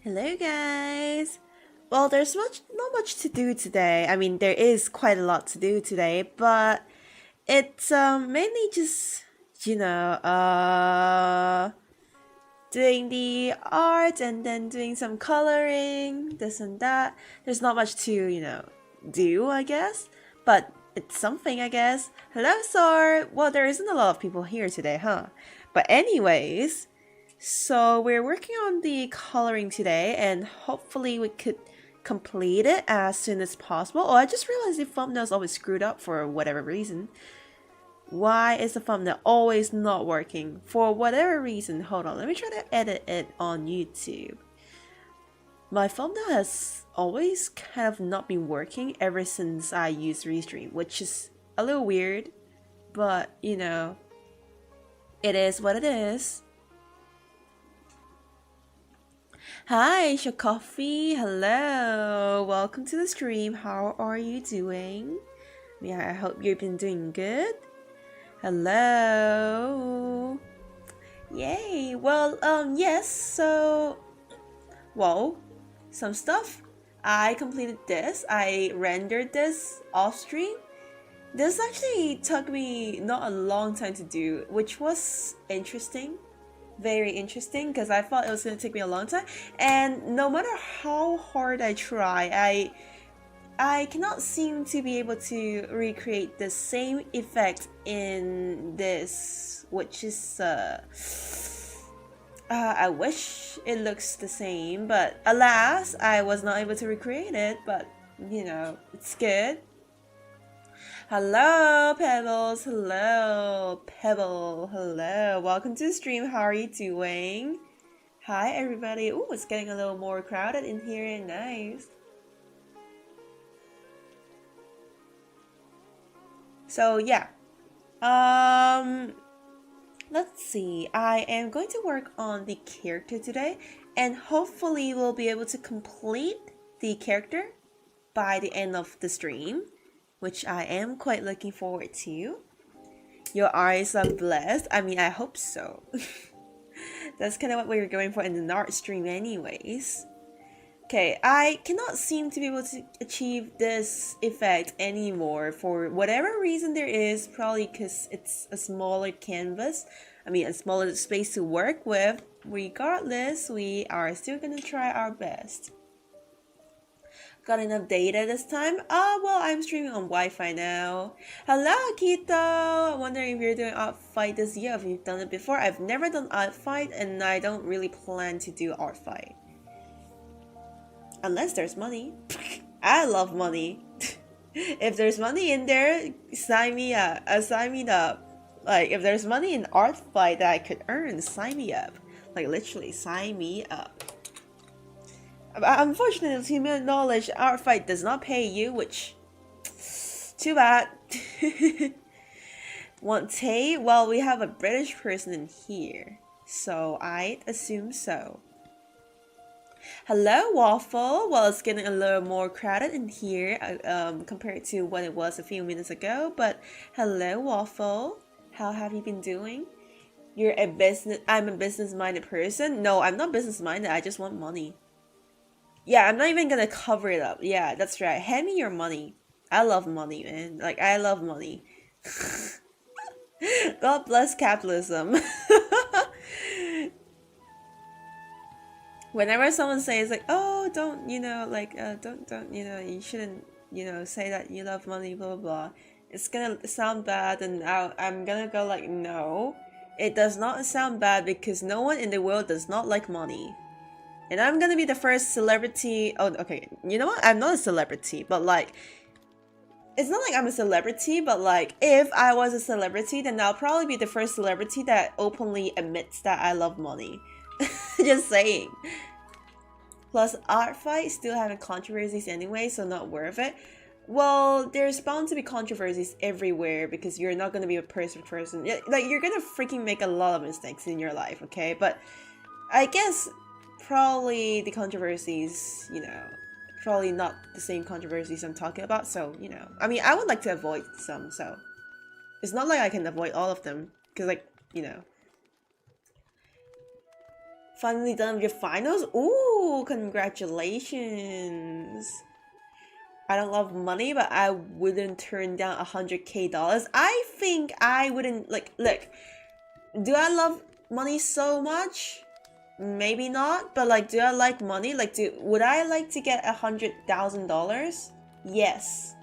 Hello guys! Well, there's not much to do today. I mean, there is quite a lot to do today, but it's mainly just, you know, doing the art and then doing some coloring, this and that. There's not much to, do, I guess, but it's something, I guess. Hello, Sor! Well, there isn't a lot of people here today, huh? But anyways, so we're working on the coloring today, and hopefully we could complete it as soon as possible. Oh, I just realized the thumbnail's always screwed up for whatever reason. Why is the thumbnail always not working? For whatever reason, hold on, let me try to edit it on YouTube. My thumbnail has always kind of not been working ever since I used Restream, which is a little weird, but it is what it is. Hi, Shakofi. Hello. Welcome to the stream. How are you doing? Yeah, I hope you've been doing good. Hello. Yay. Well, yes, so some stuff. I completed this. I rendered this off stream. This actually took me not a long time to do, which was interesting. Very interesting because I thought it was going to take me a long time, and no matter how hard I try, I cannot seem to be able to recreate the same effect in this, which is I wish it looks the same, but alas, I was not able to recreate it, but it's good. Hello, Pebbles. Hello, Pebble. Hello. Welcome to the stream. How are you doing? Hi, everybody. Ooh, it's getting a little more crowded in here. Nice. So, yeah. Let's see. I am going to work on the character today, and hopefully we'll be able to complete the character by the end of the stream, which I am quite looking forward to. Your eyes are blessed. I mean, I hope so. That's kind of what we were going for in the art stream anyways. Okay, I cannot seem to be able to achieve this effect anymore for whatever reason there is, probably because it's a smaller canvas. I mean, a smaller space to work with. Regardless, we are still gonna try our best. Got enough data this time? Well, I'm streaming on Wi-Fi now. Hello, Kito! I'm wondering if you're doing art fight this year, if you've done it before. I've never done art fight, and I don't really plan to do art fight. Unless there's money. I love money. If there's money in there, sign me up. Sign me up. Like, if there's money in art fight that I could earn, sign me up. Like, literally, sign me up. Unfortunately, to my knowledge, art fight does not pay you, which too bad. Want Tay? Well, we have a British person in here, so I'd assume so. Hello, Waffle. Well, it's getting a little more crowded in here compared to what it was a few minutes ago. But hello, Waffle. How have you been doing? I'm a business-minded person. No, I'm not business-minded. I just want money. Yeah, I'm not even gonna cover it up. Yeah, that's right. Hand me your money. I love money, man. Like, I love money. God bless capitalism. Whenever someone says like, oh, don't, don't, you shouldn't, say that you love money, blah, blah, blah. It's gonna sound bad, and I'm gonna go like, no. It does not sound bad because no one in the world does not like money. And I'm gonna be the first celebrity. Oh, okay. You know what? I'm not a celebrity, but like, it's not like I'm a celebrity, but like, if I was a celebrity, then I'll probably be the first celebrity that openly admits that I love money. Just saying. Plus, art fight still having controversies anyway, so not worth it. Well, there's bound to be controversies everywhere because you're not gonna be a perfect person. Like, you're gonna freaking make a lot of mistakes in your life, okay? But I guess probably the controversies, probably not the same controversies I'm talking about, so, I mean, I would like to avoid some, so it's not like I can avoid all of them, because, like, Finally done with your finals? Ooh, Ooh, congratulations. I don't love money, but I wouldn't turn down $100K. I think I wouldn't like look. Do I love money so much? Maybe not, but like, do I like money? Like, would I like to get $100,000? Yes.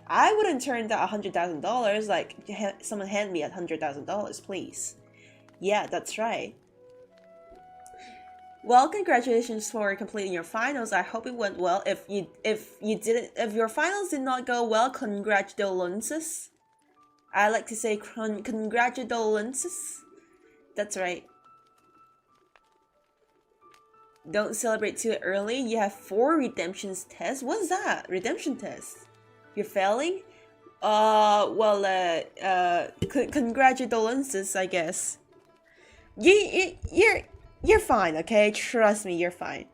I wouldn't turn down $100,000. Like, someone hand me $100,000, please. Yeah, that's right. Well, congratulations for completing your finals. I hope it went well. If your finals did not go well, congratulations. I like to say congratulations. That's right. Don't celebrate too early. You have 4 redemptions tests. What's that? Redemption test? You're failing? Congratulations, I guess. You're fine, okay? Trust me, you're fine.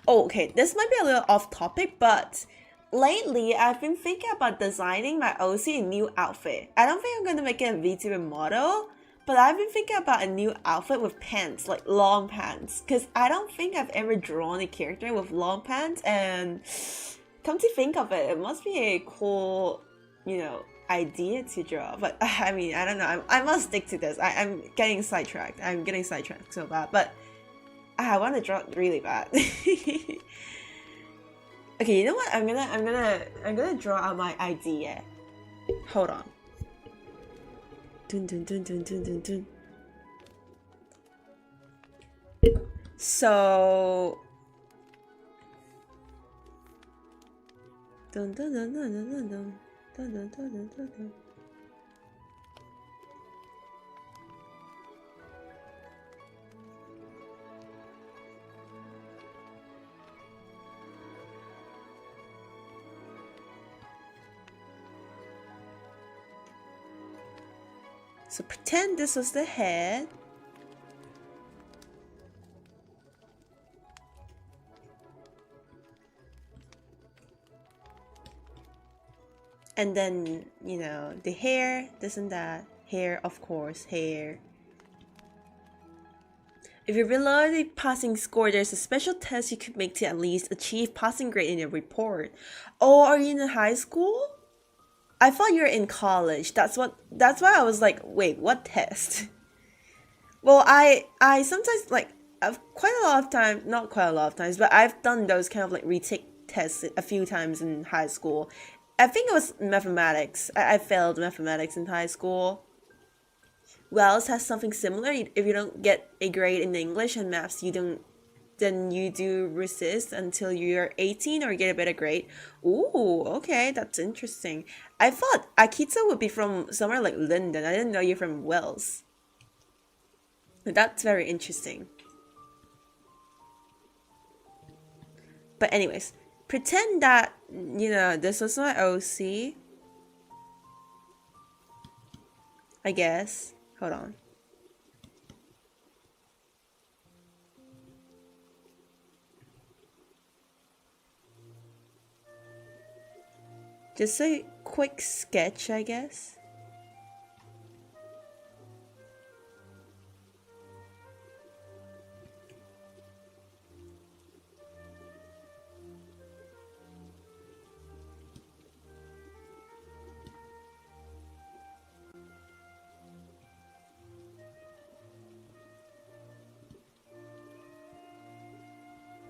Oh, okay, this might be a little off topic, but lately I've been thinking about designing my OC a new outfit. I don't think I'm gonna make it a VTuber model, but I've been thinking about a new outfit with pants, like long pants, because I don't think I've ever drawn a character with long pants, and come to think of it, it must be a cool, idea to draw. But I mean, I don't know, I must stick to this. I'm getting sidetracked. I'm getting sidetracked so bad, but I want to draw it really bad. Okay, you know what? I'm gonna draw out my idea. Hold on. Dun, dun, dun, dun, dun, dun, dun. So dun, dun, dun, dun, dun, dun, dun, dun, dun, dun, dun, dun. So pretend this was the head. And then, the hair, this and that. Hair, of course, hair. If you're below the passing score, there's a special test you could make to at least achieve passing grade in your report. Oh, are you in high school? I thought you were in college. That's why I was like, wait, what test? Well, I sometimes I've quite a lot of time, not quite a lot of times, but I've done those kind of like retake tests a few times in high school. I think it was mathematics. I failed mathematics in high school. Wells has something similar. If you don't get a grade in English and maths, then you do resist until you're 18 or get a better grade. Ooh, okay, that's interesting. I thought Akita would be from somewhere like London. I didn't know you're from Wales. That's very interesting. But anyways, pretend that, this was my OC. I guess. Hold on. Just a quick sketch, I guess.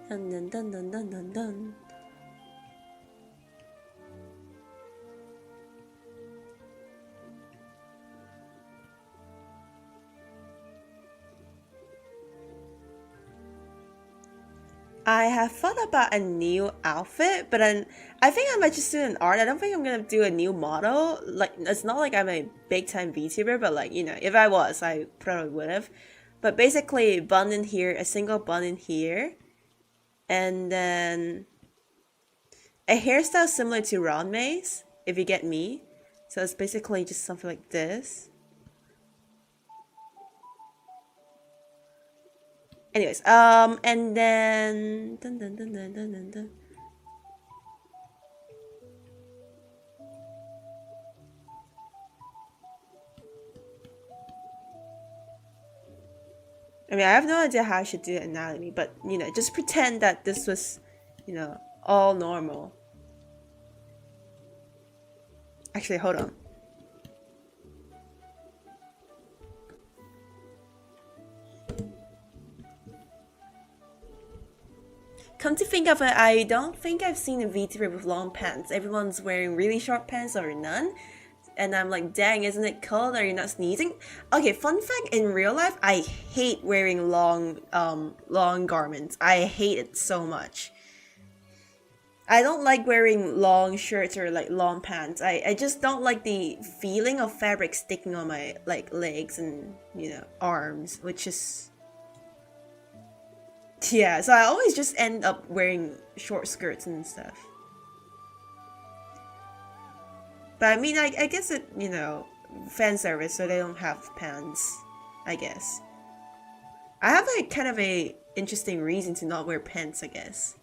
Dun dun dun dun dun dun dun. I have thought about a new outfit, but then I think I might just do an art. I don't think I'm gonna do a new model. Like, it's not like I'm a big time VTuber, but like, if I was, I probably would have. But basically, bun in here, a single bun in here, and then a hairstyle similar to Round Maze, if you get me. So it's basically just something like this. Anyways, and then dun, dun, dun, dun, dun, dun, dun. I mean, I have no idea how I should do anatomy, but you know, just pretend that this was, you know, all normal. Actually, hold on. Come to think of it, I don't think I've seen a VTuber with long pants. Everyone's wearing really short pants or none. And I'm like, dang, isn't it cold? Are you not sneezing? Okay, fun fact, in real life, I hate wearing long garments. I hate it so much. I don't like wearing long shirts or like long pants. I just don't like the feeling of fabric sticking on my like legs and, you know, arms, which is, yeah, so I always just end up wearing short skirts and stuff. But I mean, I guess it, you know, fan service, so they don't have pants, I guess. I have like kind of a interesting reason to not wear pants, I guess.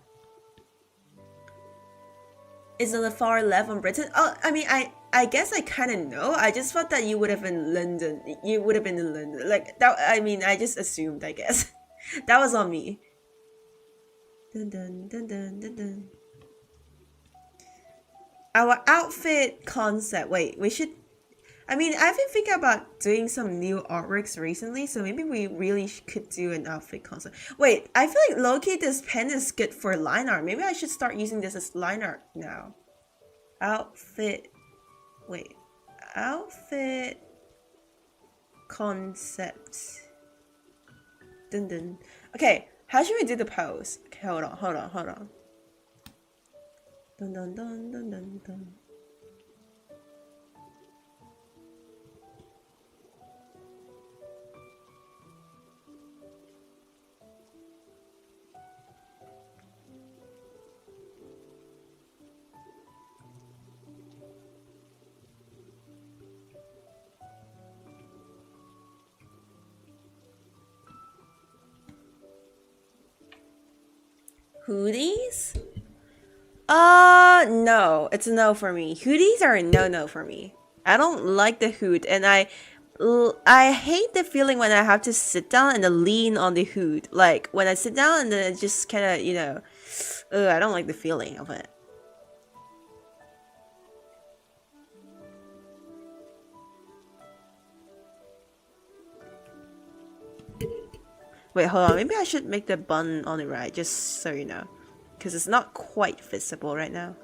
Is on the far left on Britain? Oh, I mean, I guess I kind of know. I just thought that you would have been in London. You would have been in London. Like, that, I mean, I just assumed, I guess. That was on me. Dun dun dun dun dun dun. Our outfit concept. Wait, we should. I mean, I've been thinking about doing some new artworks recently, so maybe we really could do an outfit concept. Wait, I feel like low-key this pen is good for line art. Maybe I should start using this as line art now. Outfit. Wait. Outfit concept. Dun dun. Okay, how should we do the pose? Okay, hold on. Dun dun dun dun dun dun. Hoodies? No. It's a no for me. Hoodies are a no for me. I don't like the hood, and I hate the feeling when I have to sit down and then lean on the hood. Like, when I sit down and then it just kind of, you know, I don't like the feeling of it. Wait, hold on. Maybe I should make the bun on the right, just so you know. Because it's not quite visible right now.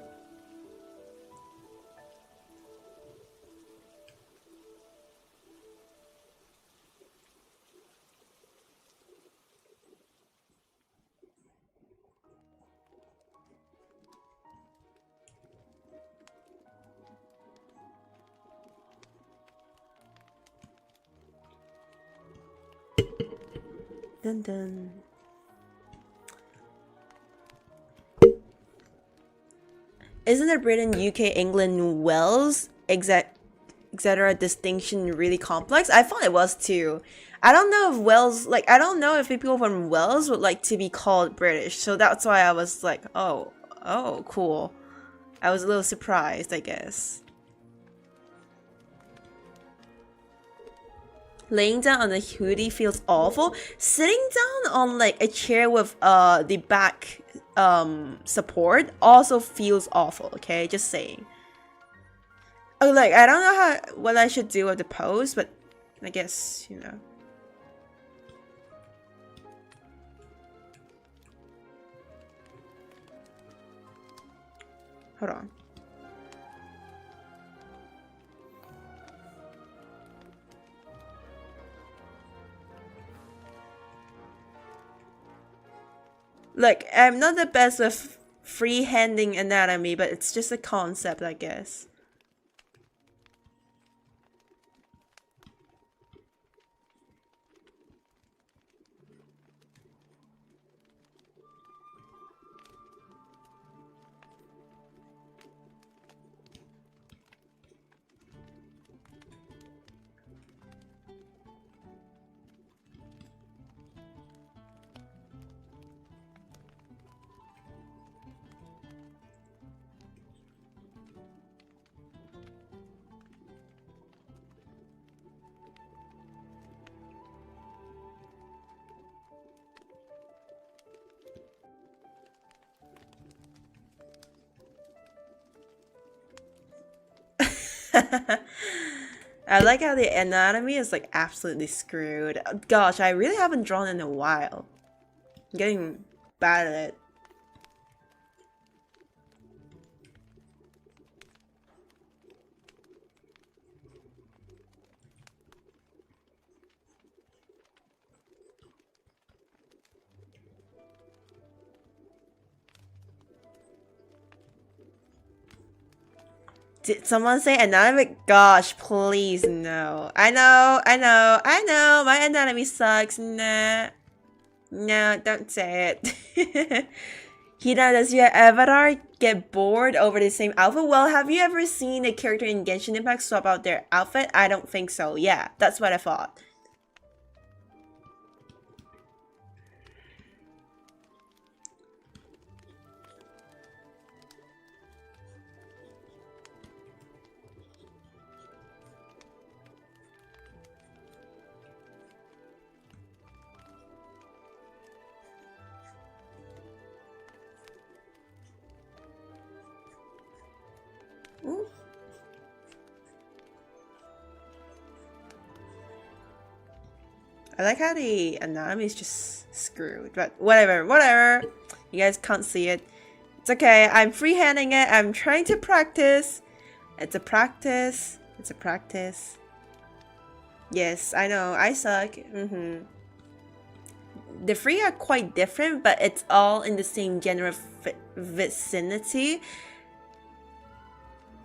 Dun dun. Isn't the Britain, UK, England, Wales, etc. distinction really complex? I thought it was too. I don't know if Wales, like, I don't know if people from Wales would like to be called British, so that's why I was like, oh, cool. I was a little surprised, I guess. Laying down on a hoodie feels awful. Sitting down on like a chair with the back support also feels awful, okay? Just saying. Oh, like, I don't know what I should do with the pose, but I guess, you know. Hold on. Look, I'm not the best with freehanding anatomy, but it's just a concept, I guess. I like how the anatomy is like absolutely screwed. Gosh, I really haven't drawn in a while. I'm getting bad at it. Did someone say anatomy? Gosh, please no. I know. My anatomy sucks. Nah. No, don't say it. Hina, does your avatar get bored over the same outfit? Well, have you ever seen a character in Genshin Impact swap out their outfit? I don't think so. Yeah, that's what I thought. Ooh. I like how the anatomy is just screwed, but whatever. You guys can't see it. It's okay, I'm freehanding it. I'm trying to practice. It's a practice. Yes, I know, I suck. The three are quite different, but it's all in the same general vicinity.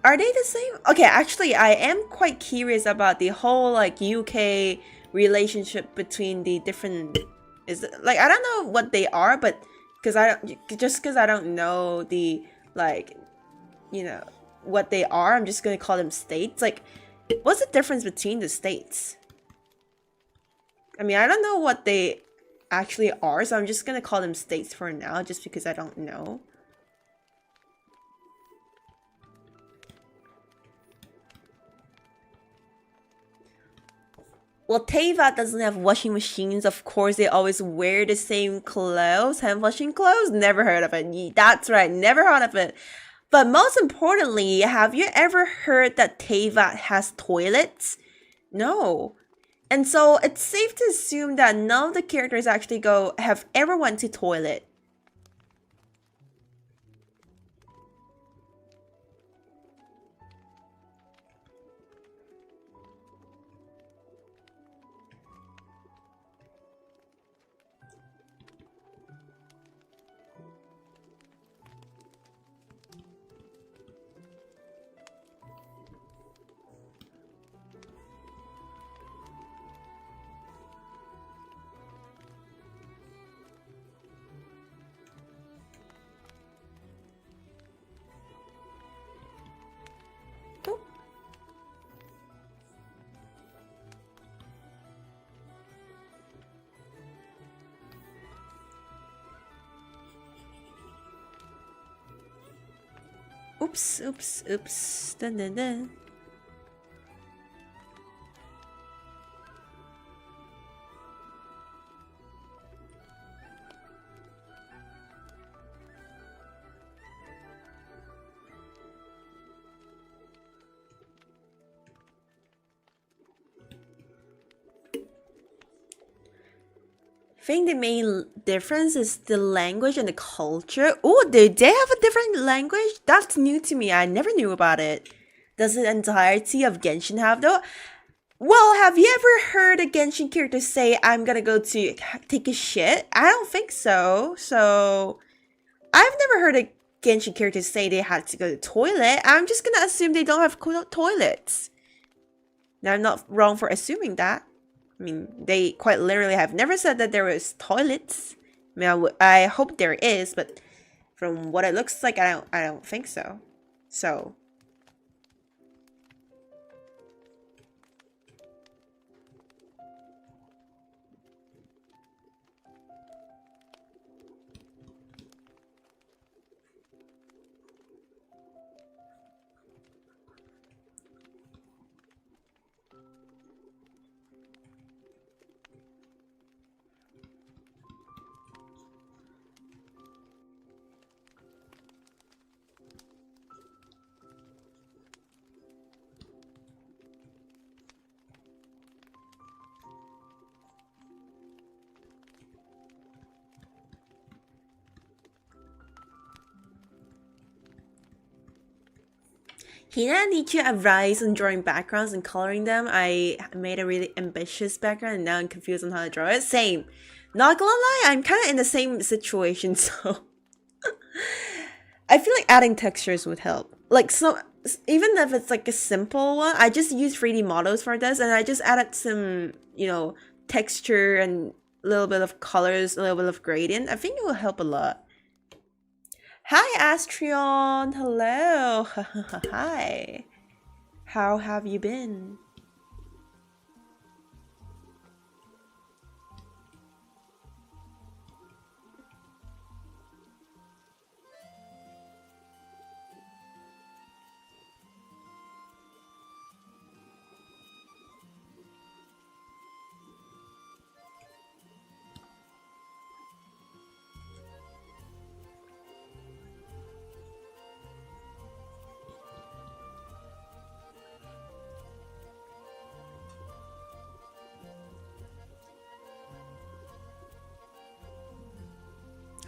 Are they the same? Okay, actually, I am quite curious about the whole like UK relationship between the different. Is it, like I don't know what they are, but because I don't know the like, you know what they are, I'm just gonna call them states. Like, what's the difference between the states? I mean, I don't know what they actually are, so I'm just gonna call them states for now, just because I don't know. Well, Teyvat doesn't have washing machines. Of course, they always wear the same clothes. Hand washing clothes? Never heard of it. That's right, never heard of it. But most importantly, have you ever heard that Teyvat has toilets? No. And so it's safe to assume that none of the characters actually have ever went to toilet. Oops. Dun dun dun. I think the main difference is the language and the culture. Oh, they have a different language? That's new to me. I never knew about it. Does the entirety of Genshin have though? Well, have you ever heard a Genshin character say, I'm gonna go to take a shit? I don't think so. So, I've never heard a Genshin character say they had to go to the toilet. I'm just gonna assume they don't have toilets. Now, I'm not wrong for assuming that. I mean, they quite literally have never said that there was toilets. I mean, I hope there is, but from what it looks like, I don't think so. So. Hina, I need your advice on drawing backgrounds and coloring them. I made a really ambitious background and now I'm confused on how to draw it. Same. Not gonna lie, I'm kind of in the same situation, so... I feel like adding textures would help. Like, so, even if it's like a simple one, I just use 3D models for this and I just added some, you know, texture and a little bit of colors, a little bit of gradient. I think it will help a lot. Hi, Astrion. Hello. Hi. How have you been?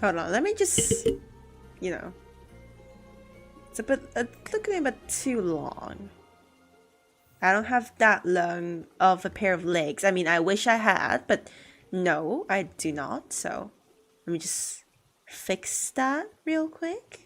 Hold on, let me just, you know, it's looking a bit too long. I don't have that long of a pair of legs. I mean, I wish I had, but no, I do not. So let me just fix that real quick.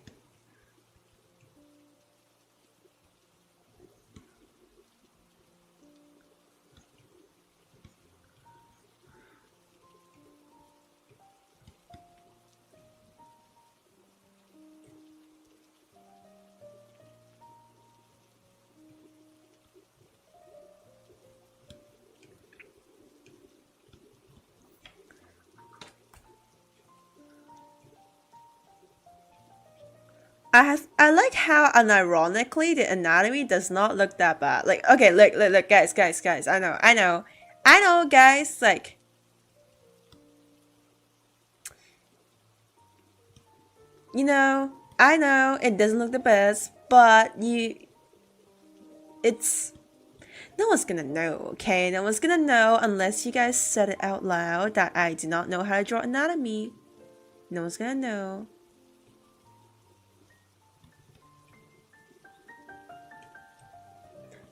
I like how unironically the anatomy does not look that bad. Like, okay, look, guys, I know, guys. Like, you know, I know it doesn't look the best, but it's no one's gonna know, okay? No one's gonna know unless you guys said it out loud that I do not know how to draw anatomy. No one's gonna know.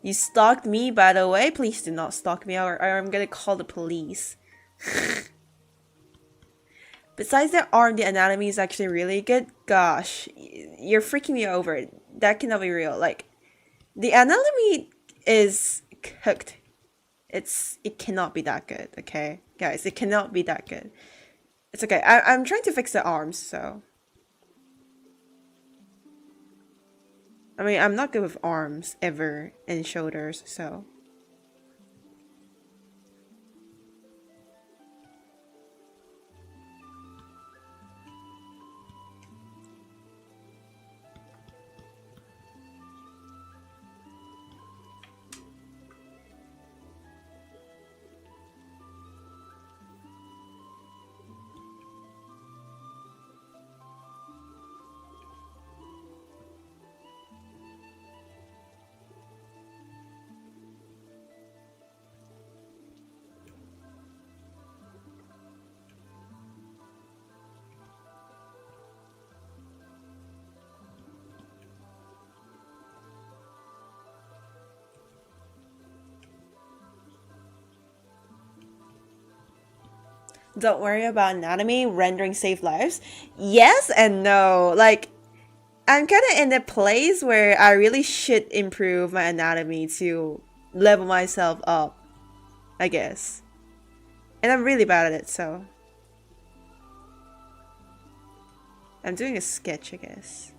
You stalked me, by the way. Please do not stalk me or I'm gonna call the police. Besides the arm, the anatomy is actually really good. Gosh, you're freaking me over. That cannot be real. Like, the anatomy is cooked. It cannot be that good, okay? Guys, it cannot be that good. It's okay. I'm trying to fix the arms, so... I mean, I'm not good with arms, ever, and shoulders, so... Don't worry about anatomy, rendering save lives. Yes and no. Like, I'm kind of in a place where I really should improve my anatomy to level myself up, I guess. And I'm really bad at it, so... I'm doing a sketch, I guess.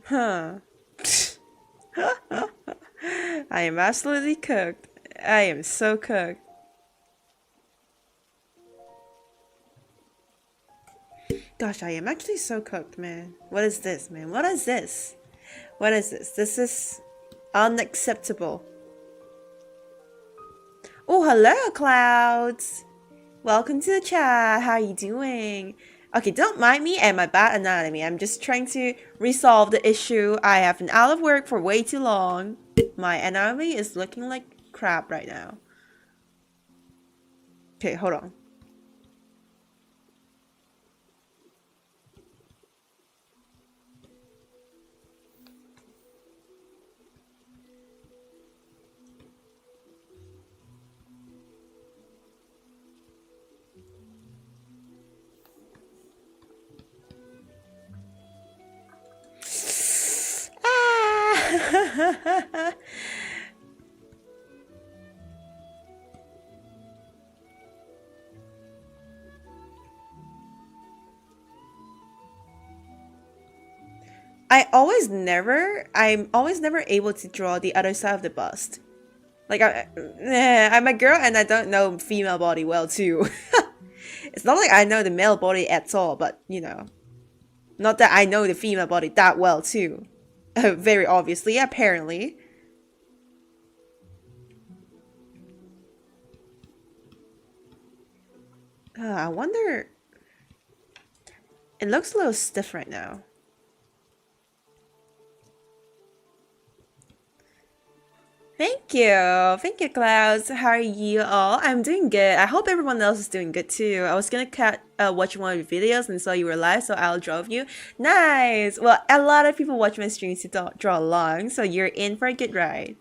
Huh. I am absolutely cooked. I am so cooked. Gosh, I am actually so cooked, man. What is this, man? What is this? What is this? This is unacceptable. Oh, hello, Clouds. Welcome to the chat. How are you doing? Okay, don't mind me and my bad anatomy. I'm just trying to resolve the issue. I have been out of work for way too long. My anatomy is looking like crap right now. Okay, hold on. Ah! I'm always never able to draw the other side of the bust. Like, I'm a girl and I don't know female body well too. It's not like I know the male body at all, but you know. Not that I know the female body that well too. Very obviously, apparently. I wonder... It looks a little stiff right now. Thank you, Clouds. How are you all? I'm doing good. I hope everyone else is doing good too. I was gonna watch one of your videos and saw you were live, so I'll draw you. Nice. Well, a lot of people watch my streams to draw along, so you're in for a good ride.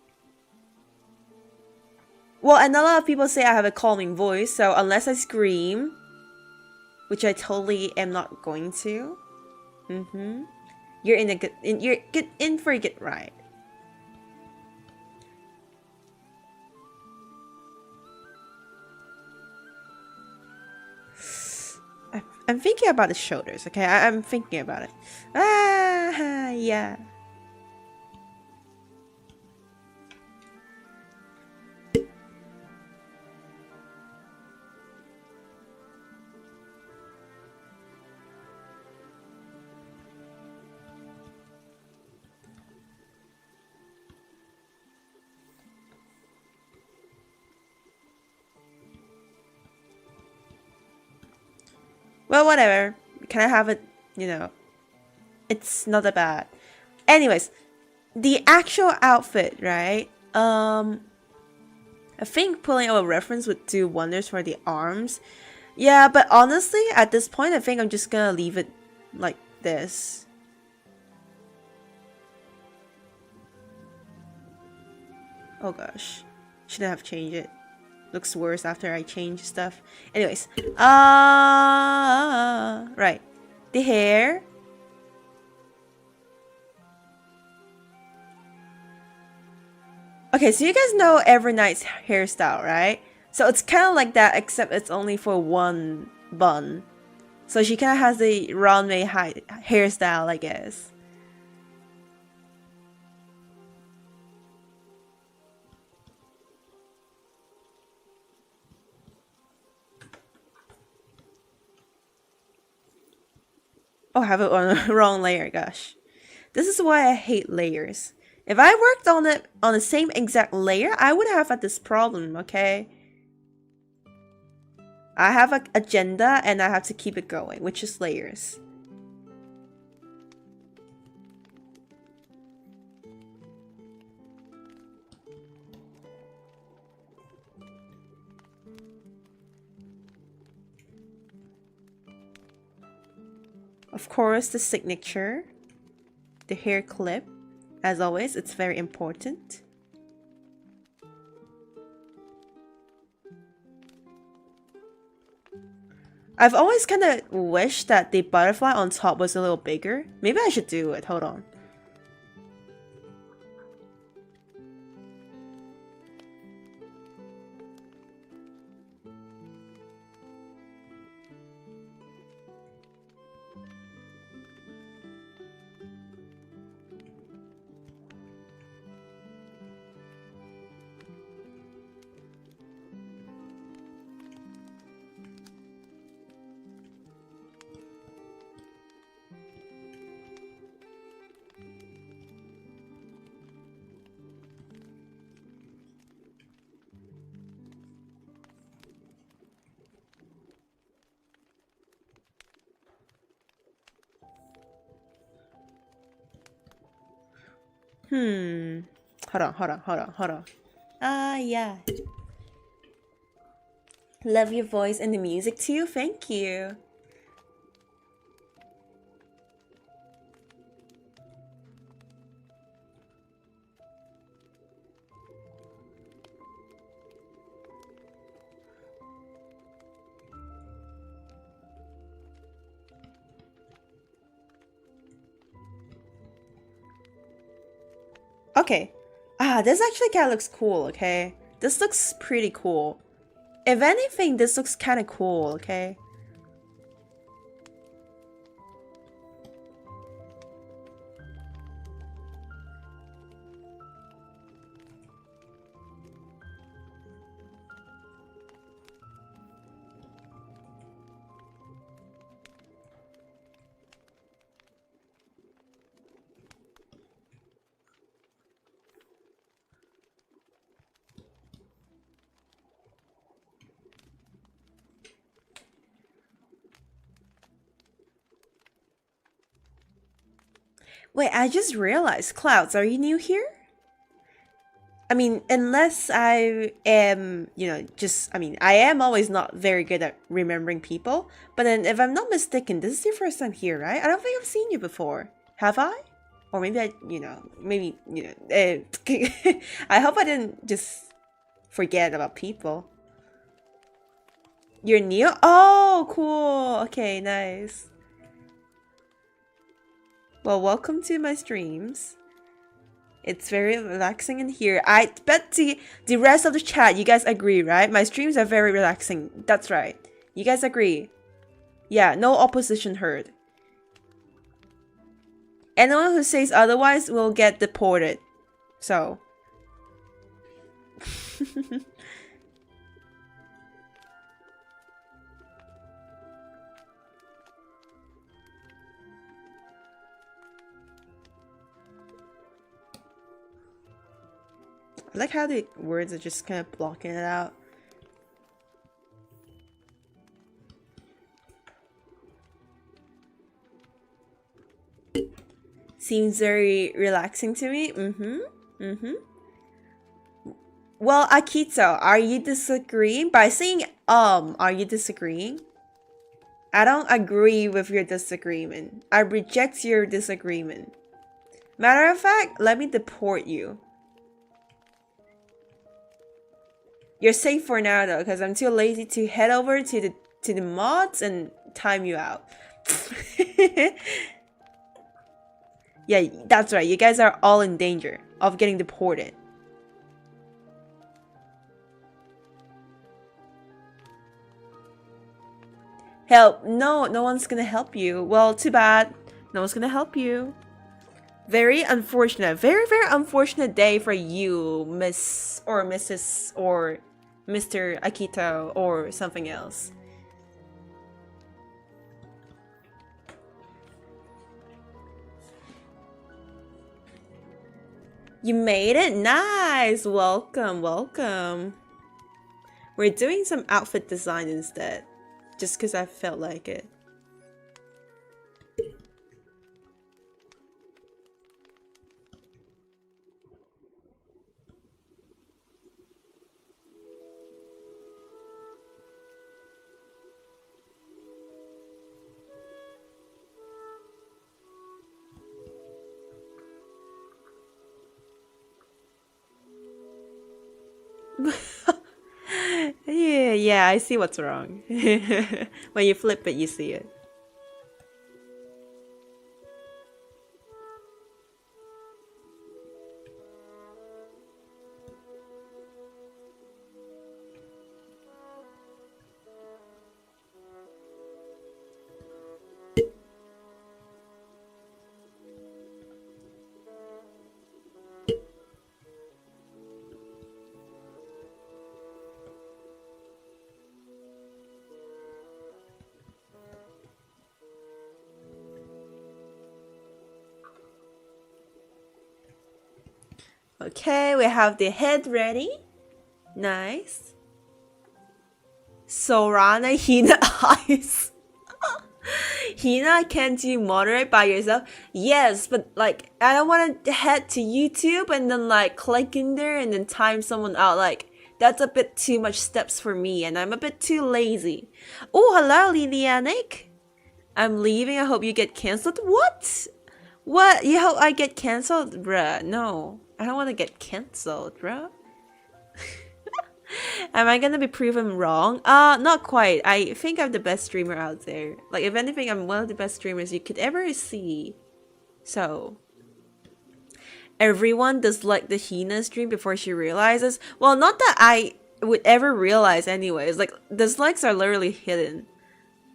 Well, and a lot of people say I have a calming voice, so unless I scream, which I totally am not going to, you're in for a good ride. I'm thinking about the shoulders, okay? I'm thinking about it. Ah, yeah. Well, whatever. Can I have it, you know? It's not that bad. Anyways, the actual outfit, right? I think pulling out a reference would do wonders for the arms. Yeah, but honestly, at this point, I think I'm just gonna leave it like this. Oh gosh. Shouldn't have changed it. Looks worse after I change stuff. Anyways. Right. The hair. Okay, so you guys know every night's hairstyle, right? So it's kind of like that, except it's only for one bun. So she kind of has the runway hairstyle, I guess. Oh, I have it on the wrong layer, gosh. This is why I hate layers. If I worked on it on the same exact layer, I would have had this problem, okay? I have an agenda and I have to keep it going, which is layers. Of course, the signature, the hair clip. As always, it's very important. I've always kind of wished that the butterfly on top was a little bigger. Maybe I should do it. Hold on. Hmm. Hold on. Ah, yeah. Love your voice and the music too. Thank you. Okay. Ah, this actually kind of looks cool, okay? This looks pretty cool. If anything, this looks kind of cool, okay? Wait, I just realized, Clouds, are you new here? I mean, unless I am, I am always not very good at remembering people. But then, if I'm not mistaken, this is your first time here, right? I don't think I've seen you before. Have I? Or maybe I hope I didn't just forget about people. You're new? Oh, cool. Okay, nice. Well, welcome to my streams. It's very relaxing in here. I bet the rest of the chat, you guys agree, right? My streams are very relaxing. That's right. You guys agree? Yeah, no opposition heard. Anyone who says otherwise will get deported. So. I like how the words are just kind of blocking it out. Seems very relaxing to me. Well, Akito, are you disagreeing? By saying are you disagreeing? I don't agree with your disagreement. I reject your disagreement. Matter of fact, let me deport you. You're safe for now though, because I'm too lazy to head over to the mods and time you out. Yeah, that's right. You guys are all in danger of getting deported. Help. No one's gonna help you. Well, too bad. No one's gonna help you. Very unfortunate. Very, very unfortunate day for you, Miss or Mrs. or Mr. Akito or something else. You made it? Nice! Welcome, welcome. We're doing some outfit design instead. Just because I felt like it. Yeah, I see what's wrong. When you flip it, you see it. Okay, we have the head ready. Nice. Sorana Hina eyes. Hina, can't you moderate by yourself? Yes, but like I don't want to head to YouTube and then like click in there and then time someone out. Like that's a bit too much steps for me, and I'm a bit too lazy. Oh, hello, Lilianic. I'm leaving. I hope you get cancelled. What? What? You hope I get cancelled, bruh? No, I don't want to get cancelled, bruh. Am I gonna be proven wrong? Not quite. I think I'm the best streamer out there. Like, if anything, I'm one of the best streamers you could ever see. So, everyone disliked the Hina stream before she realizes. Well, not that I would ever realize anyways. Like, dislikes are literally hidden.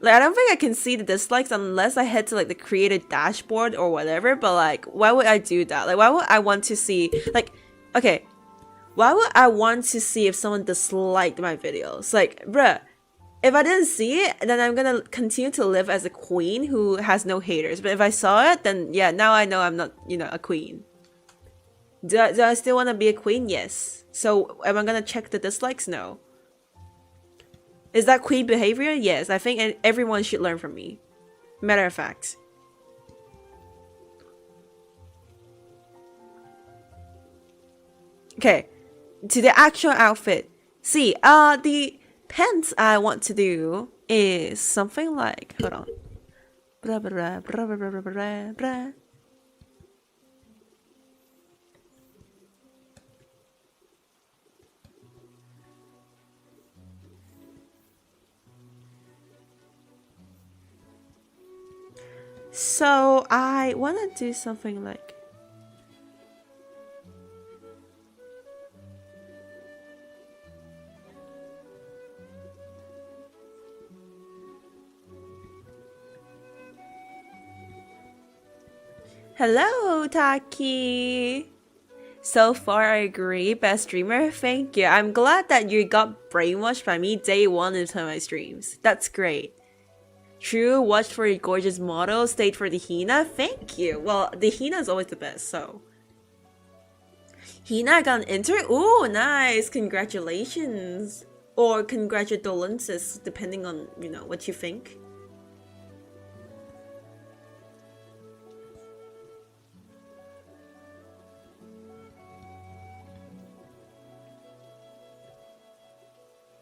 Like, I don't think I can see the dislikes unless I head to, like, the created dashboard or whatever. But, like, why would I do that? Like, why would I want to see... Like, okay... Why would I want to see if someone disliked my videos? Like, bruh, if I didn't see it, then I'm gonna continue to live as a queen who has no haters. But if I saw it, then yeah, now I know I'm not, you know, a queen. Do I still want to be a queen? Yes. So am I gonna check the dislikes? No. Is that queen behavior? Yes. I think everyone should learn from me. Matter of fact. Okay. To the actual outfit. See, the pants I want to do is something like, hold on. Blah, blah, blah, blah, blah, blah, blah, blah. So I want to do something like, hello, Taki. So far, I agree. Best streamer. Thank you. I'm glad that you got brainwashed by me day one into my streams. That's great. True. Watched for your gorgeous model. Stayed for the Hina. Thank you. Well, the Hina is always the best. So, Hina got an enter. Ooh, nice. Congratulations. Or congratulations, depending on what you think.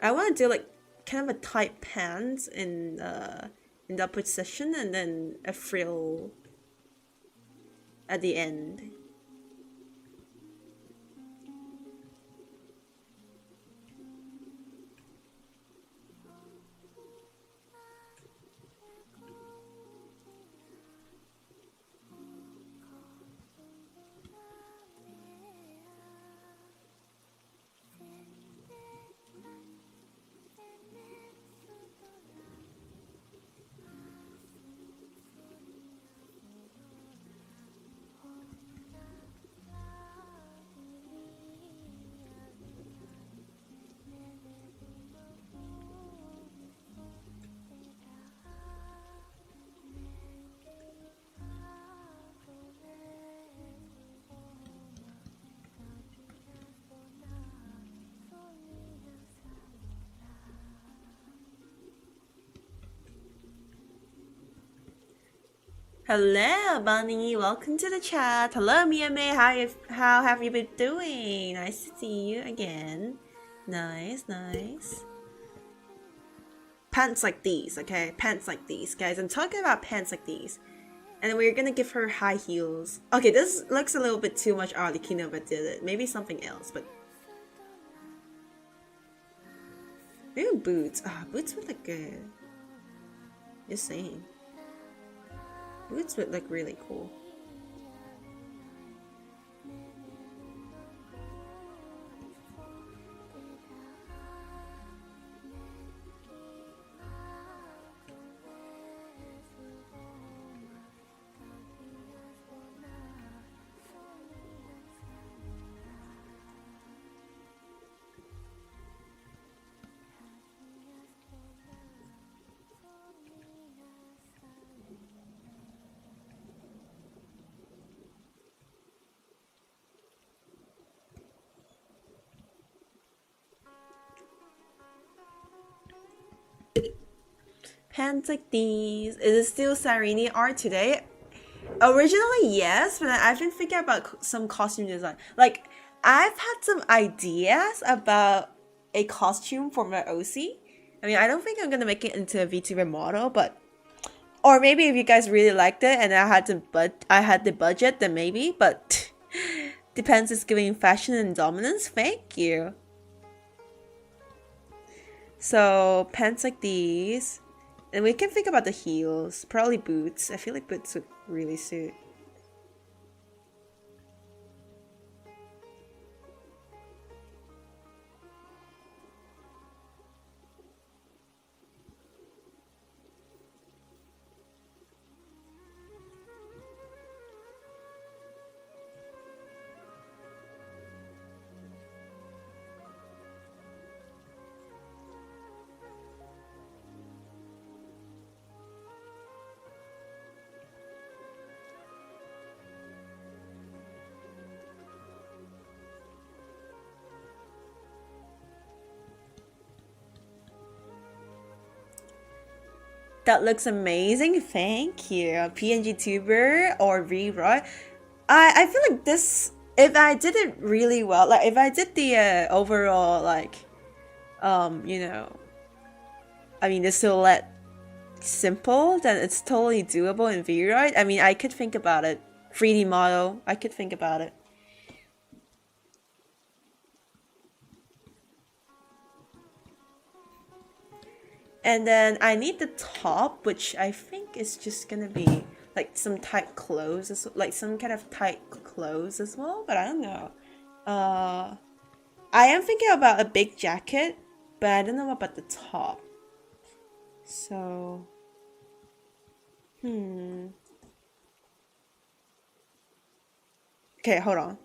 I want to do like kind of a tight pants in that position and then a frill at the end. Hello, Bunny. Welcome to the chat. Hello, Mia May. How have you been doing? Nice to see you again. Nice, nice. Pants like these, okay? Pants like these, guys. I'm talking about pants like these. And we're gonna give her high heels. Okay, this looks a little bit too much Arlecchino, but did it. Maybe something else, but... Maybe boots. Boots would look good. Just saying. Boots would look really cool. pants like these. Is it still Cyrene art today? Originally, yes, but I've been thinking about some costume design. Like, I've had some ideas about a costume for my OC. I mean, I don't think I'm gonna make it into a VTuber model, but or maybe if you guys really liked it and I had the budget, then maybe. But depends. It's giving fashion and dominance. Thank you. So pants like these, and we can think about the heels. Probably boots. I feel like boots would really suit. That looks amazing. Thank you. PNG tuber or Rewrite. I feel like this, if I did it really well, like if I did the overall like you know, I mean the silhouette simple, then it's totally doable in Rewrite. I mean I could think about it. 3D model, I could think about it. And then I need the top, which I think is just gonna be like some tight clothes, like some kind of tight clothes as well. But I don't know. I am thinking about a big jacket, but I don't know about the top. So, okay, hold on.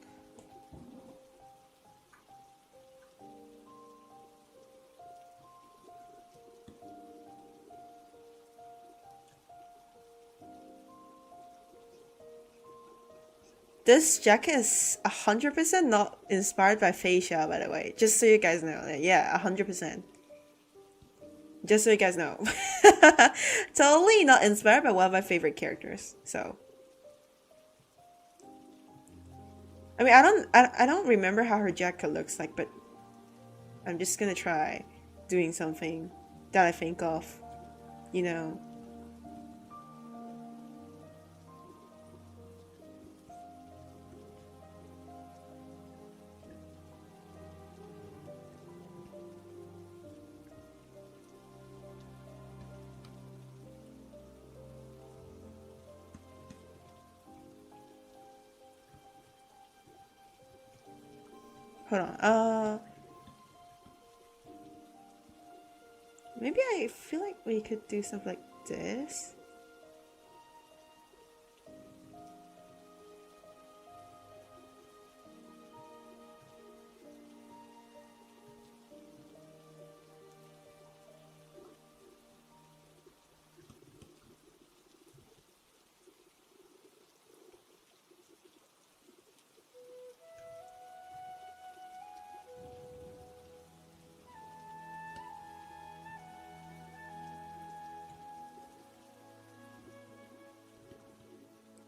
This jacket is 100% not inspired by Facia, by the way. Just so you guys know. Yeah, 100%. Just so you guys know. Totally not inspired by one of my favorite characters. So, I mean, I don't remember how her jacket looks like, but I'm just gonna try doing something that I think of, you know. Hold on. Maybe I feel like we could do something like this.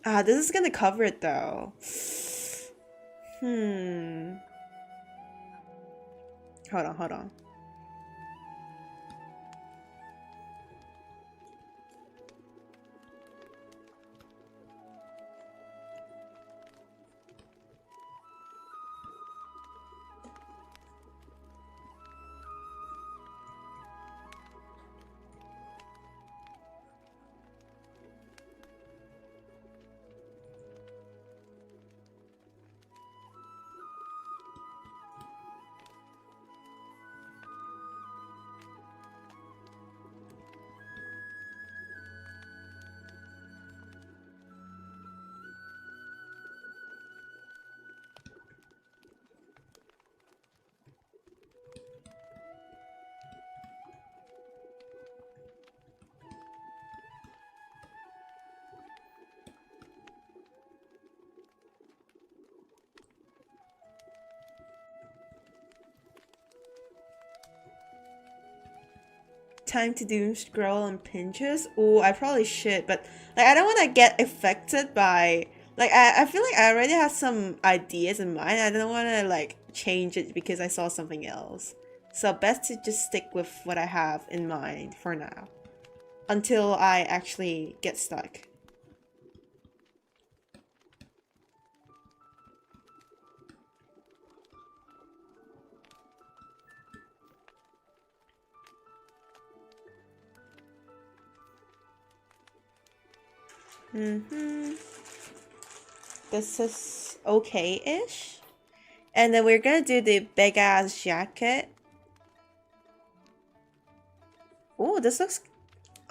Ah, this is gonna cover it though. Hold on, hold on. time to doom scroll on Pinterest? Oh, I probably should, but like I don't want to get affected by like I feel like I already have some ideas in mind. I don't want to like change it because I saw something else. So best to just stick with what I have in mind for now until I actually get stuck. This is okay-ish. And then we're gonna do the big ass jacket. Oh, this looks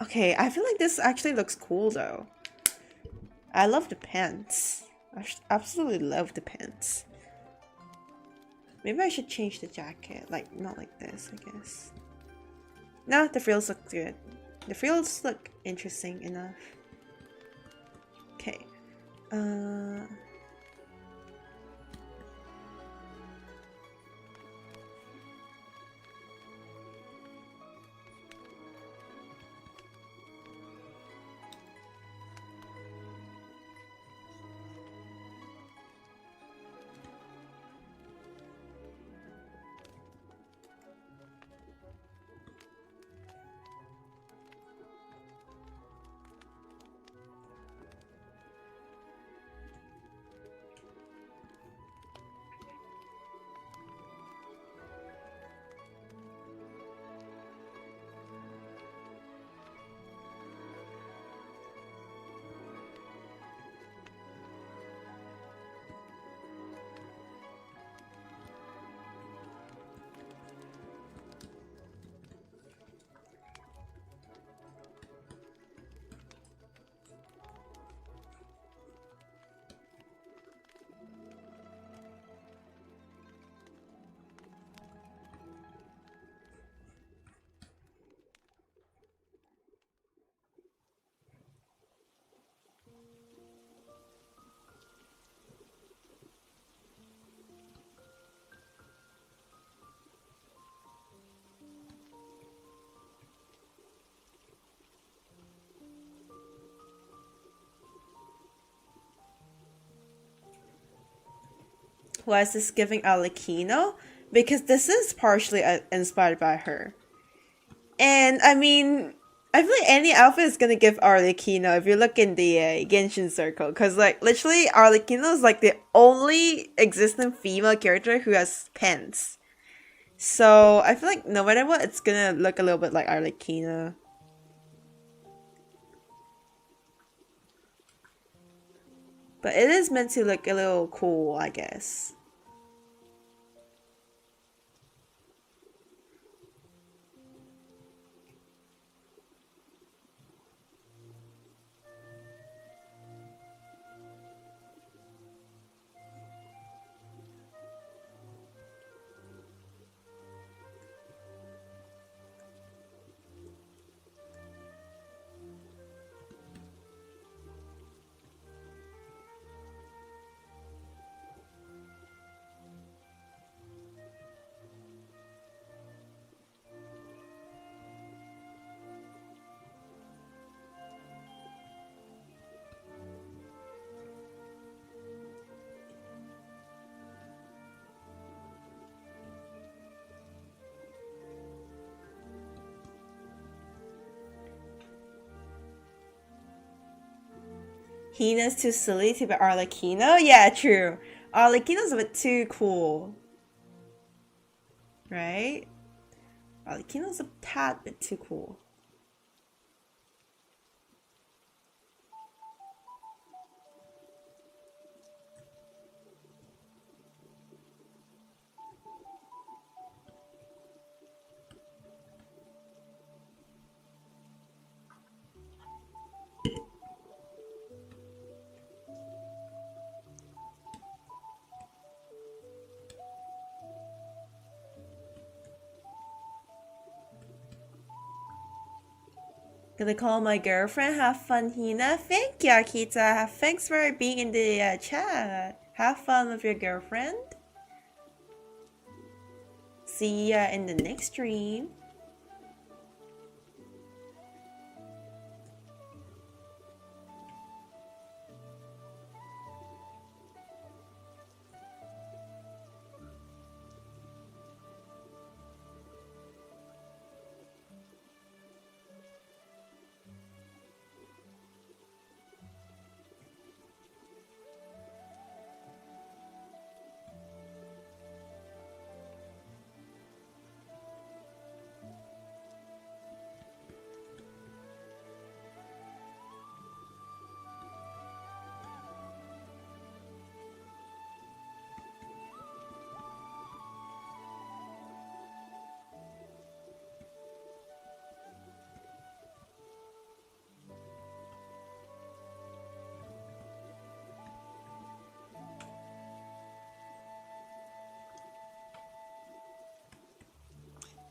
okay. I feel like this actually looks cool though. I love the pants. I absolutely love the pants. Maybe I should change the jacket. Like, not like this, I guess. No, the frills look good. The frills look interesting enough. Okay. Why is this giving Arlecchino? Because this is partially inspired by her. And I mean, I feel like any outfit is gonna give Arlecchino if you look in the Genshin circle. Because, like, literally, Arlecchino is like the only existing female character who has pants. So I feel like no matter what, it's gonna look a little bit like Arlecchino. But it is meant to look a little cool, I guess. Hina's too silly to be Arlecchino? Yeah, true. Arlecchino's a bit too cool. Right? Arlecchino's a tad bit too cool. Gonna call my girlfriend. Have fun, Hina. Thank you, Akita. Thanks for being in the chat. Have fun with your girlfriend. See ya in the next stream.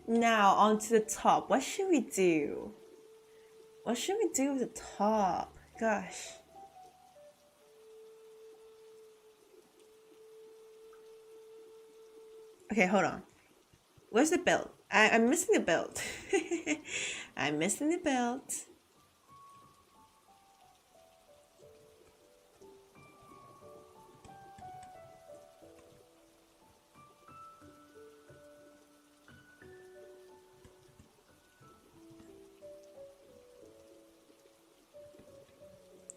Now onto the top. What should we do? What should we do with the top? Gosh. Okay, hold on. Where's the belt? I'm missing the belt. I'm missing the belt.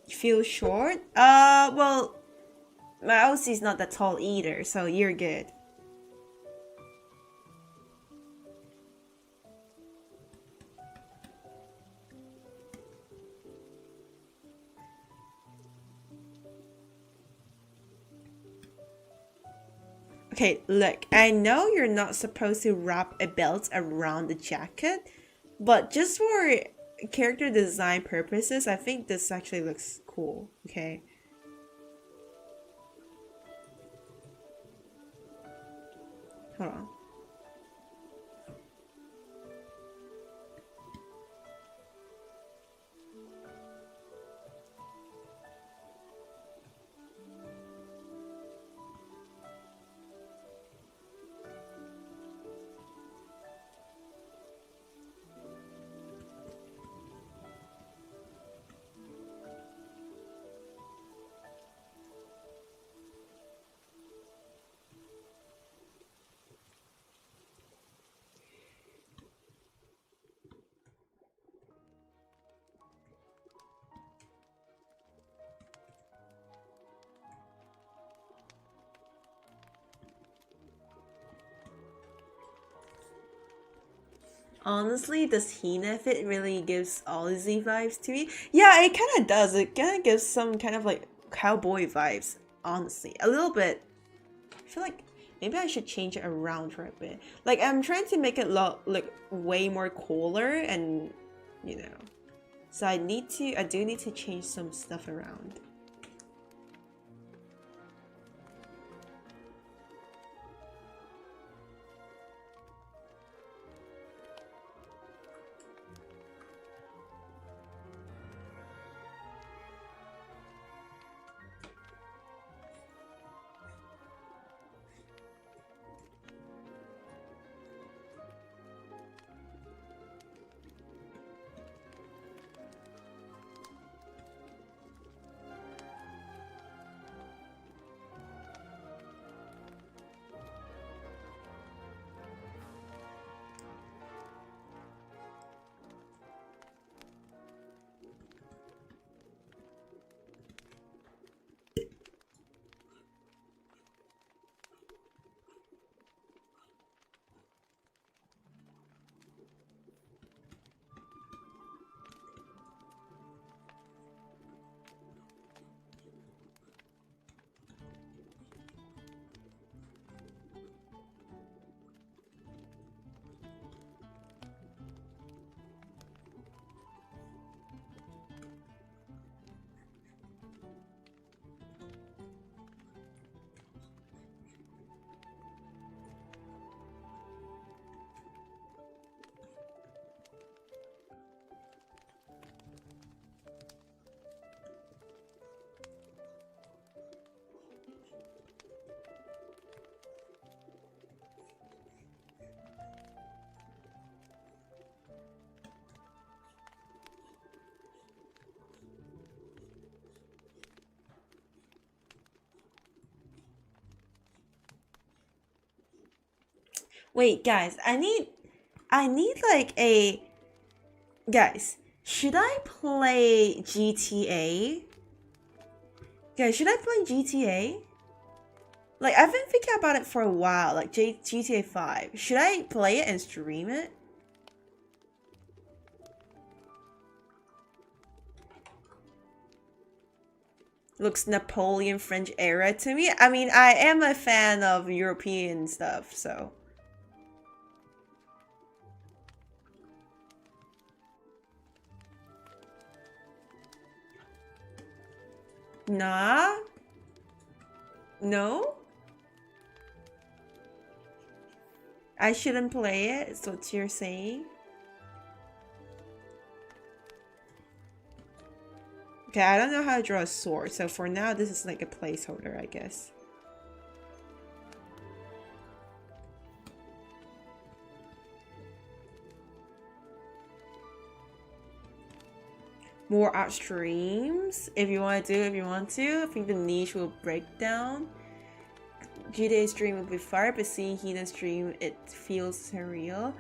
You feel short? Well, my OC is not that tall either, so you're good. Okay, look, I know you're not supposed to wrap a belt around the jacket, but just for character design purposes, I think this actually looks cool, okay? Hold on. Honestly, does Hina fit really gives all Z vibes to me? Yeah, it kind of does. It kind of gives some kind of like cowboy vibes, honestly. A little bit. I feel like maybe I should change it around for a bit. Like, I'm trying to make it look like way more cooler and, you know. So I do need to change some stuff around. Wait, guys, I need like a guys, should I play GTA? Guys, should I play GTA? Like, I've been thinking about it for a while, like GTA 5. Should I play it and stream it? Looks Napoleon French era to me. I mean, I am a fan of European stuff, so. Nah? No? I shouldn't play it, is what you're saying? Okay, I don't know how to draw a sword, so for now this is like a placeholder, I guess. More art streams, if you want to do, if you want to. I think the niche will break down. GTA stream will be fire, but seeing Hina stream, it feels surreal.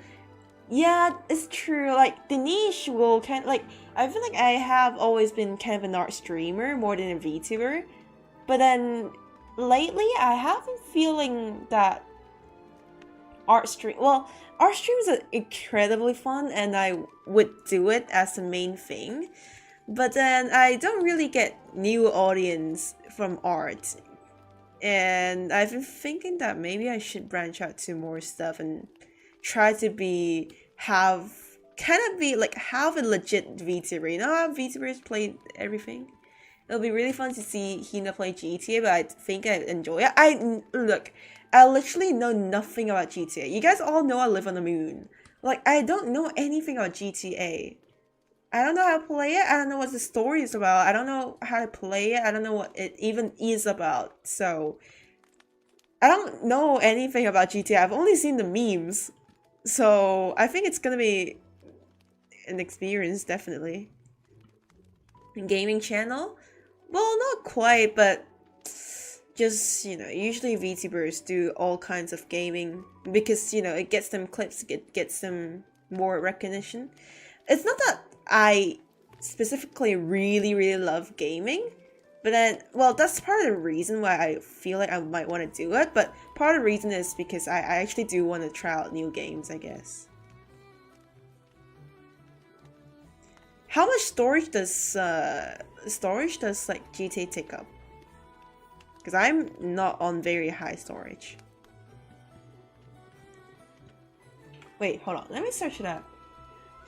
Yeah, it's true. Like, the niche will kind of, like, I feel like I have always been kind of an art streamer more than a VTuber. But then, lately, I have been feeling that art streams are incredibly fun, and I would do it as the main thing. But then I don't really get new audience from art. And I've been thinking that maybe I should branch out to more stuff and try to have a legit VTuber. You know how VTubers play everything? It'll be really fun to see Hina play GTA, but I think I enjoy it. I literally know nothing about GTA. You guys all know I live on the moon. Like, I don't know anything about GTA. I don't know how to play it. I don't know what the story is about. I don't know how to play it. I don't know what it even is about. So, I don't know anything about GTA. I've only seen the memes. So, I think it's gonna be an experience, definitely. Gaming channel? Well, not quite, but just, usually VTubers do all kinds of gaming because, it gets them clips, it gets them more recognition. It's not that I specifically really, really love gaming, but then, well, that's part of the reason why I feel like I might want to do it, but part of the reason is because I actually do want to try out new games, I guess. How much storage does like GTA take up? Because I'm not on very high storage. Wait, hold on, let me search it up.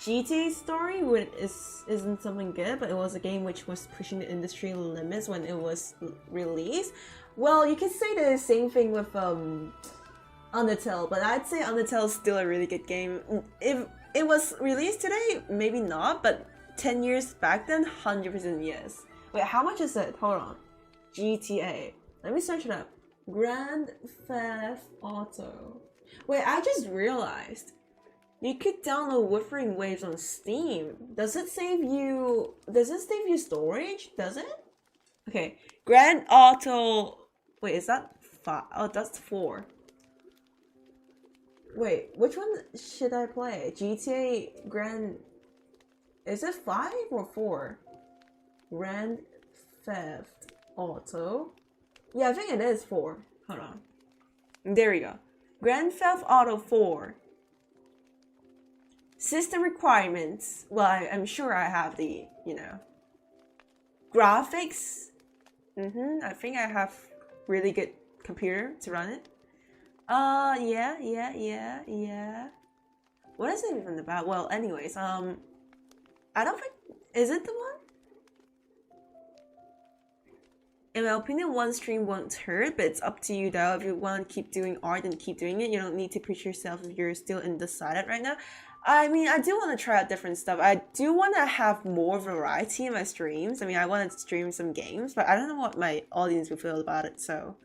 GTA story isn't something good, but it was a game which was pushing the industry limits when it was released. Well, you can say the same thing with Undertale, but I'd say Undertale is still a really good game. If it was released today, maybe not, but 10 years back then, 100% yes. Wait, how much is it? Hold on. GTA. Let me search it up. Grand Theft Auto. Wait, I just realized. You could download Wuthering Waves on Steam. Does it save you storage? Does it? Okay. Grand Auto. Wait, is that 5? Oh, that's 4. Wait, which one should I play? GTA Grand. Is it 5 or 4? Grand Theft Auto. Yeah, I think it is 4. Hold on. There we go. Grand Theft Auto 4. System requirements. Well, I'm sure I have the, graphics. I think I have really good computer to run it. Yeah. What is it even about? Well, anyways, I don't think, is it the one? In my opinion, one stream won't hurt, but it's up to you though. If you want to keep doing art, then keep doing it. You don't need to push yourself if you're still undecided right now. I mean, I do want to try out different stuff. I do want to have more variety in my streams. I mean, I want to stream some games, but I don't know what my audience will feel about it, so.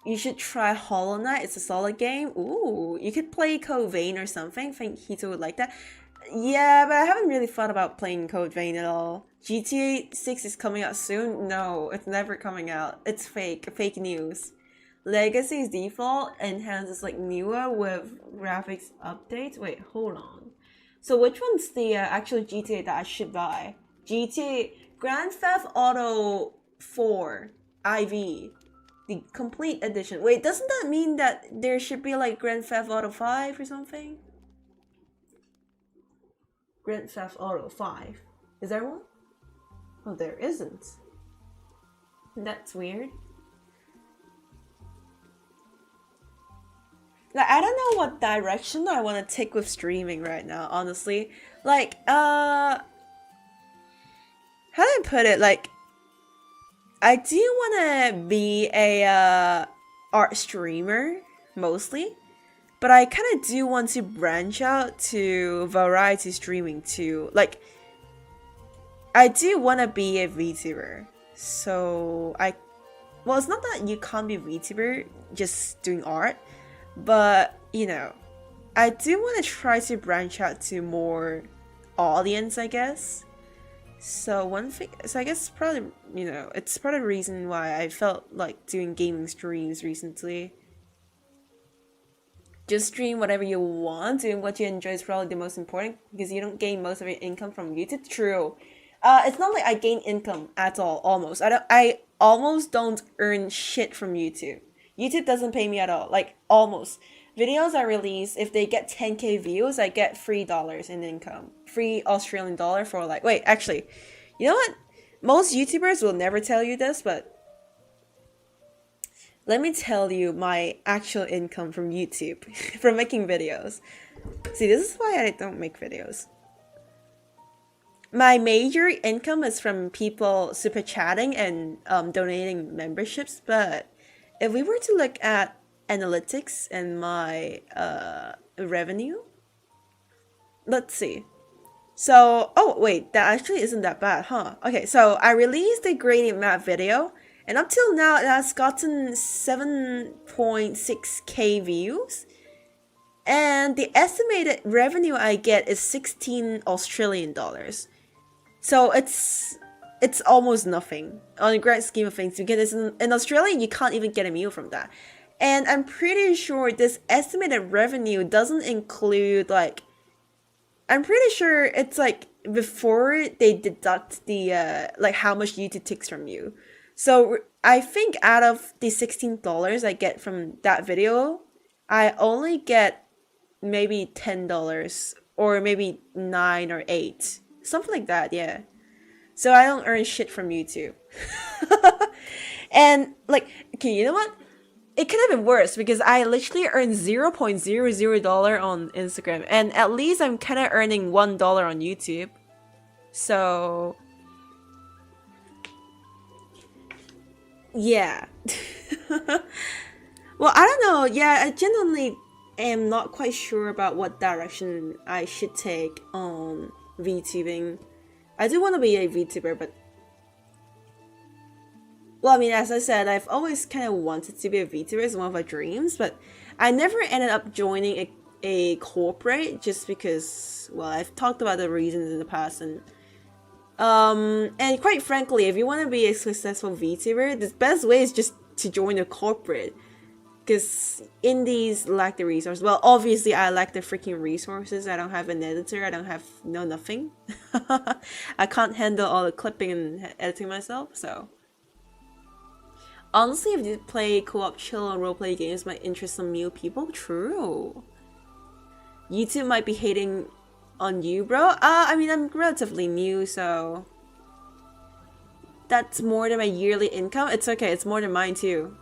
You should try Hollow Knight. It's a solid game. Ooh, you could play Code Vein or something. I think Hito would like that. Yeah, but I haven't really thought about playing Code Vein at all. GTA 6 is coming out soon? No, it's never coming out. It's fake news. Legacy is default, enhanced is like newer with graphics updates. Wait, hold on. So which one's the actual GTA that I should buy? GTA Grand Theft Auto 4 IV. The complete edition. Wait, doesn't that mean that there should be like Grand Theft Auto 5 or something? Grand Theft Auto 5. Is there one? Oh, there isn't. That's weird. Like, I don't know what direction I want to take with streaming right now, honestly. Like, how do I put it? Like, I do want to be a art streamer, mostly. But I kind of do want to branch out to variety streaming too. Like, I do want to be a VTuber. So well, it's not that you can't be a VTuber just doing art, but I do want to try to branch out to more audience, I guess. So I guess probably, it's part of the reason why I felt like doing gaming streams recently. Just stream whatever you want, doing what you enjoy is probably the most important because you don't gain most of your income from YouTube. True. It's not like I gain income at all, almost. I almost don't earn shit from YouTube. YouTube doesn't pay me at all, like almost. Videos I release, if they get 10k views, I get $3 in income. Free Australian dollar for like, wait, actually, you know what? Most YouTubers will never tell you this, but let me tell you my actual income from YouTube, from making videos. See, this is why I don't make videos. My major income is from people super chatting and donating memberships, but if we were to look at analytics and my revenue, let's see. So, oh wait, that actually isn't that bad, huh? Okay, so I released a gradient map video, and up till now it has gotten 7.6k views, and the estimated revenue I get is 16 Australian dollars. So it's almost nothing on the grand scheme of things, because in Australia you can't even get a meal from that. And I'm pretty sure this estimated revenue doesn't include, like, I'm pretty sure it's like before they deduct the like how much YouTube takes from you. So I think out of the $16 I get from that video, I only get maybe $10 or maybe 9 or 8, something like that. Yeah. So I don't earn shit from YouTube. And like, okay, you know what? It could have been worse because I literally earned $0.00 on Instagram, and at least I'm kind of earning $1 on YouTube. So yeah. Well, I don't know. Yeah, I genuinely am not quite sure about what direction I should take on VTubing. I do want to be a VTuber, but well, I mean, as I said, I've always kind of wanted to be a VTuber. It's one of my dreams, but I never ended up joining a corporate just because, well, I've talked about the reasons in the past, and quite frankly, if you want to be a successful VTuber, the best way is just to join a corporate, because indies lack the resources. Well, obviously, I lack the freaking resources. I don't have an editor. I don't have nothing. I can't handle all the clipping and editing myself, so. Honestly, if you play co-op chill or roleplay games might interest some new people, true. YouTube might be hating on you, bro. I mean, I'm relatively new, so that's more than my yearly income. It's okay, it's more than mine too.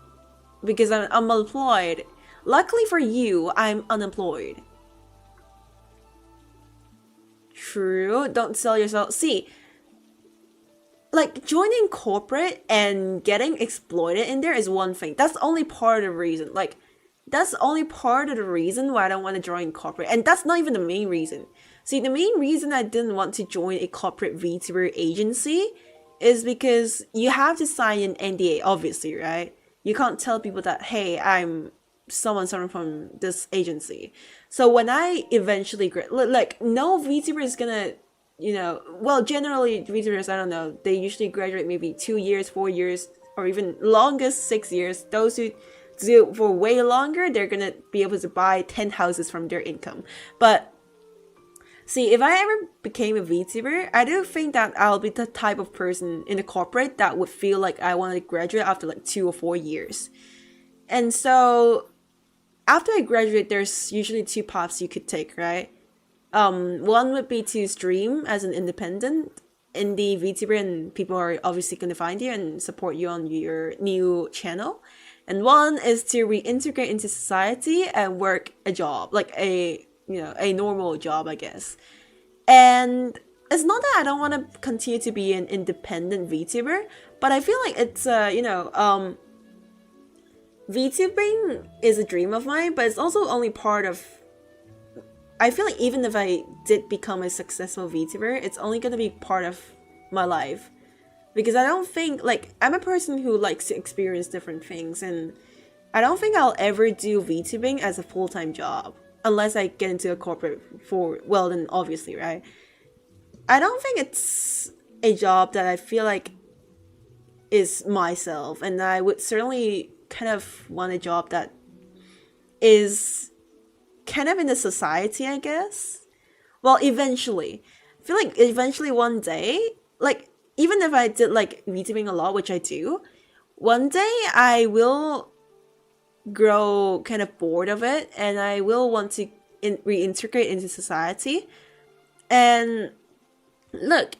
Because I'm unemployed. Luckily for you, I'm unemployed. True, don't sell yourself. See, like, joining corporate and getting exploited in there is one thing. That's only part of the reason. Like, that's only part of the reason why I don't want to join corporate. And that's not even the main reason. See, the main reason I didn't want to join a corporate VTuber agency is because you have to sign an NDA, obviously, right? You can't tell people that, hey, I'm someone from this agency. So when I eventually, like, no VTuber is gonna, well, generally VTubers, I don't know, they usually graduate maybe 2 years, 4 years, or even longest 6 years. Those who do for way longer, they're gonna be able to buy 10 houses from their income. But see, if I ever became a VTuber, I do think that I'll be the type of person in the corporate that would feel like I want to graduate after like 2 or 4 years. And so after I graduate, there's usually 2 paths you could take, right? One would be to stream as an independent indie VTuber, and people are obviously going to find you and support you on your new channel. And one is to reintegrate into society and work a job, like a normal job, I guess. And it's not that I don't want to continue to be an independent VTuber, but I feel like it's VTubing is a dream of mine, but it's also only part of. I feel like even if I did become a successful VTuber, it's only gonna be part of my life. Because I don't think, like, I'm a person who likes to experience different things, and I don't think I'll ever do VTubing as a full-time job. Unless I get into a corporate for, well, then obviously, right? I don't think it's a job that I feel like is myself, and I would certainly kind of want a job that is kind of in the society, I guess. Well, eventually. I feel like eventually one day, like, even if I did like VTubing a lot, which I do, one day I will grow kind of bored of it, and I will want to reintegrate into society. And look,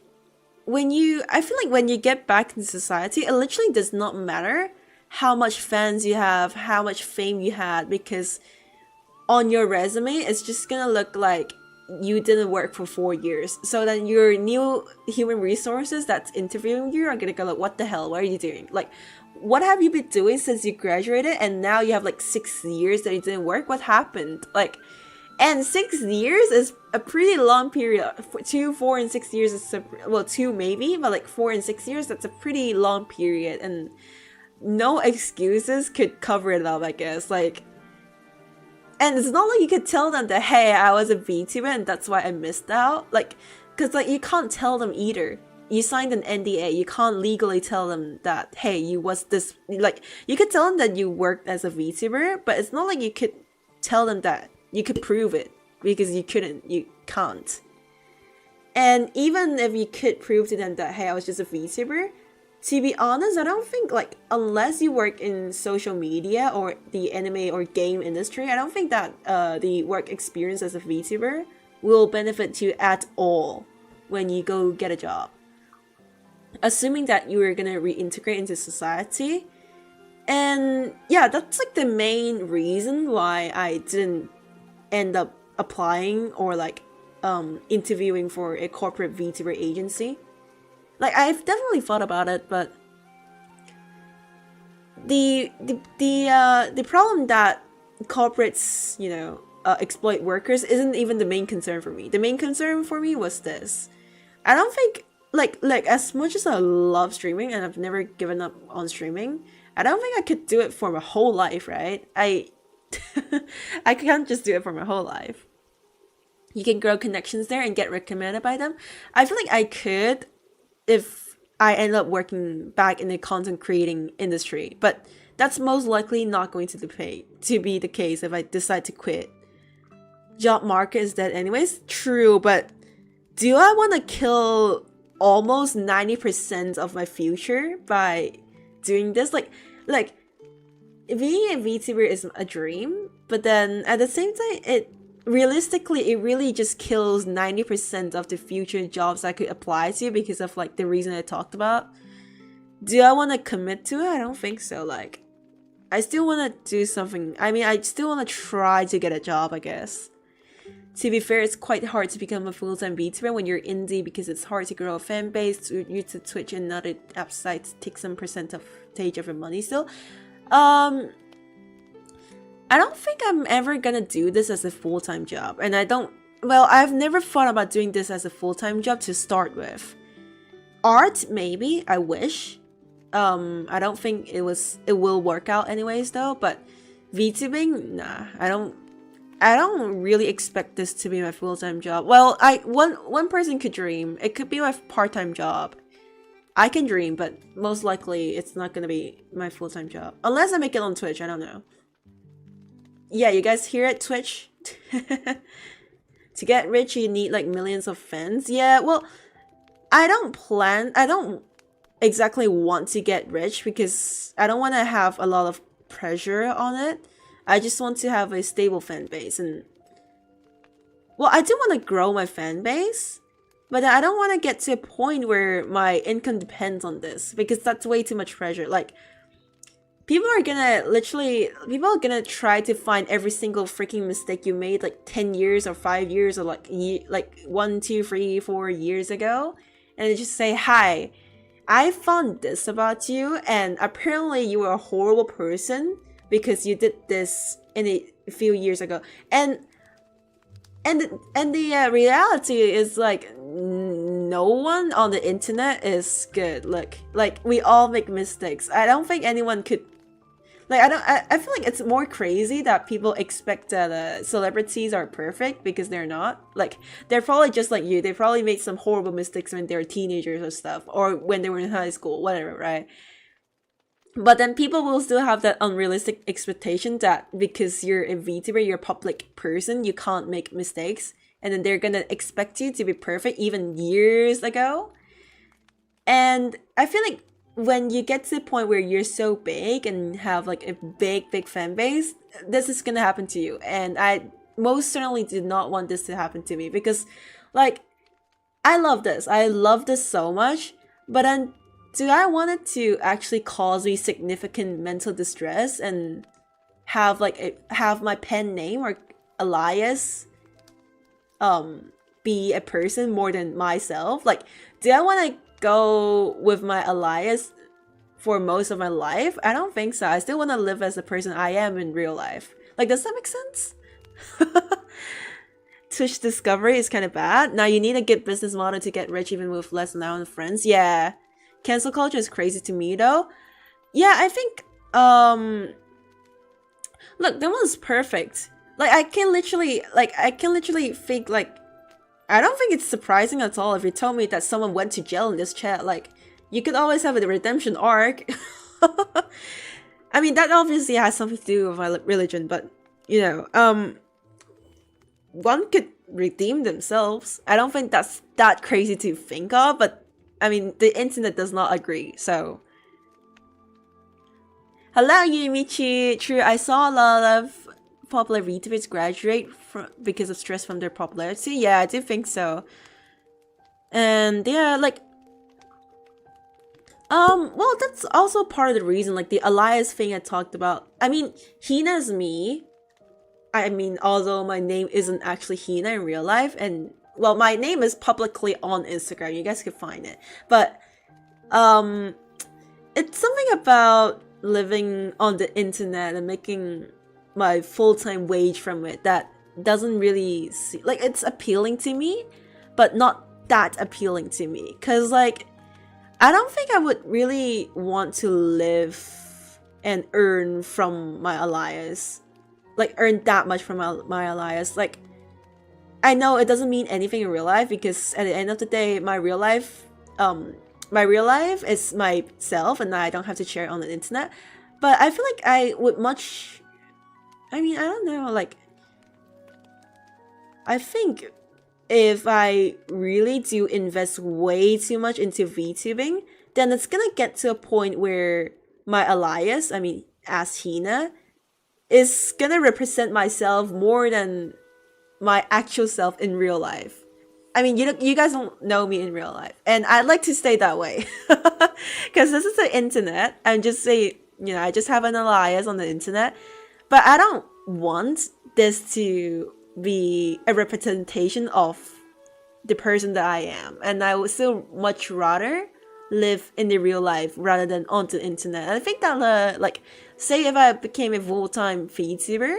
I feel like when you get back into society, it literally does not matter how much fans you have, how much fame you had, because on your resume, it's just gonna look like you didn't work for 4 years. So then your new human resources that's interviewing you are gonna go like, what the hell, what are you doing? Like, what have you been doing since you graduated and now you have like 6 years that you didn't work? What happened? Like, and 6 years is a pretty long period. 2, 4, and 6 years is, well, 2 maybe, but like 4 and 6 years, that's a pretty long period, and no excuses could cover it up, I guess. Like, and it's not like you could tell them that, hey, I was a VTuber and that's why I missed out. Like, because like you can't tell them either. You signed an NDA. You can't legally tell them that, hey, you was this. Like, you could tell them that you worked as a VTuber, but it's not like you could tell them that you could prove it, because you couldn't. You can't. And even if you could prove to them that, hey, I was just a VTuber, to be honest, I don't think, like, unless you work in social media or the anime or game industry, I don't think that the work experience as a VTuber will benefit you at all when you go get a job. Assuming that you are gonna reintegrate into society. And yeah, that's like the main reason why I didn't end up applying or like interviewing for a corporate VTuber agency. Like, I've definitely thought about it, but the problem that corporates, you know, exploit workers isn't even the main concern for me. The main concern for me was this. I don't think, like as much as I love streaming and I've never given up on streaming, I don't think I could do it for my whole life, right? I can't just do it for my whole life. You can grow connections there and get recommended by them. I feel like I could if I end up working back in the content creating industry, but that's most likely not going to be the case if I decide to quit. Job market is dead anyways. True, but do I want to kill almost 90% of my future by doing this? Like being a VTuber is a dream, but then at the same time, it really just kills 90% of the future jobs I could apply to because of like the reason I talked about. Do I want to commit to it? I don't think so. Like, I still want to do something. I mean, I still want to try to get a job, I guess. To be fair, it's quite hard to become a full-time VTuber when you're indie because it's hard to grow a fan base. YouTube, Twitch, and other app sites take some percentage of your money still. I don't think I'm ever gonna do this as a full-time job, and I've never thought about doing this as a full-time job to start with. Art, maybe, I wish. I don't think it will work out anyways though, but VTubing, nah, I don't really expect this to be my full-time job. Well, one person could dream. It could be my part-time job. I can dream, but most likely it's not gonna be my full-time job. Unless I make it on Twitch, I don't know. Yeah, you guys hear it, Twitch? To get rich, you need like millions of fans. Yeah, well, I don't exactly want to get rich because I don't want to have a lot of pressure on it. I just want to have a stable fan base, and well, I do want to grow my fan base, but I don't want to get to a point where my income depends on this because that's way too much pressure. Like, people are gonna try to find every single freaking mistake you made like 10 years or 5 years or like 1, 2, 3, 4 years ago, and they just say, hi, I found this about you and apparently you were a horrible person, because you did this in a few years ago. And the reality is like no one on the internet is good. Like we all make mistakes. I don't think anyone could, like, I feel like it's more crazy that people expect that celebrities are perfect, because they're not. Like, they're probably just like you. They probably made some horrible mistakes when they were teenagers or stuff, or when they were in high school, whatever, right? But then people will still have that unrealistic expectation that because you're a VTuber, you're a public person, you can't make mistakes. And then they're gonna expect you to be perfect even years ago. And I feel like when you get to the point where you're so big and have like a big fan base, this is gonna happen to you. And I most certainly did not want this to happen to me, because like I love this. I love this so much. But then do I want it to actually cause me significant mental distress and have have my pen name or alias be a person more than myself? Like, do I want to go with my alias for most of my life? I don't think so. I still want to live as the person I am in real life. Like, does that make sense? Twitch discovery is kind of bad. Now you need a good business model to get rich even with less amount of friends. Yeah. Cancel culture is crazy to me though. Yeah, I think look, that one's perfect. Like I can literally think like, I don't think it's surprising at all if you told me that someone went to jail in this chat. Like, you could always have a redemption arc. I mean, that obviously has something to do with my religion, but you know, one could redeem themselves. I don't think that's that crazy to think of, but I mean, the internet does not agree, so. Hello, Yumichi. True, I saw a lot of popular VTubers graduate because of stress from their popularity. Yeah, I do think so. And yeah, like, well, that's also part of the reason, like the alias thing I talked about. I mean, Hina's me. I mean, although my name isn't actually Hina in real life, and well, my name is publicly on Instagram. You guys can find it. But it's something about living on the internet and making my full-time wage from it that doesn't really see, like, it's appealing to me, but not that appealing to me. Cause like, I don't think I would really want to live and earn from my alias. Like, earn that much from my alias. Like, I know it doesn't mean anything in real life, because at the end of the day, my real life is myself, and I don't have to share it on the internet. But I feel like I would much, I mean, I don't know, like, I think if I really do invest way too much into VTubing, then it's gonna get to a point where my alias, I mean, as Hina, is gonna represent myself more than my actual self in real life. I mean, you guys don't know me in real life, and I'd like to stay that way, because this is the internet. I'm just say, you know, I just have an alias on the internet, but I don't want this to be a representation of the person that I am, and I would still much rather live in the real life rather than on the internet. And I think that like, say if I became a full-time VTuber,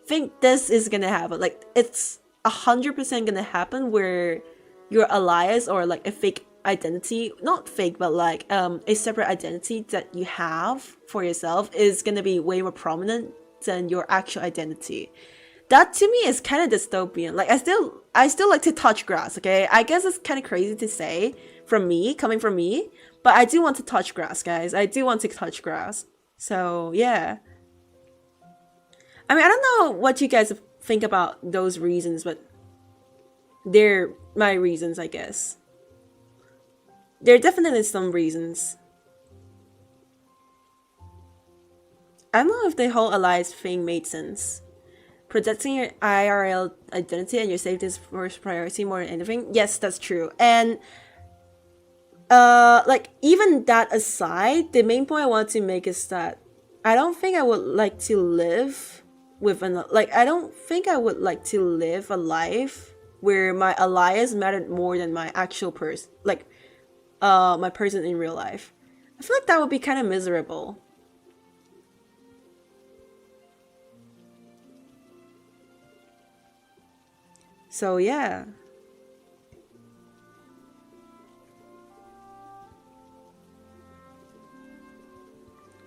think this is gonna happen. Like, it's 100% gonna happen where your alias, or like a fake identity, not fake, but like a separate identity that you have for yourself, is gonna be way more prominent than your actual identity. That to me is kind of dystopian. Like, I still like to touch grass, okay? I guess it's kind of crazy to say coming from me, but I do want to touch grass, guys. I do want to touch grass. So yeah. I mean, I don't know what you guys think about those reasons, but they're my reasons, I guess. There are definitely some reasons. I don't know if the whole alliance thing made sense. Protecting your IRL identity and your safety is first priority more than anything. Yes, that's true. And like, even that aside, the main point I want to make is that I don't think I would like to live with I don't think I would like to live a life where my alias mattered more than my actual person, like my person in real life. I feel like that would be kind of miserable. So yeah.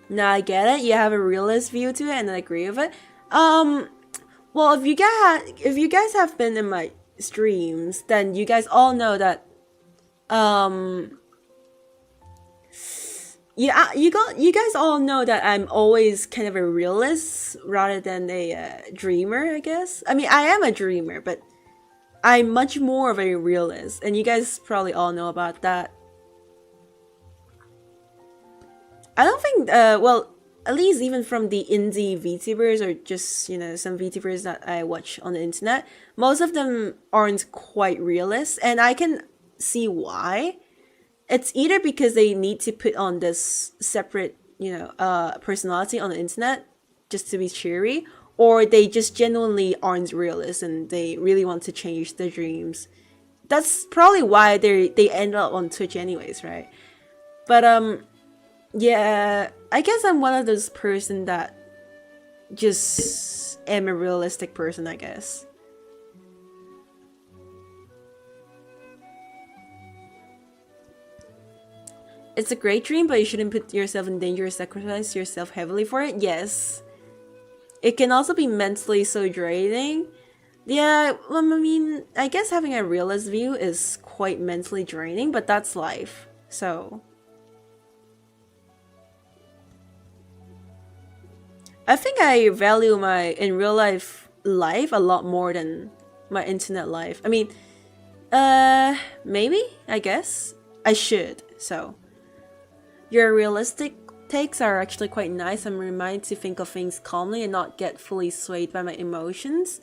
Now I get it. You have a realist view to it, and I agree with it. Um, well, if you guys have been in my streams, then you guys all know that um yeah, you guys all know that I'm always kind of a realist rather than a dreamer, I guess. I mean, I am a dreamer, but I'm much more of a realist, and you guys probably all know about that. I don't think, well, at least even from the indie VTubers or just, some VTubers that I watch on the internet, most of them aren't quite realist, and I can see why. It's either because they need to put on this separate, personality on the internet just to be cheery, or they just genuinely aren't realist and they really want to change their dreams. That's probably why they end up on Twitch anyways, right? But yeah, I guess I'm one of those person that just am a realistic person, I guess. It's a great dream, but you shouldn't put yourself in danger or sacrifice yourself heavily for it. Yes. It can also be mentally so draining. Yeah, well, I mean, I guess having a realist view is quite mentally draining, but that's life. So I think I value my in real life a lot more than my internet life. I mean, maybe, I guess. I should, so. Your realistic takes are actually quite nice. I'm reminded to think of things calmly and not get fully swayed by my emotions.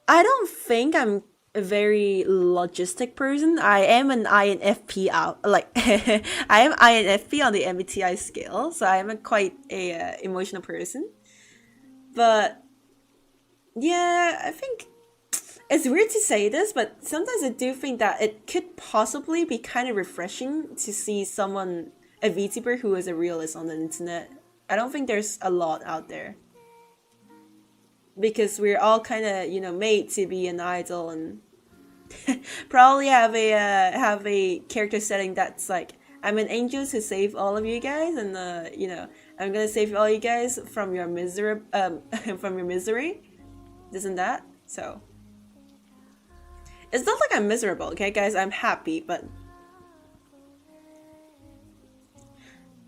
I don't think I'm a very logistic person. I am an INFP out, like I am INFP on the MBTI scale, so I am a quite a emotional person. But yeah, I think it's weird to say this, but sometimes I do think that it could possibly be kind of refreshing to see someone, a VTuber who is a realist on the internet. I don't think there's a lot out there. Because we're all kind of, made to be an idol and probably have a character setting that's like, I'm an angel to save all of you guys, and I'm gonna save all you guys from your misery, from your misery, isn't that? So it's not like I'm miserable, okay, guys? I'm happy, but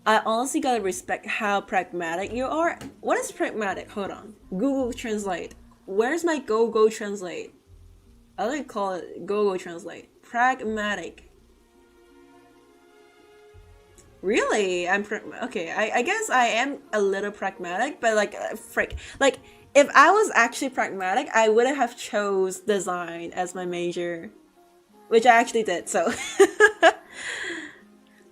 I honestly gotta respect how pragmatic you are. What is pragmatic? Hold on. Google Translate. Where's my Go Translate? I like to call it Go Translate. Pragmatic. Really? Okay, I guess I am a little pragmatic, but like, frick. Like, if I was actually pragmatic, I would have chose design as my major. Which I actually did, so.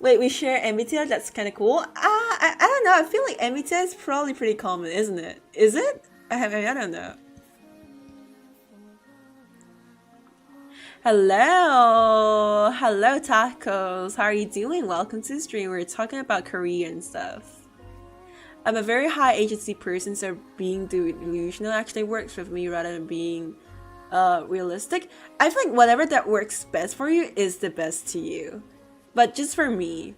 Wait, we share MBTI? That's kind of cool. I don't know. I feel like MBTI is probably pretty common, isn't it? Is it? I don't know. Hello tacos. How are you doing? Welcome to the stream. We're talking about career and stuff. I'm a very high agency person, so being delusional actually works with me rather than being realistic. I feel like whatever that works best for you is the best to you. But just for me,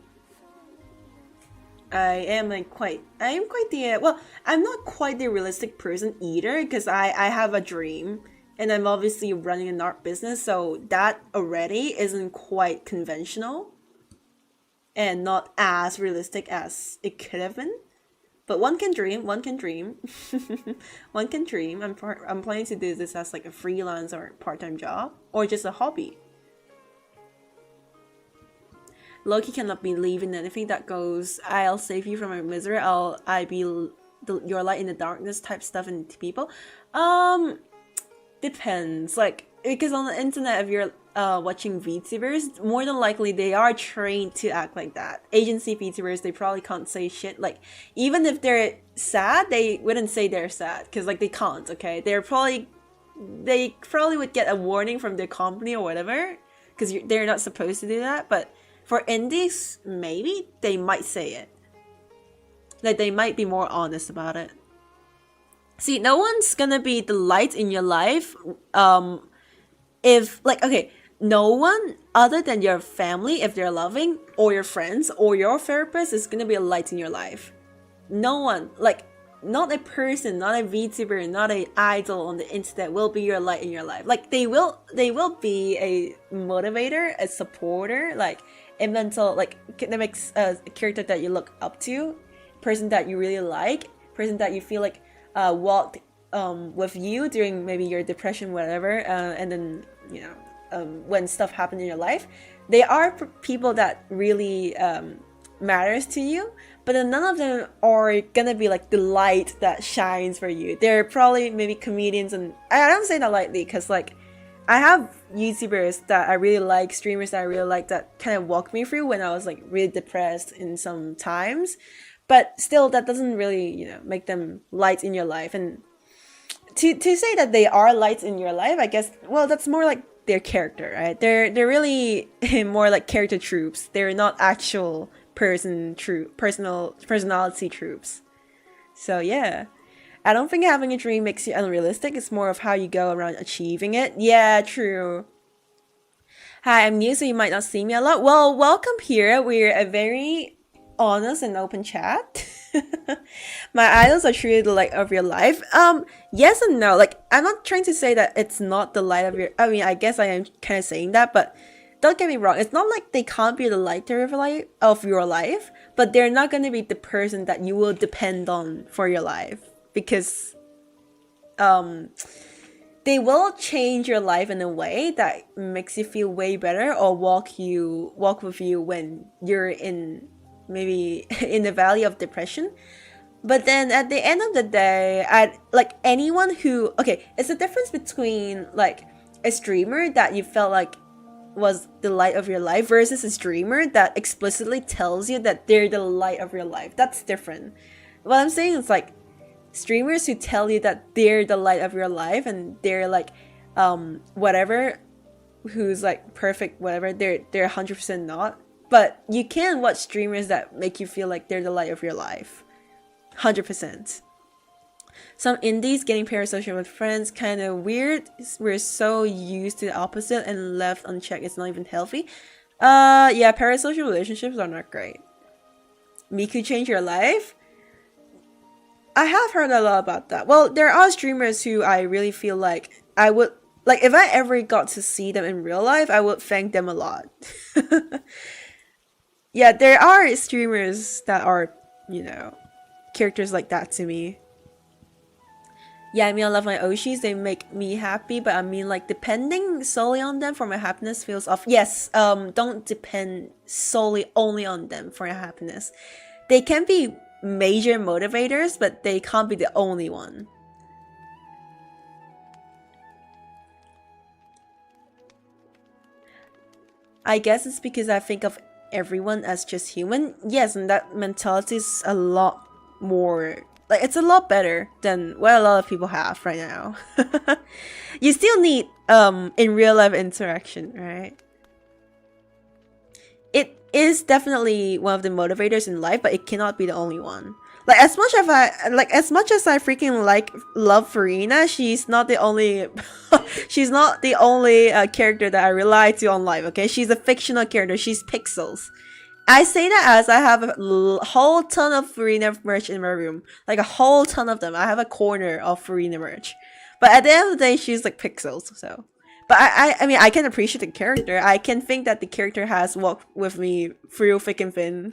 I am quite the, well, I'm not quite the realistic person either, because I have a dream, and I'm obviously running an art business, so that already isn't quite conventional, and not as realistic as it could have been. But one can dream, one can dream. One can dream. I'm planning to do this as like a freelance or part-time job, or just a hobby. Loki cannot believe in anything that goes, I'll save you from your misery, I be your light in the darkness type stuff into people. Depends. Like, because on the internet, if you're watching VTubers, more than likely they are trained to act like that. Agency VTubers, they probably can't say shit. Like, even if they're sad, they wouldn't say they're sad, because like they can't, okay? They probably would get a warning from their company or whatever, because they're not supposed to do that, but for indies, maybe they might say it. Like, they might be more honest about it. See, no one's gonna be the light in your life if like okay, no one other than your family, if they're loving, or your friends or your therapist, is gonna be a light in your life. No one, like not a person, not a VTuber, not an idol on the internet will be your light in your life. Like they will be a motivator, a supporter, like a mental, like academic character that you look up to, person that you really like, person that you feel like walked with you during maybe your depression, whatever, and then when stuff happened in your life. They are people that really matters to you, but then none of them are gonna be like the light that shines for you. They're probably maybe comedians, and I don't say that lightly because like I have YouTubers that I really like, streamers that I really like that kind of walked me through when I was like really depressed in some times, but still that doesn't really make them light in your life. And to say that they are lights in your life, I guess, well, that's more like their character, right? They're really more like character troops. They're not actual personality troops. So yeah, I don't think having a dream makes you unrealistic. It's more of how you go around achieving it. Yeah, true. Hi, I'm new, so you might not see me a lot. Well, welcome here. We're a very honest and open chat. My idols are truly the light of your life. Yes and no. Like, I'm not trying to say that it's not the light of your. I mean, I guess I am kind of saying that, but don't get me wrong. It's not like they can't be the light of your life, but they're not going to be the person that you will depend on for your life, because they will change your life in a way that makes you feel way better, or walk with you when you're in maybe in the valley of depression. But then at the end of the day, like anyone who, okay, it's the difference between like a streamer that you felt like was the light of your life versus a streamer that explicitly tells you that they're the light of your life. That's different. What I'm saying is like streamers who tell you that they're the light of your life and they're like whatever, who's like perfect, whatever, they're 100% not. But you can watch streamers that make you feel like they're the light of your life. 100%. Some indies getting parasocial with friends, kind of weird. We're so used to the opposite and left unchecked. It's not even healthy. Yeah, parasocial relationships are not great. Miku change your life? I have heard a lot about that. Well, there are streamers who I really feel like I would, like if I ever got to see them in real life, I would thank them a lot. Yeah, there are streamers that are, characters like that to me. Yeah, I mean, I love my Oshis. They make me happy, but I mean, like, depending solely on them for my happiness feels off. Yes, don't depend solely only on them for your happiness. They can be major motivators, but they can't be the only one. I guess it's because I think of everyone as just human. Yes, and that mentality is a lot more, like, it's a lot better than what a lot of people have right now. You still need in real life interaction, right? It is definitely one of the motivators in life, but it cannot be the only one. Like as much as I freaking love Farina, she's not the only she's not the only character that I rely to on life. Okay, she's a fictional character. She's Pixels. I say that as I have a whole ton of Farina merch in my room, like a whole ton of them. I have a corner of Farina merch, but at the end of the day, she's like Pixels. So, but I mean, I can appreciate the character. I can think that the character has walked with me through thick and thin.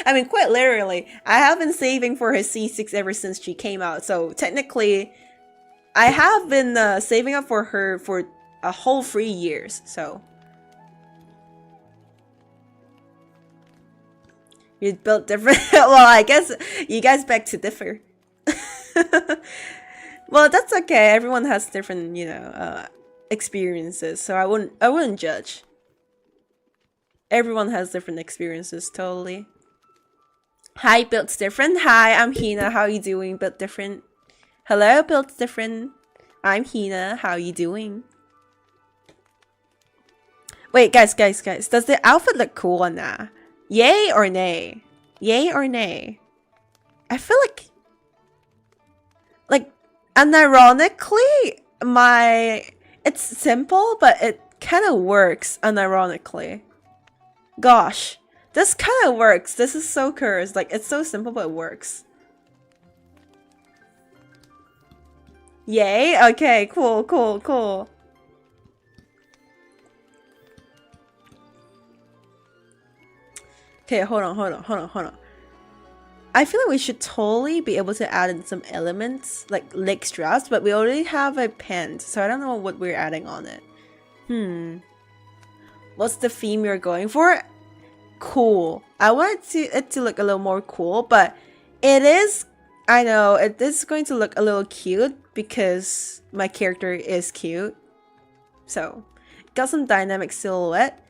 I mean, quite literally, I have been saving for her C6 ever since she came out. So technically, I have been saving up for her for a whole 3 years. So you built different. Well, I guess you guys beg to differ. Well, that's okay. Everyone has different, experiences. So I wouldn't judge. Everyone has different experiences, totally. Hi, Built Different. Hi, I'm Hina. How you doing, Built Different? Hello, Built Different. I'm Hina. How you doing? Wait, guys. Does the outfit look cool or nah? Yay or nay? Yay or nay? I feel like, unironically, it's simple, but it kind of works unironically. Gosh, this kind of works. This is so cursed. Like, it's so simple, but it works. Yay? Okay, cool, cool, cool. Okay, hold on. I feel like we should totally be able to add in some elements, like leg straps, but we already have a pant, so I don't know what we're adding on it. What's the theme you're going for? Cool. I want it to look a little more cool, but it is, I know, it is going to look a little cute because my character is cute. So, got some dynamic silhouette.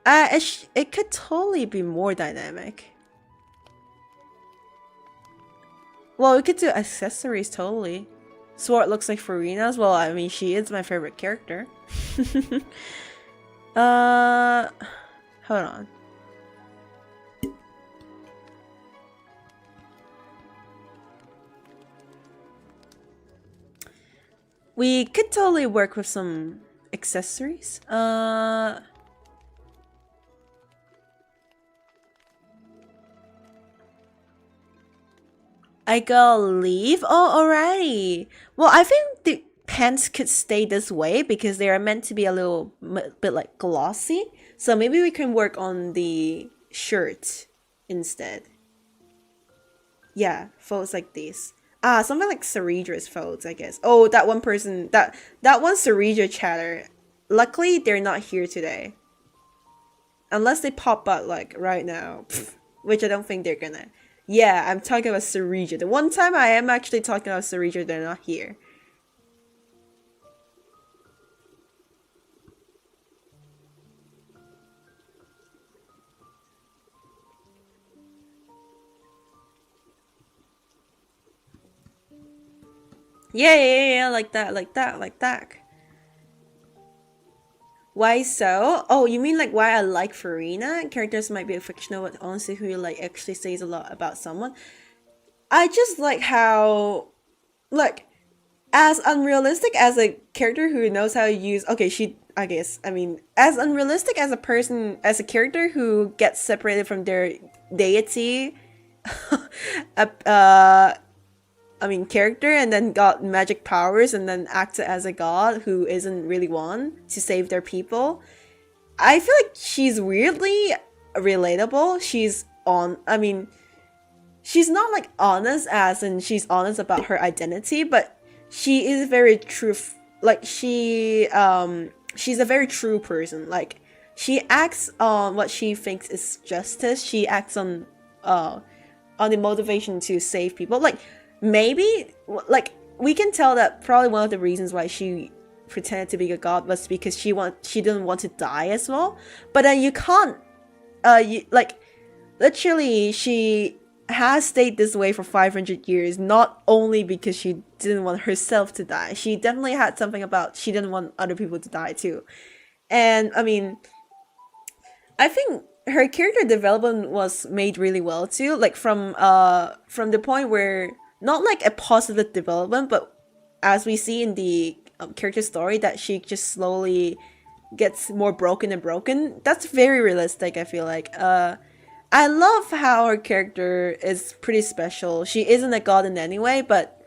It could totally be more dynamic. Well, we could do accessories totally. Sword looks like Farina's. Well, I mean, she is my favorite character. Hold on. We could totally work with some accessories. I gotta leave? Oh, alrighty. Well, I think the pants could stay this way because they are meant to be a little bit like glossy. So maybe we can work on the shirt instead. Yeah, folds like this. Ah, something like Ceredra's folds, I guess. Oh, that one person, that one Ceredra chatter. Luckily, they're not here today. Unless they pop up like right now, which I don't think they're gonna. Yeah, I'm talking about Cyrene. The one time I am actually talking about Cyrene, they're not here. Yeah, like that. Why so? Oh, you mean like why I like Farina? Characters might be fictional, but honestly, who like actually says a lot about someone. I just like how, look, as unrealistic as a character who knows how to use. Okay, I guess. I mean, as unrealistic as a person, as a character who gets separated from their deity, I mean, character, and then got magic powers, and then acted as a god who isn't really one to save their people. I feel like she's weirdly relatable. I mean, she's not like honest as in she's honest about her identity, but she is very truth. Like she's a very true person. Like she acts on what she thinks is justice. She acts on the motivation to save people. Like maybe like we can tell that probably one of the reasons why she pretended to be a god was because she didn't want to die as well. But then you can't like literally she has stayed this way for 500 years, not only because she didn't want herself to die. She definitely had something about she didn't want other people to die too. And I mean, I think her character development was made really well too, like from the point where not like a positive development, but as we see in the character story that she just slowly gets more broken and broken. That's very realistic, I feel like. I love how her character is pretty special. She isn't a god in any way, but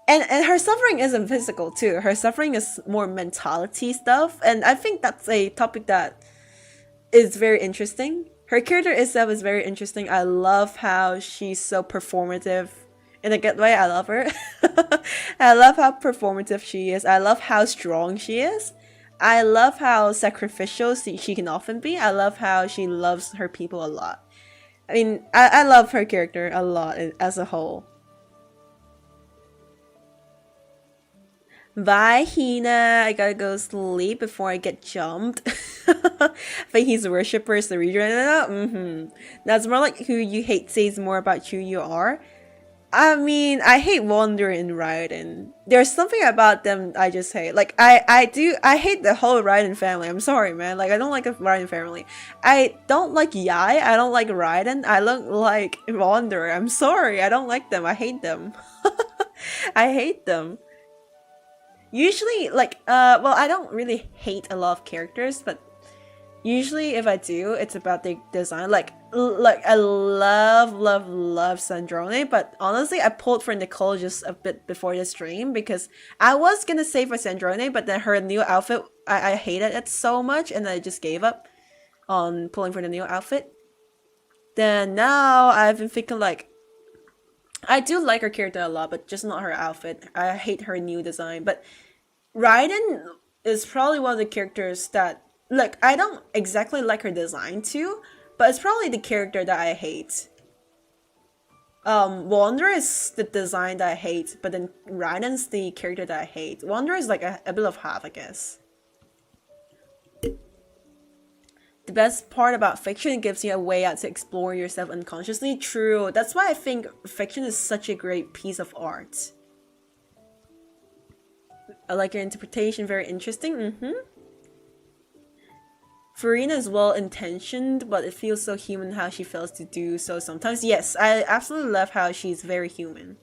and her suffering isn't physical too. Her suffering is more mentality stuff, and I think that's a topic that is very interesting. Her character itself is very interesting. I love how she's so performative. In a good way, I love her. I love how performative she is. I love how strong she is. I love how sacrificial she can often be. I love how she loves her people a lot. I mean, I love her character a lot as a whole. Bye, Hina. I gotta go sleep before I get jumped. But he's worshippers, the region. That's more like who you hate says more about who you are. I mean, I hate Wander and Raiden. There's something about them I just hate. Like, I hate the whole Raiden family. I'm sorry, man. Like, I don't like the Raiden family. I don't like Yai. I don't like Raiden. I don't like Wander. I'm sorry. I don't like them. I hate them. I hate them. Usually, like, well, I don't really hate a lot of characters, but usually if I do, it's about the design. Like I love Sandrone, but honestly, I pulled for Nicole just a bit before the stream because I was gonna say for Sandrone, but then her new outfit, I hated it so much, and I just gave up on pulling for the new outfit. Then now I've been thinking like, I do like her character a lot, but just not her outfit. I hate her new design. But Raiden is probably one of the characters that, like, I don't exactly like her design too, but it's probably the character that I hate. Wanderer is the design that I hate, but then Raiden's the character that I hate. Wanderer is like a bit of half, I guess. The best part about fiction, it gives you a way out to explore yourself unconsciously. True. That's why I think fiction is such a great piece of art. I like your interpretation, very interesting. Cyrene is well intentioned, but it feels so human how she fails to do so sometimes. Yes, I absolutely love how she's very human.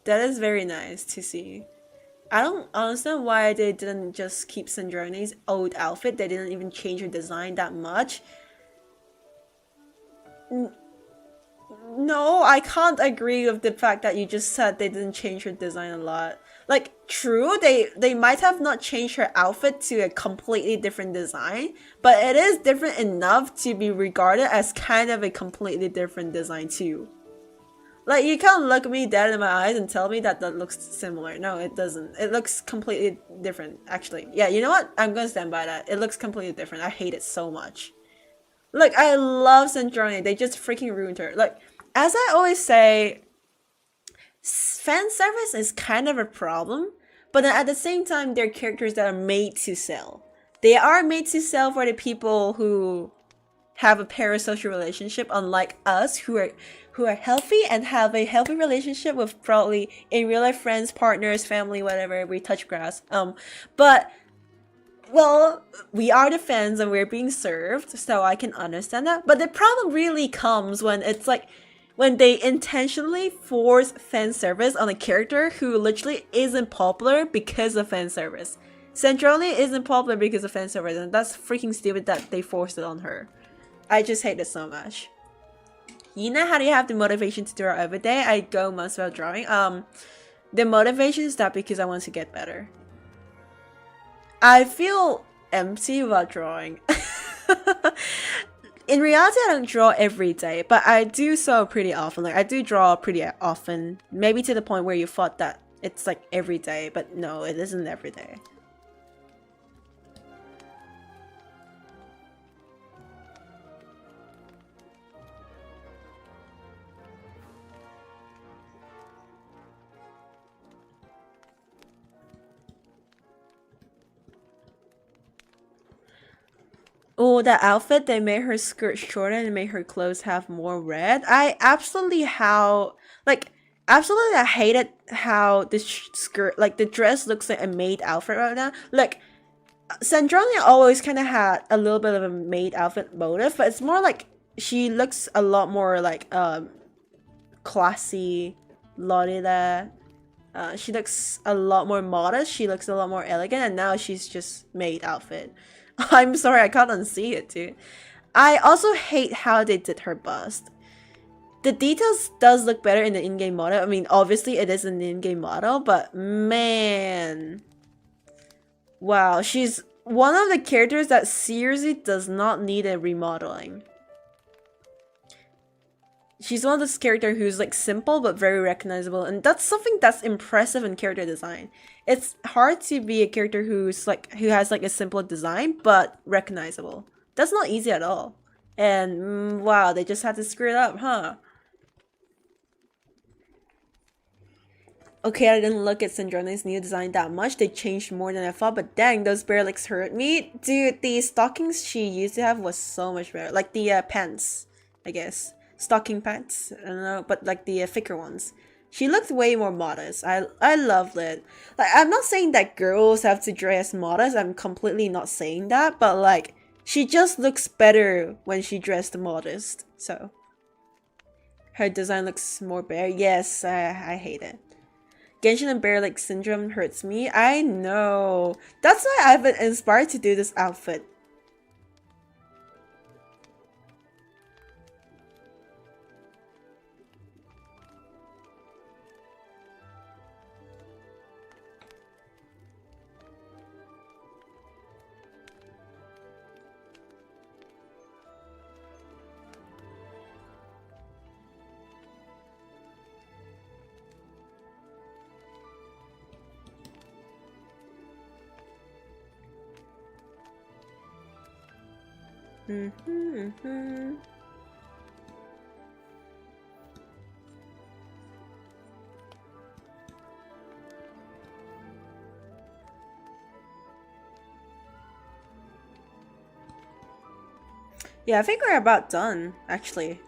That is very nice to see. I don't understand why they didn't just keep Sandrone's old outfit. They didn't even change her design that much. No, I can't agree with the fact that you just said they didn't change her design a lot. Like, true, they might have not changed her outfit to a completely different design, but it is different enough to be regarded as kind of a completely different design too. Like, you can't look me dead in my eyes and tell me that that looks similar. No, it doesn't. It looks completely different, actually. Yeah, you know what? I'm gonna stand by that. It looks completely different. I hate it so much. Like, I love Centrone. They just freaking ruined her. Like, as I always say, fan service is kind of a problem, but then at the same time, they're characters that are made to sell. They are made to sell for the people who have a parasocial relationship, unlike us who are healthy and have a healthy relationship with probably in real life friends, partners, family, whatever. We touch grass. But well, we are the fans and we're being served, so I can understand that. But the problem really comes when it's like when they intentionally force fan service on a character who literally isn't popular because of fan service. Centrale isn't popular because of fan service, and that's freaking stupid that they forced it on her. I just hate it so much. Yina, how do you have the motivation to draw every day? I go months without drawing. The motivation is that because I want to get better. I feel empty without drawing. In reality, I don't draw every day, but I do so pretty often. Like, I do draw pretty often. Maybe to the point where you thought that it's like every day, but no, it isn't every day. Oh, that outfit, they made her skirt shorter and made her clothes have more red. I absolutely absolutely I hated how the skirt, like the dress looks like a maid outfit right now. Like, Sandrone always kind of had a little bit of a maid outfit motive, but it's more like she looks a lot more like classy, Lolita. She looks a lot more modest. She looks a lot more elegant, and now she's just maid outfit. I'm sorry, I can't unsee it, dude. I also hate how they did her bust. The details does look better in the in-game model. I mean, obviously it is an in-game model, but man. Wow, she's one of the characters that seriously does not need a remodeling. She's one of those characters who's like simple but very recognizable, and that's something that's impressive in character design. It's hard to be a character who has like a simple design but recognizable. That's not easy at all. And wow, they just had to screw it up, huh? Okay, I didn't look at Sandrone's new design that much. They changed more than I thought, but dang, those bare legs hurt me. Dude, the stockings she used to have was so much better. Like the pants, I guess. Stocking pants, I don't know, but like the thicker ones. She looked way more modest. I loved it. Like, I'm not saying that girls have to dress modest. I'm completely not saying that, but like, she just looks better when she dressed modest. So her design looks more bare. Yes, I hate it. Genshin and Bear like syndrome hurts me. I know. That's why I've been inspired to do this outfit. Yeah, I think we're about done, actually.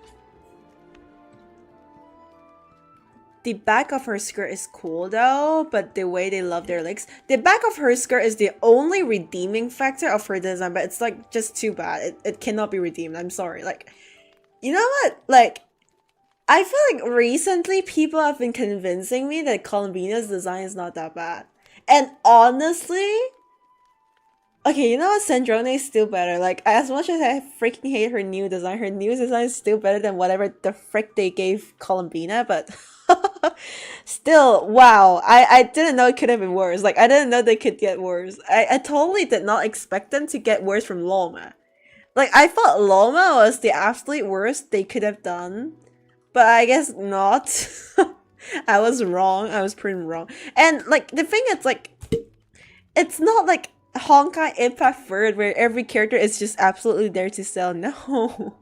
The back of her skirt is cool though, but the way they love their legs. The back of her skirt is the only redeeming factor of her design, but it's like just too bad. It cannot be redeemed. I'm sorry. Like, you know what? Like, I feel like recently people have been convincing me that Columbina's design is not that bad. And honestly, okay, you know what? Sandrone is still better. Like, as much as I freaking hate her new design is still better than whatever the frick they gave Columbina, but still, wow. I didn't know it could have been worse. Like, I didn't know they could get worse. I totally did not expect them to get worse from Loma. Like, I thought Loma was the absolute worst they could have done, but I guess not. I was wrong. I was pretty wrong. And, like, the thing is, like, it's not like Honkai Impact Third where every character is just absolutely there to sell. No.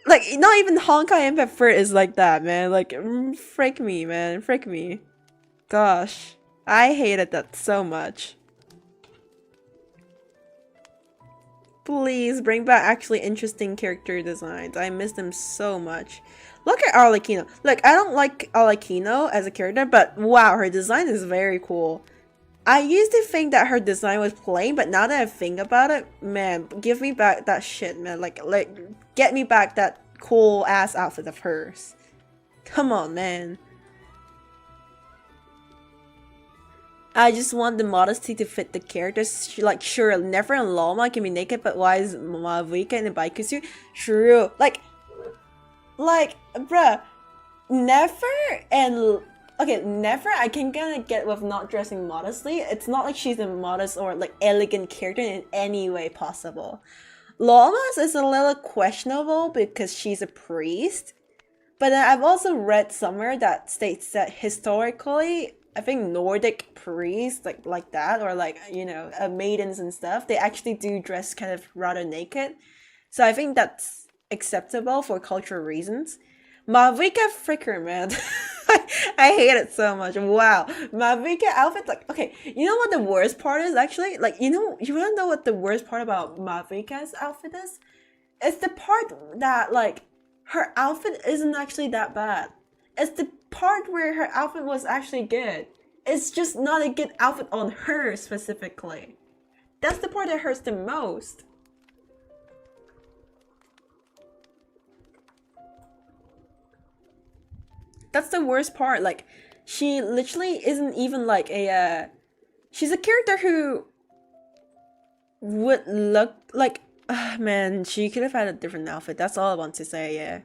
Like, not even Honkai Impact Third is like that, man. Like, frick me, man. Frick me. Gosh. I hated that so much. Please bring back actually interesting character designs. I miss them so much. Look at Arlecchino. Look, I don't like Arlecchino as a character, but wow, her design is very cool. I used to think that her design was plain, but now that I think about it, man, give me back that shit, man. Like, get me back that cool ass outfit of hers. Come on, man. I just want the modesty to fit the characters. Like, sure, Nefer and Loma can be naked, but why is Mavuika in a biker suit? True. Like, bruh, Nefer and... Okay, Nefer I can kind of get with not dressing modestly. It's not like she's a modest or like elegant character in any way possible. Loma's is a little questionable because she's a priest. But then I've also read somewhere that states that historically, I think Nordic priests like that, or like, you know, maidens and stuff, they actually do dress kind of rather naked. So I think that's acceptable for cultural reasons. Mavuika fricker, man. I hate it so much. Wow. Mavuika outfit, like, okay, you know what the worst part is actually? Like, you wanna know what the worst part about Mavuika's outfit is? It's the part that, like, her outfit isn't actually that bad. It's the part where her outfit was actually good. It's just not a good outfit on her specifically. That's the part that hurts the most. That's the worst part. Like, she literally isn't even like a she's a character who would look like, man, she could have had a different outfit. That's all I want to say. Yeah,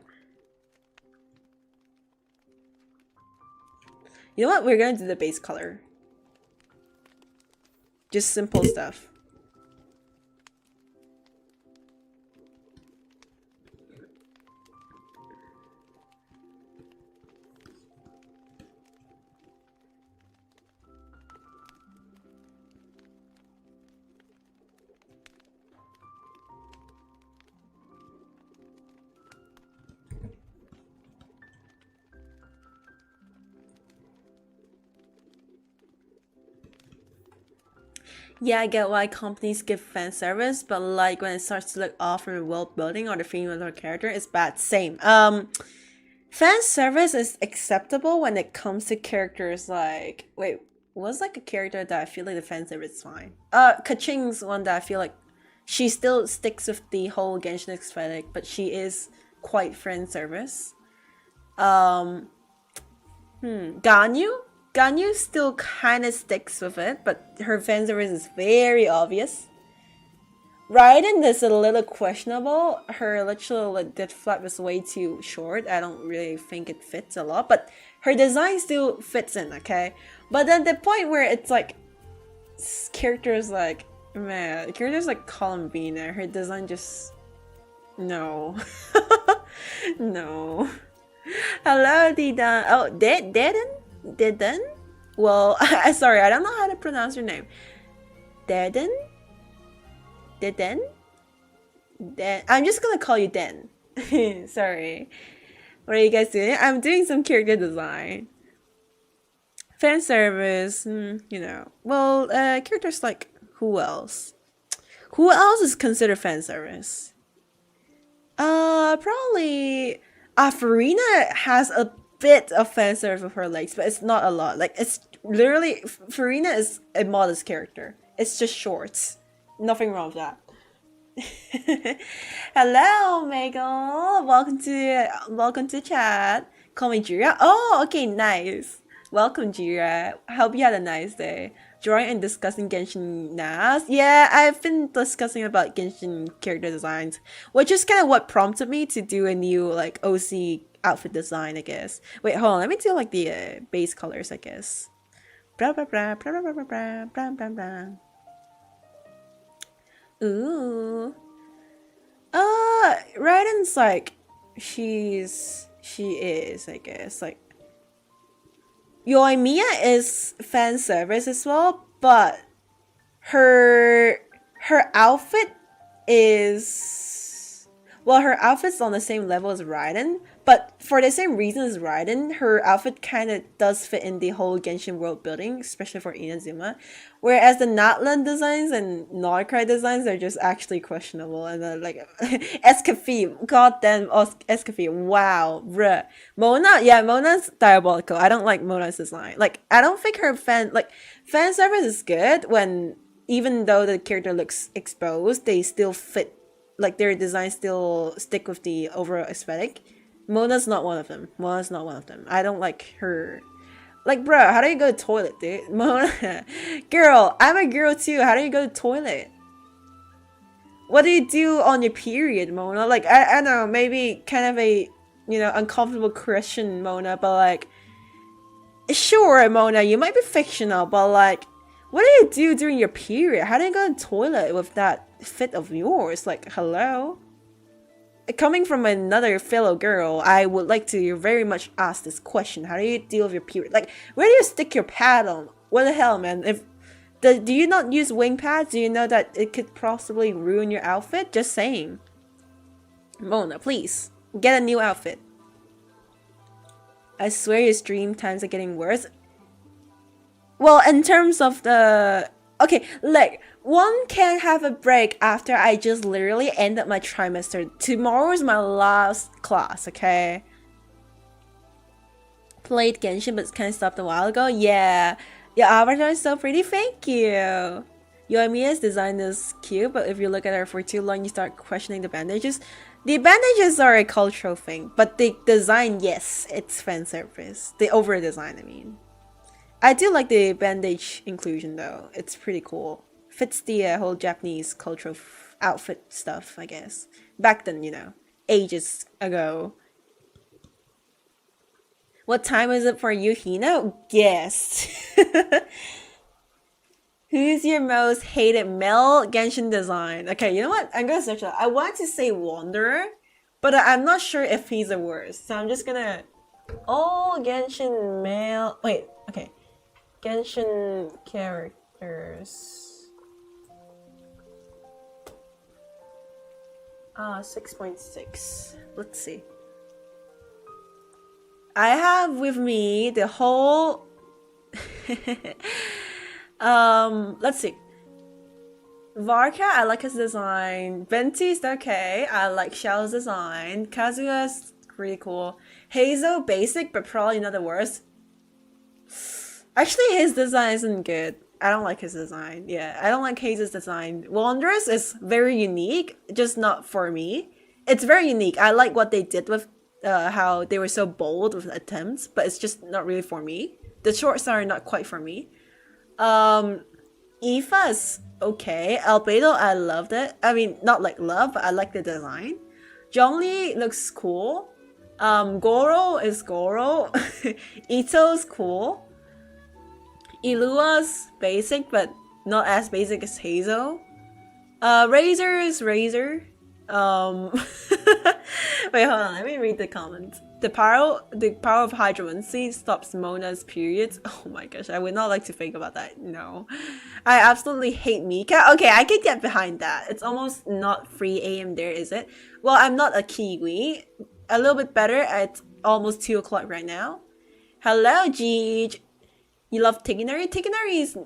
you know what, we're gonna do the base color, just simple stuff. Yeah, I get why companies give fan service, but like when it starts to look off from the world building or the theme of their character, it's bad. Same. Fan service is acceptable when it comes to characters like, wait, was like a character that I feel like the fan service is fine. Kaching's one that I feel like she still sticks with the whole Genshin aesthetic, but she is quite fan service. Ganyu? Ganyu still kind of sticks with it, but her fan service is very obvious. Raiden is a little questionable. Her literal dead flap is way too short. I don't really think it fits a lot, but her design still fits in, okay? But then the point where it's like characters like characters like Columbina, her design just no. No. Hello, Didan. Oh, Deden? Well, sorry, I don't know how to pronounce your name. Deden? I'm just gonna call you Den. Sorry. What are you guys doing? I'm doing some character design. Fan service, you know. Well, characters like who else? Who else is considered fan service? Probably Farina has a bit of fan service with her legs, but it's not a lot. Like it's literally Farina is a modest character. It's just shorts. Nothing wrong with that. Hello, Megal. Welcome to chat. Call me Jira. Oh, okay, nice. Welcome, Jira. I hope you had a nice day. Drawing and discussing Genshin NAS. Yeah, I've been discussing about Genshin character designs, which is kind of what prompted me to do a new like OC outfit design, I guess. Wait, hold on. Let me do like the base colors, I guess. Blah blah blah blah blah blah blah blah blah blah. Ooh. Raiden's like she is, I guess. Like Yoimiya is fan service as well, but her outfit is her outfit's on the same level as Raiden, but for the same reason as Raiden, her outfit kind of does fit in the whole Genshin world building, especially for Inazuma. Whereas the Natlan designs and Narcry designs are just actually questionable, and like Escafie, goddamn Escafie, wow, bruh. Mona's diabolical. I don't like Mona's design. Like I don't think her fan service is good when even though the character looks exposed, they still fit. Like their designs still stick with the overall aesthetic. Mona's not one of them. I don't like her. Like, bro, how do you go to the toilet, dude? Mona, girl, I'm a girl too. How do you go to the toilet? What do you do on your period, Mona? Like, I don't know, maybe kind of a, uncomfortable question, Mona, but like, sure, Mona, you might be fictional, but like, what do you do during your period? How do you go to the toilet with that fit of yours? Like, hello? Coming from another fellow girl, I would like to very much ask this question. How do you deal with your period? Like, where do you stick your pad on? What the hell, man? Do you not use wing pads? Do you know that it could possibly ruin your outfit? Just saying. Mona, please, get a new outfit. I swear your stream times are getting worse. Well, in terms of the... Okay, like, one can have a break after I just literally ended my trimester. Tomorrow is my last class, okay? Played Genshin, but kind of stopped a while ago. Yeah, your avatar is so pretty, thank you. Yoimiya's design is cute, but if you look at her for too long, you start questioning the bandages. The bandages are a cultural thing, but the design, yes, it's fan service. The over-design, I mean. I do like the bandage inclusion though. It's pretty cool. Fits the whole Japanese cultural outfit stuff, I guess. Back then, ages ago. What time is it for you, Hina? Guess. Who's your most hated male Genshin design? Okay, you know what? I'm gonna search that. I want to say Wanderer, but I'm not sure if he's the worst. So I'm just gonna... All Genshin male... Wait, okay. Genshin characters. 6.6. Let's see. I have with me the whole... let's see. Varka, I like his design. Venti's okay. I like Xiao's design. Kazuya's pretty cool. Hazel, basic, but probably not the worst. Actually, his design isn't good. I don't like his design. Yeah, I don't like Hazel's design. Wanderers is very unique, just not for me. It's very unique. I like what they did with how they were so bold with attempts, but it's just not really for me. the shorts are not quite for me. Aoife is okay. Albedo, I loved it. I mean, not like love, but I like the design. Zhongli looks cool. Goro is Goro. Ito's cool. Ilua's basic, but not as basic as Hazel. Razor is Razor. Wait, hold on. Let me read the comments. The power of hydromancy stops Mona's periods. Oh my gosh, I would not like to think about that. No, I absolutely hate Mika. Okay, I can get behind that. It's almost not 3 a.m. there, is it? Well, I'm not a Kiwi. A little bit better. It's almost 2 o'clock right now. Hello, Jeej. You love Tignary? Tignary is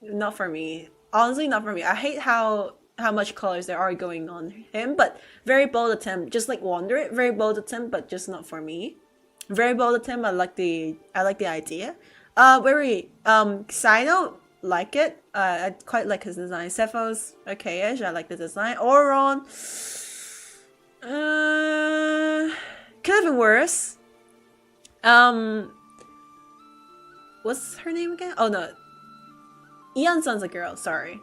not for me. Honestly, not for me. I hate how much colors there are going on him, but very bold attempt, just like Wander. Very bold attempt, but just not for me. Very bold attempt. I like the idea. Very Sino, like it. I quite like his design. Cephos, okay-ish. I like the design. Auron, could have been worse. What's her name again? Oh no, Eon-san's a girl. Sorry.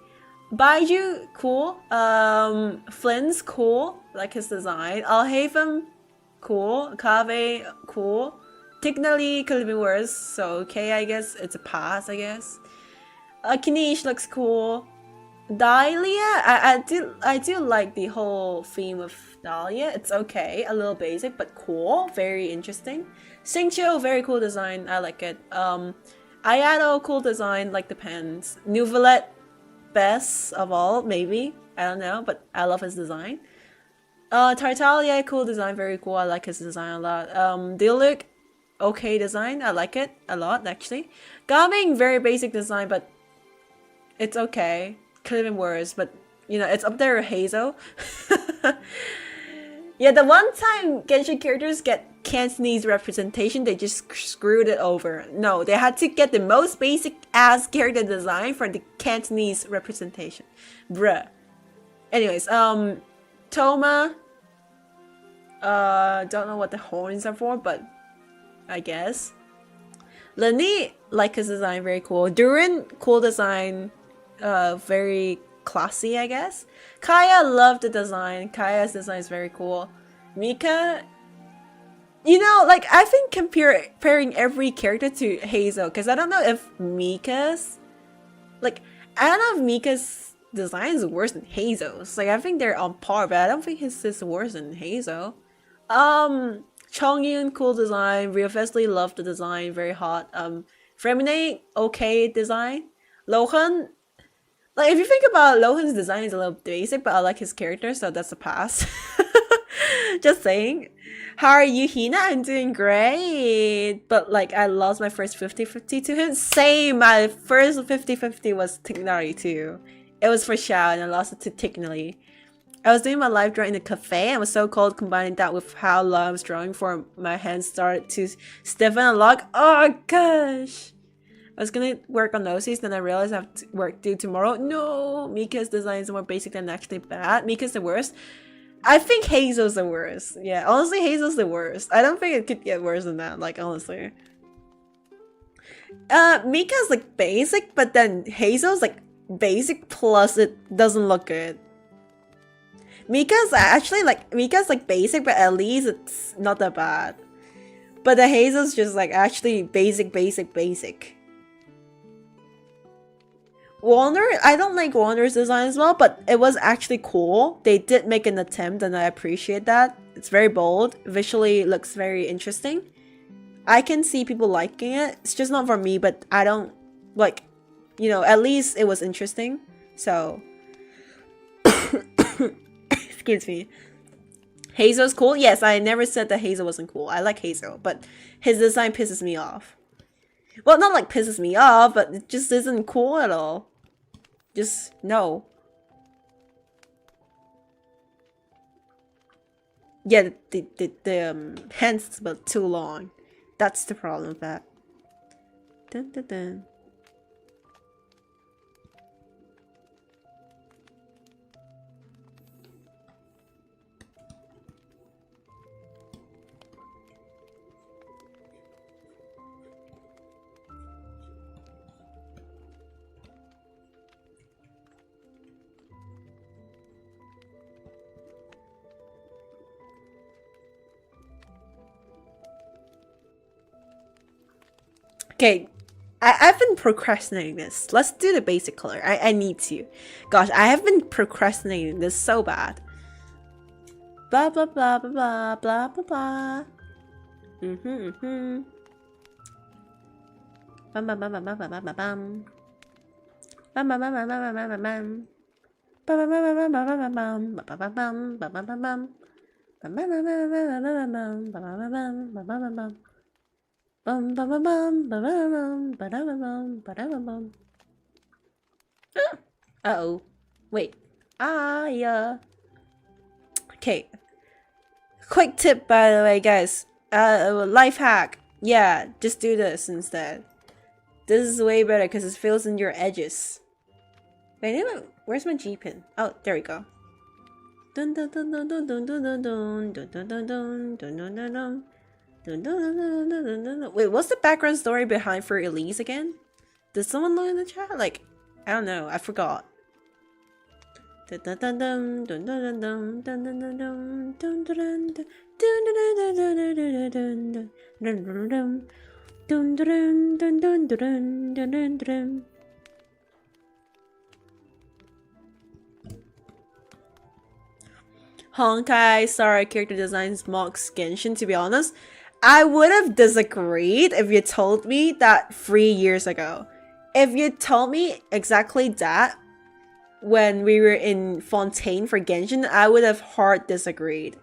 Baiju, cool. Flynn's cool, like his design. Alhaven, cool. Kave, cool. Technically could have been worse, so okay, I guess. It's a pass, I guess. Kinish looks cool. Dahlia, I do like the whole theme of Dahlia. It's okay, a little basic, but cool. Very interesting. Xingqiu, very cool design. I like it. Ayato, cool design, like the pens. Nouvelette, best of all, maybe. I don't know, but I love his design. Tartaglia, cool design, very cool. I like his design a lot. Diluc, okay design. I like it a lot, actually. Gaming, very basic design, but it's okay. Could have been worse, but you know, it's up there with Hazel. Yeah, the one time Genshin characters get Cantonese representation, they just screwed it over. No, they had to get the most basic ass character design for the Cantonese representation. Bruh. Anyways, Toma. Don't know what the horns are for, but I guess. Lenny, like his design, very cool. Durin, cool design. Very classy, I guess. Kaya, loved the design. Kaya's design is very cool. Mika, you know, like, I've been comparing every character to Hazel, because I don't know if Mika's, like, I don't know if Mika's design is worse than Hazel's. Like, I think they're on par, but I don't think his is worse than Hazel. Chongyun, cool design. Rio Fesley, loved the design, very hot. Fremine, okay design. Lohan, like, if you think about it, Lohan's design is a little basic, but I like his character, so that's a pass. Just saying. How are you, Hina? I'm doing great. But, like, I lost my first 50-50 to him. Same! My first 50-50 was Tignari, too. It was for Xiao, and I lost it to Tignari. I was doing my live drawing in a cafe, and it was so cold, combining that with how long I was drawing for my hands started to stiffen and lock. Oh, gosh! I was gonna work on noses, then I realized I have to work due tomorrow. No! Mika's design is more basic than actually bad. Mika's the worst. I think Hazel's the worst. Yeah, honestly, Hazel's the worst. I don't think it could get worse than that, like, honestly. Mika's, like, basic, but then Hazel's, like, basic plus it doesn't look good. Mika's actually, like, basic, but at least it's not that bad. But the Hazel's just, like, actually basic. Wander, I don't like Wander's design as well, but it was actually cool. They did make an attempt, and I appreciate that. It's very bold. Visually, it looks very interesting. I can see people liking it. It's just not for me, but I don't, like, you know, at least it was interesting. So, excuse me. Hazel's cool? Yes, I never said that Hazel wasn't cool. I like Hazel, but his design pisses me off. Well, not like pisses me off, but it just isn't cool at all. Just, no. Yeah, the hands is about too long. That's the problem with that. Dun, dun, dun. Okay, I've been procrastinating this. Let's do the basic color. I need to. Gosh, I have been procrastinating this so bad. Blah blah blah blah blah blah blah blah. Bum bum bum bum bum bum bum bum. Bum bum bum bum bum bum bum bum. Bum bum bum bum bum bum bum bum bum bum bum bum bum bum bum. Bum bum bum bum bum bum bum bum bum bum bum. Bum bum bum bum bum bum bum bum bum. Uh-oh. Wait. Yeah. Okay. Quick tip, by the way, guys. Life hack. Yeah, just do this instead. This is way better because it fills in your edges. Wait, where's my G pin? Oh, there we go. Dun dun dun dun dun dun dun dun dun dun dun dun dun dun dun. Wait, what's the background story behind for Elise again? Did someone know in the chat? Like, I don't know. I forgot. Dun dun dun dun dun dun dun dun dun dun dun dun dun dun dun. Honkai Star character designs mocks Genshin, to be honest. I would have disagreed if you told me that 3 years ago. If you told me exactly that when we were in Fontaine for Genshin, I would have hard disagreed.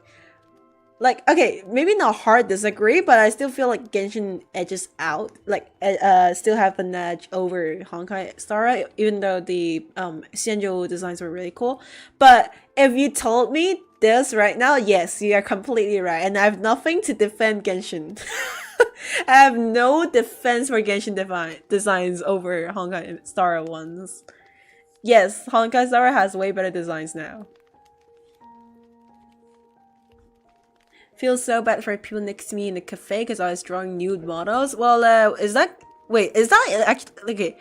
Like, okay, maybe not hard disagree, but I still feel like Genshin edges out. Like, still have an edge over Honkai Star, even though the Xianzhou designs were really cool. But if you told me this right now, yes, you are completely right. And I have nothing to defend Genshin. I have no defense for Genshin designs over Honkai Star ones. Yes, Honkai Star has way better designs now. Feels so bad for people next to me in the cafe because I was drawing nude models. Well, is that actually okay?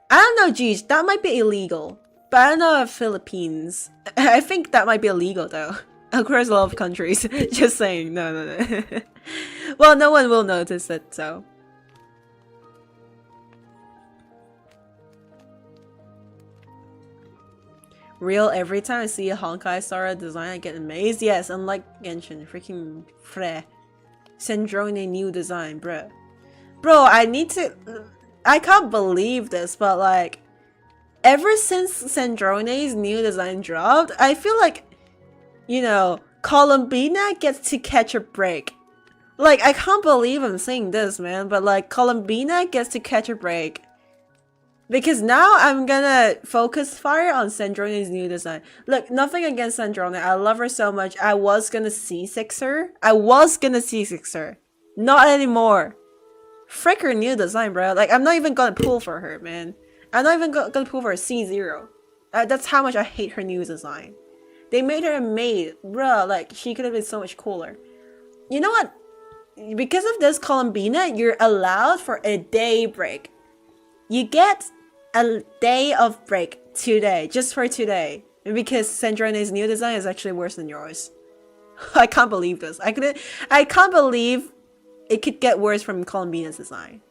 I don't know, geez, that might be illegal. But I don't know if Philippines. I think that might be illegal though. Across a lot of countries. Just saying, no. Well, no one will notice it, so. Real, every time I see a Honkai Star design, I get amazed. Yes, unlike Genshin, freaking fre. Cendrone new design, bruh. Bro, I can't believe this, but like, ever since Cendrone's new design dropped, I feel like, you know, Columbina gets to catch a break. Like, I can't believe I'm saying this, man, but like, Columbina gets to catch a break. Because now I'm gonna focus fire on Cendrone's new design. Look, nothing against Cendrone. I love her so much. I was gonna C6 her. Not anymore. Frick her new design, bro. Like, I'm not even gonna pull for her, man. I'm not even gonna pull for a C0. That's how much I hate her new design. They made her a maid. Bro, like, she could have been so much cooler. You know what? Because of this, Columbina, you're allowed for a day break. You get a day of break today, just for today, because Cendrone's new design is actually worse than yours. I can't believe this. I can't believe it could get worse from Columbina's design.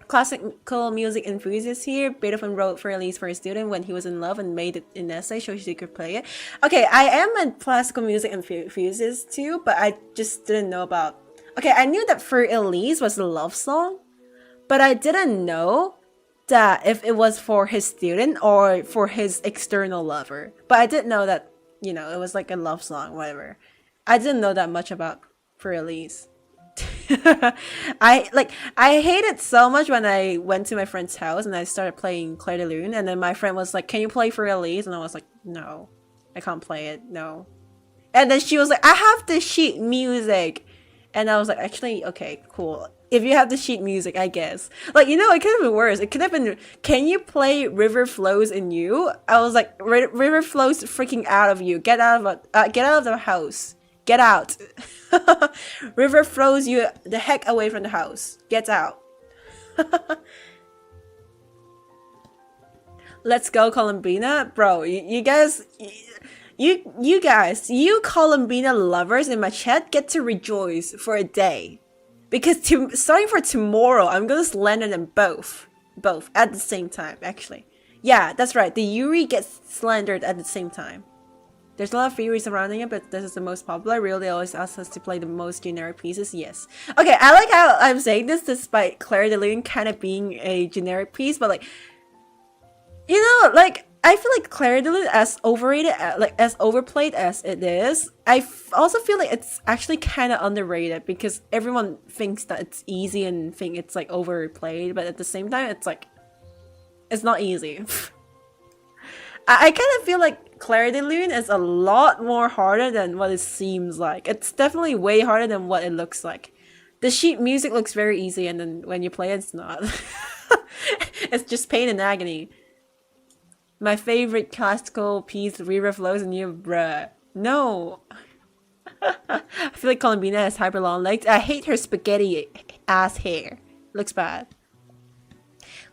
Classical music enthusiast here. Beethoven wrote for Elise for a student when he was in love and made it an essay so she could play it. Okay, I am a classical music enthusiast too, but I just didn't know about. Okay, I knew that For Elise was a love song, but I didn't know that if it was for his student or for his external lover. But I did know that, you know, it was like a love song, whatever. I didn't know that much about For Elise. I hate it so much when I went to my friend's house and I started playing Clair de Lune, and then my friend was like, "Can you play For Elise?" And I was like, "No, I can't play it, no." And then she was like, "I have the sheet music." And I was like, actually, okay, cool. If you have the sheet music, I guess. Like, you know, it could have been worse. It could have been, "Can you play River Flows in You?" I was like, River flows freaking out of you. Get out of the house. Get out. River flows you the heck away from the house. Get out. Let's go, Columbina. Bro, you guys... You guys, you Columbina lovers in my chat get to rejoice for a day. Because starting for tomorrow, I'm gonna slander them both at the same time. Actually, yeah, that's right. The Yuri gets slandered at the same time. There's a lot of theories surrounding it, but this is the most popular. Really, always asks us to play the most generic pieces. Yes. Okay, I like how I'm saying this despite Claire de Lune kind of being a generic piece, but like, you know, like I feel like Claire de Lune, as overrated, like as overplayed as it is, I also feel like it's actually kind of underrated because everyone thinks that it's easy and think it's like overplayed, but at the same time, it's like it's not easy. I kind of feel like Claire de Lune is a lot more harder than what it seems like. It's definitely way harder than what it looks like. The sheet music looks very easy, and then when you play it, it's not. It's just pain and agony. My favorite classical piece, River Flows, and you, bruh. No. I feel like Columbina has hyper long legs. I hate her spaghetti ass hair. Looks bad.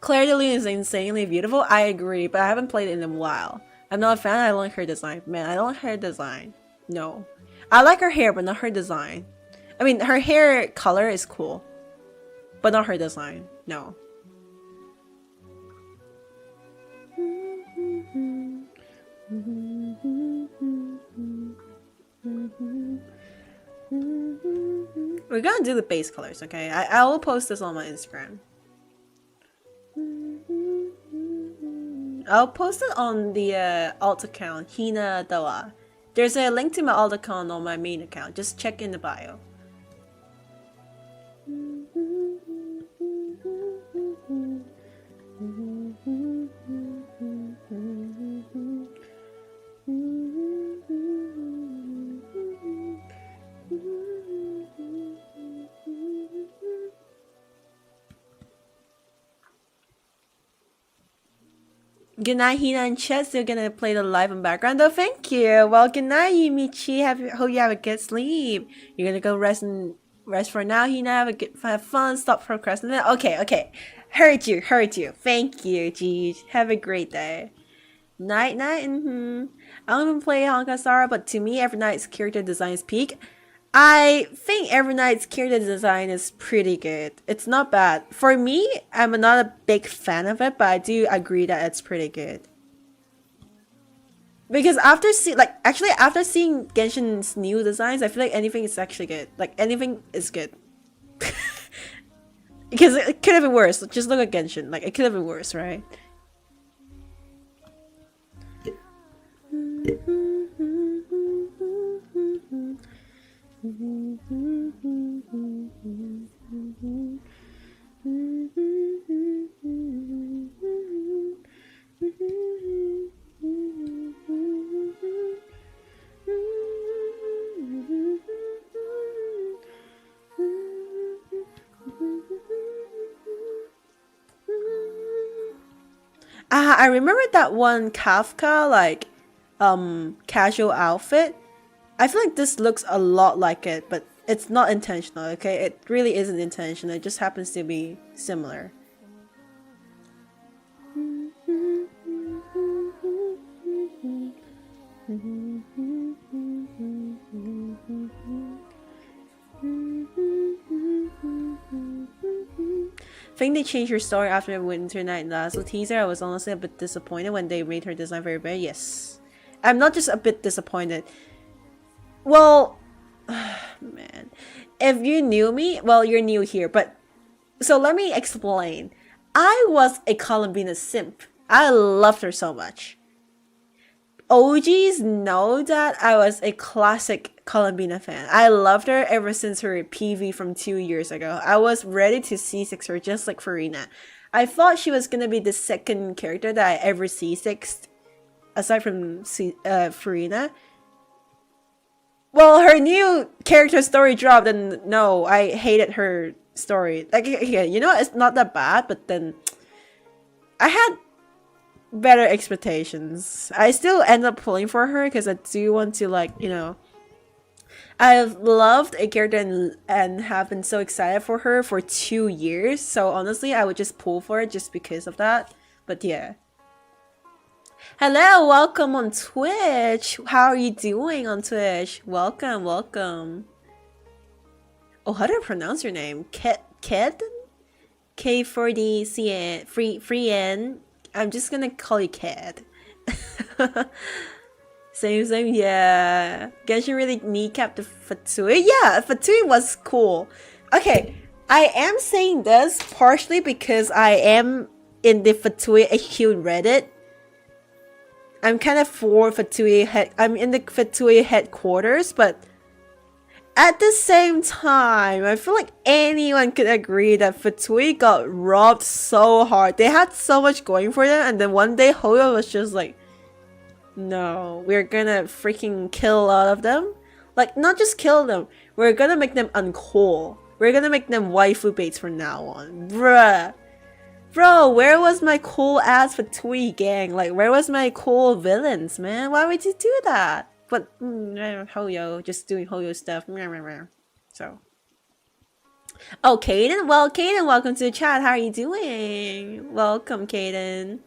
Claire de Lune is insanely beautiful. I agree, but I haven't played it in a while. I'm not a fan. I don't like her design. Man, I don't like her design. No. I like her hair, but not her design. I mean, her hair color is cool, but not her design. No. We're gonna do the base colors, okay? I will post this on my Instagram. I'll post it on the alt account, Hina Dawa. There's a link to my alt account on my main account. Just check in the bio. Good night, Hina and Chet. Still gonna play the live in background though. Thank you. Well, good night, Yumichi. Hope you have a good sleep. You're gonna go rest for now, Hina. Have fun. Stop procrastinating. Okay. Heard you. Thank you, Jeej. Have a great day. Night. I don't even play Honka Star, but to me, every night's character design is peak. I think every night's character design is pretty good. It's not bad. For me, I'm not a big fan of it, but I do agree that it's pretty good. Because after seeing Genshin's new designs, I feel like anything is actually good. Like anything is good. Because it could have been worse. Just look at Genshin. Like it could have been worse, right? I remember that one Kafka casual outfit. I feel like this looks a lot like it, but it's not intentional, okay? It really isn't intentional. It just happens to be similar. I think they changed her story after Winter Night Lasso teaser. I was honestly a bit disappointed when they made her design very bad. Yes. I'm not just a bit disappointed. Well, man. If you knew me, well, you're new here, but... So let me explain. I was a Columbina simp. I loved her so much. OGs know that I was a classic Columbina fan. I loved her ever since her PV from 2 years ago. I was ready to C6 her just like Farina. I thought she was gonna be the second character that I ever C6'd, aside from Farina. Well, her new character story dropped, and no, I hated her story. Like, yeah, you know, it's not that bad, but then I had better expectations. I still end up pulling for her because I do want to, like, you know, I've loved a character and have been so excited for her for 2 years. So honestly, I would just pull for it just because of that. But yeah. Hello, welcome on Twitch. How are you doing on Twitch? Welcome. Oh, how do I pronounce your name? Ked? K4D free N. I'm just gonna call you Ked. Same, yeah. Genshin really kneecapped the Fatui. Yeah, Fatui was cool. Okay, I am saying this partially because I am in the Fatui HQ Reddit. I'm kind of for Fatui I'm in the Fatui headquarters, but at the same time, I feel like anyone could agree that Fatui got robbed so hard. They had so much going for them, and then one day Hoyo was just like, no, we're gonna freaking kill a lot of them. Like, not just kill them, we're gonna make them uncool. We're gonna make them waifu baits from now on. Bruh. Bro, where was my cool ass Fatui gang? Like, where was my cool villains, man? Why would you do that? But, Hoyo, just doing Hoyo stuff. So. Oh, Kaden? Well, Kaden, welcome to the chat. How are you doing? Welcome, Kaden.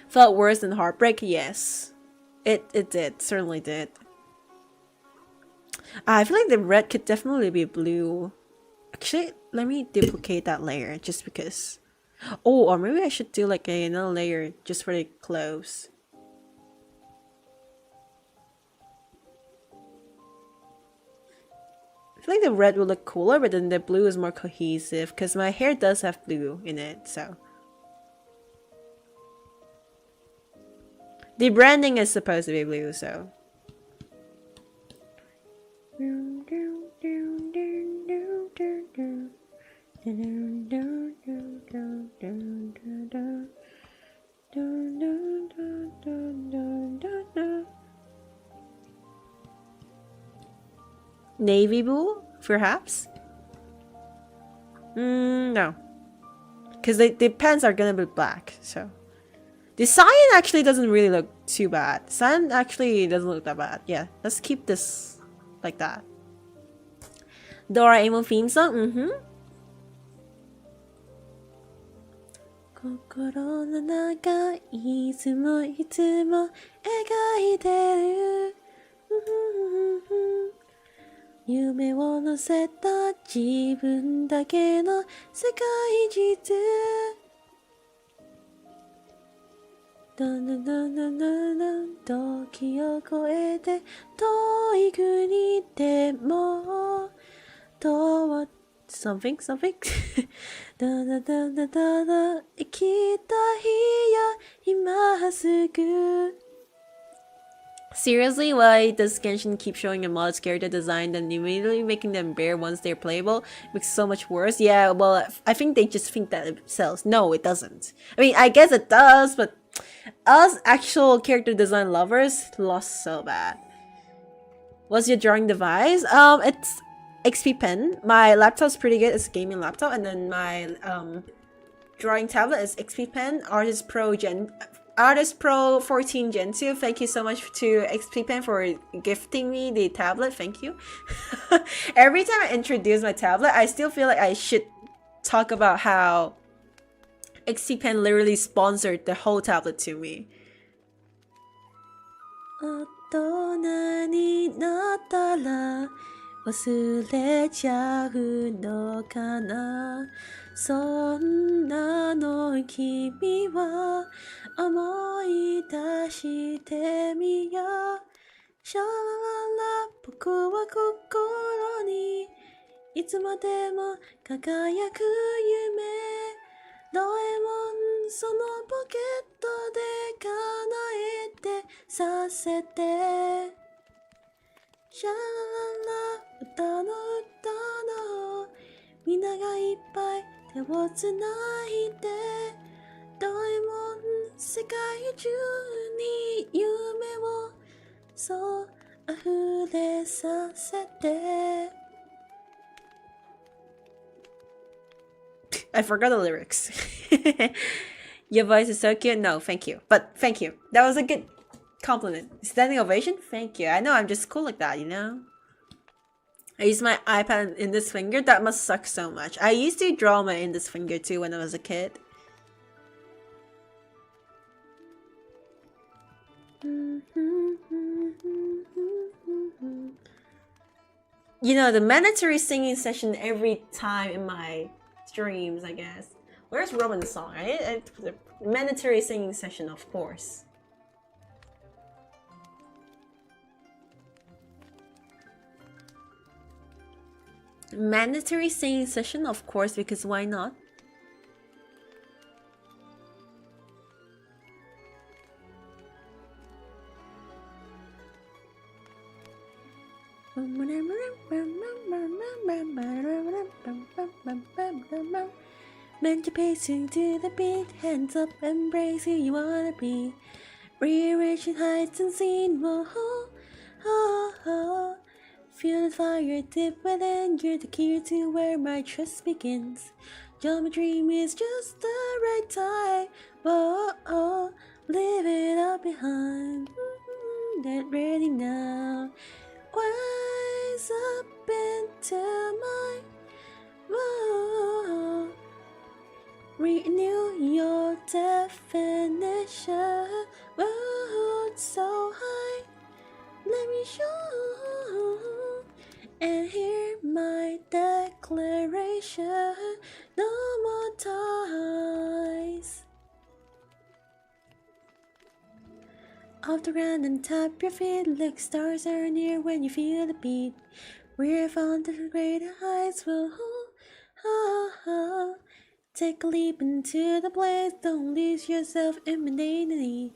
Felt worse than heartbreak? Yes. It did. Certainly did. I feel like the red could definitely be blue. Actually, let me duplicate that layer just because. Oh, or maybe I should do like another layer just for the clothes. I feel like the red will look cooler, but then the blue is more cohesive because my hair does have blue in it, so. The branding is supposed to be blue, so. Navy blue, perhaps? No. Because the pants are gonna be black, so. The cyan actually doesn't really look too bad. Cyan actually doesn't look that bad. Yeah, let's keep this like that. Doraemon theme song? 心の中いつもいつも描いてる夢を乗せた自分だけの世界地図だんだんだんだんだんだん時を超えて遠い国でも遠something だだだだだだ生きた日や今すぐ Seriously, why does Genshin keep showing a modest character design and immediately making them bare once they're playable? Makes it so much worse. Yeah, well, I think they just think that it sells. No, it doesn't. I mean, I guess it does, but us actual character design lovers lost so bad. What's your drawing device? It's XP Pen. My laptop's pretty good. It's a gaming laptop, and then my drawing tablet is XP Pen Artist Pro 14 Gen 2. Thank you so much to XP Pen for gifting me the tablet. Thank you. Every time I introduce my tablet, I still feel like I should talk about how XP Pen literally sponsored the whole tablet to me. 大人になったら忘れちゃうのかなそんなの君は思い出してみようシャラララ僕は心にいつまでも輝く夢ドラえもんそのポケットで叶えてさせてシャラララ歌のみんながいっぱい手をつないでドラえもん世界中に夢をそう溢れさせてI forgot the lyrics. Your voice is so cute. No, thank you. But thank you. That was a good compliment. Standing ovation? Thank you. I know I'm just cool like that, you know? I use my iPad in this finger. That must suck so much. I used to draw my in this finger too when I was a kid. You know, the mandatory singing session every time in my streams, I guess. Where's Robin's song, right? The mandatory singing session, of course. Mandatory singing session, of course, because why not? Meant to pacing to the beat, hands up, embrace who you wanna be. Rearranging heights unseen, whoa, oh, oh. Feel the fire dip within, you're the key to where my trust begins. Your dream is just the right time, whoa, oh. Leave it all behind, get ready now. Rise up into my world. Renew your definition. World so high. Let me show and hear my declaration. No more ties. Off the ground and tap your feet, like stars are near when you feel the beat. We're found to the greater heights, will take a leap into the blaze, don't lose yourself in monotony.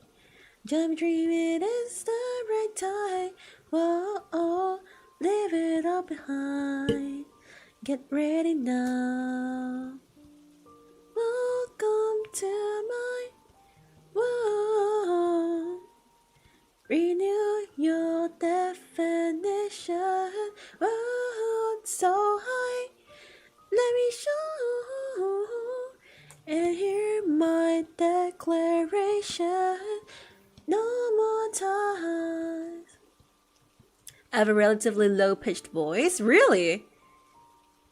Jump dream, it is the right time, whoa, leave it all behind. Get ready now. Welcome to my world. Renew your definition. World so high. Let me show and hear my declaration. No more ties. I have a relatively low-pitched voice. Really?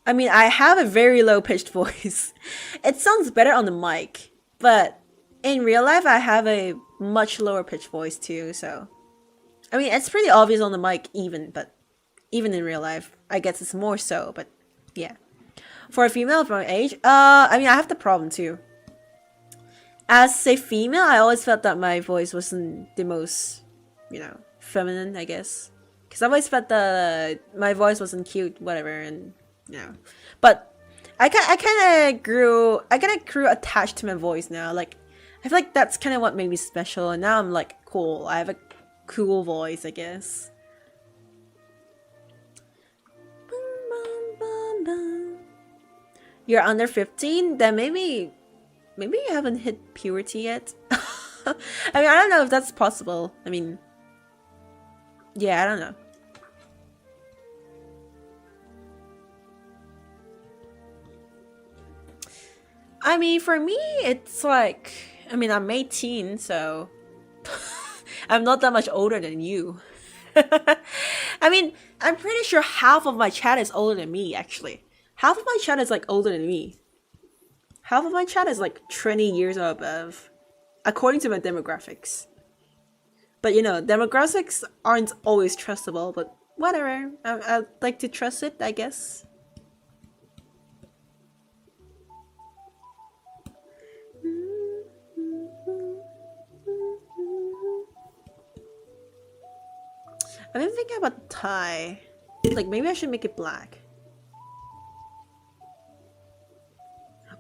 I mean, I have a very low-pitched voice. It sounds better on the mic, but in real life, I have a much lower pitched voice too, so... I mean, it's pretty obvious on the mic even, but even in real life, I guess it's more so, but yeah. For a female of my age, I mean, I have the problem too. As a female, I always felt that my voice wasn't the most, you know, feminine, I guess. Because I always felt that my voice wasn't cute, whatever, and, you know. But I kind of grew attached to my voice now, like... I feel like that's kind of what made me special, and now I'm like, cool. I have a cool voice, I guess. You're under 15? Then maybe you haven't hit puberty yet. I mean, I don't know if that's possible. I mean, yeah, I don't know. I mean, for me, it's like... I mean, I'm 18, so... I'm not that much older than you. I mean, I'm pretty sure half of my chat is older than me, actually. Half of my chat is, like, older than me. Half of my chat is, like, 20 years or above. According to my demographics. But, you know, demographics aren't always trustable, but whatever. I'd like to trust it, I guess. I've been thinking about the tie. Like, maybe I should make it black.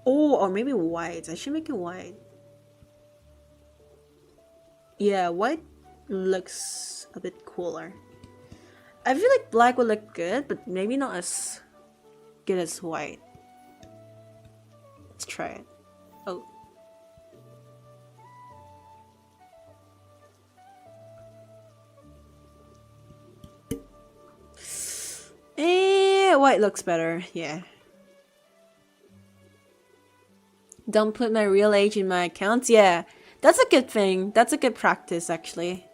Oh, or maybe white. I should make it white. Yeah, white looks a bit cooler. I feel like black would look good, but maybe not as good as white. Let's try it. Oh. White looks better, yeah. Don't put my real age in my accounts? Yeah, that's a good thing. That's a good practice, actually.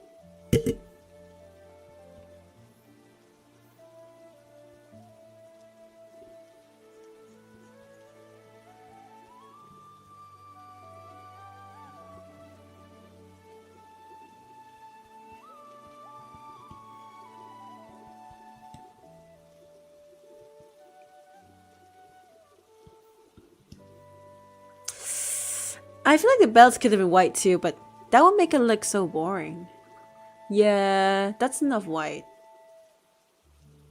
I feel like the belts could have been white too, but that would make it look so boring. Yeah, that's enough white.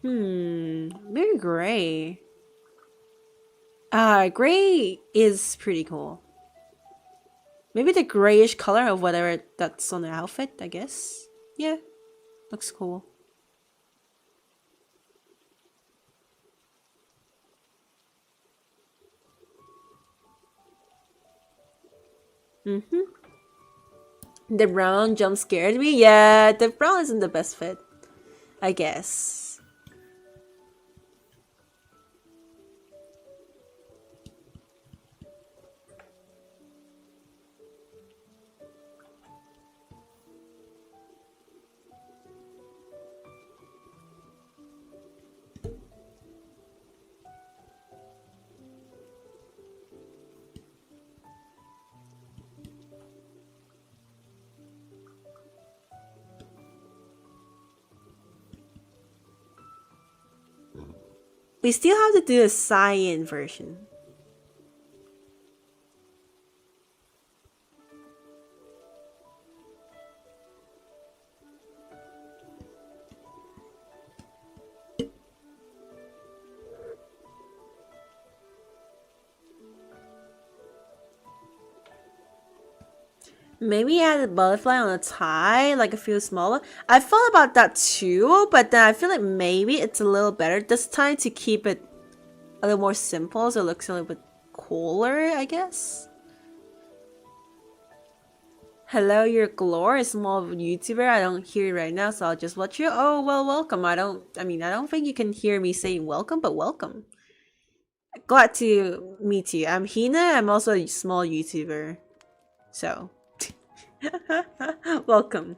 Maybe gray. Gray is pretty cool. Maybe the grayish color of whatever that's on the outfit, I guess. Yeah, looks cool. The brown jump scared me. Yeah, the brown isn't the best fit, I guess. We still have to do a Cyan version. Maybe add a butterfly on a tie, like a few smaller. I thought about that too, but then I feel like maybe it's a little better this time to keep it a little more simple, so it looks a little bit cooler, I guess. Hello, you're Glor, a small YouTuber. I don't hear you right now, so I'll just watch you. Oh, well, welcome. I don't think you can hear me saying welcome, but welcome. Glad to meet you. I'm Hina. I'm also a small YouTuber. So, welcome.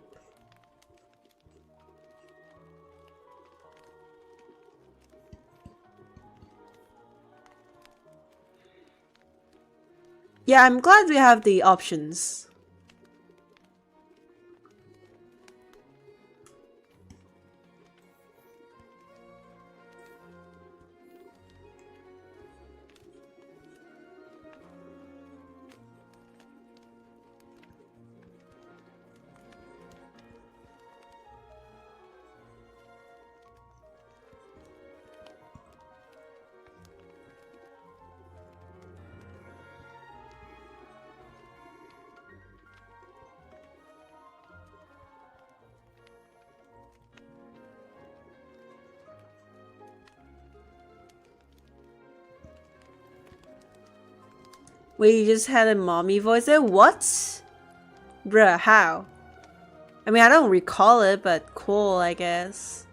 Yeah, I'm glad we have the options. Wait, you just had a mommy voice there? What? Bruh, how? I mean, I don't recall it, but cool, I guess.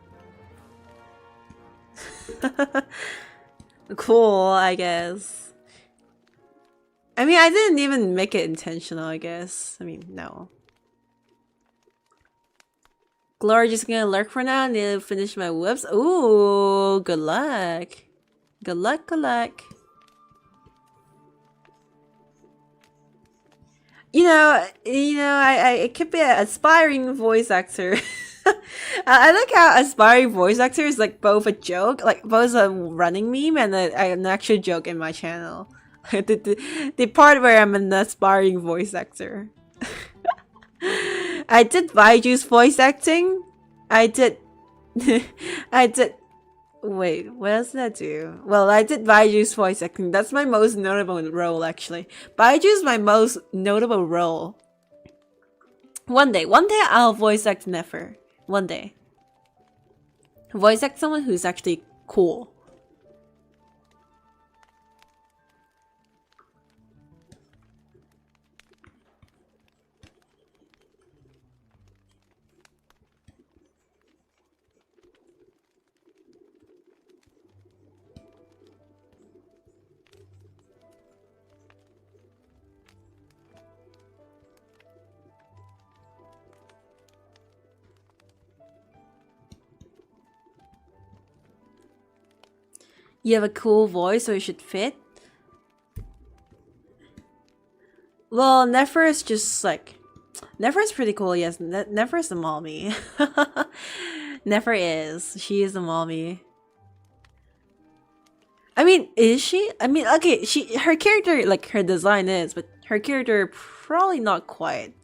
Cool, I guess. I mean, I didn't even make it intentional, I guess. I mean, no. Glory just gonna lurk for now and then finish my whoops. Ooh, good luck. Good luck, good luck. I could be an aspiring voice actor. I like how aspiring voice actor is like both a joke, like both a running meme and an actual joke in my channel. The part where I'm an aspiring voice actor. I did Baiju's voice acting. I did. I did. Wait, what else did I do? Well, I did Baiju's voice acting. That's my most notable role, actually. Baiju's my most notable role. One day I'll voice act Nefer. One day. Voice act someone who's actually cool. You have a cool voice, so you should fit. Well, Nefer is just like... Nefer is pretty cool, yes. Nefer is the mommy. Nefer is. She is the mommy. I mean, is she? I mean, okay, her character, like, her design is, but Her character probably not quite.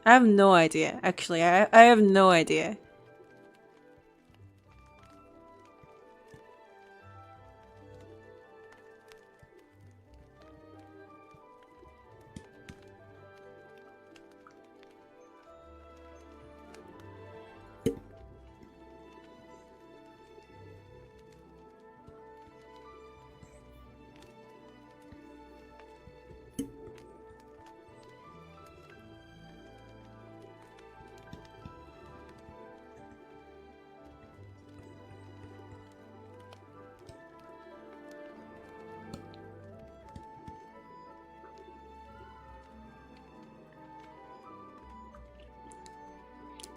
I have no idea. Actually, I have no idea.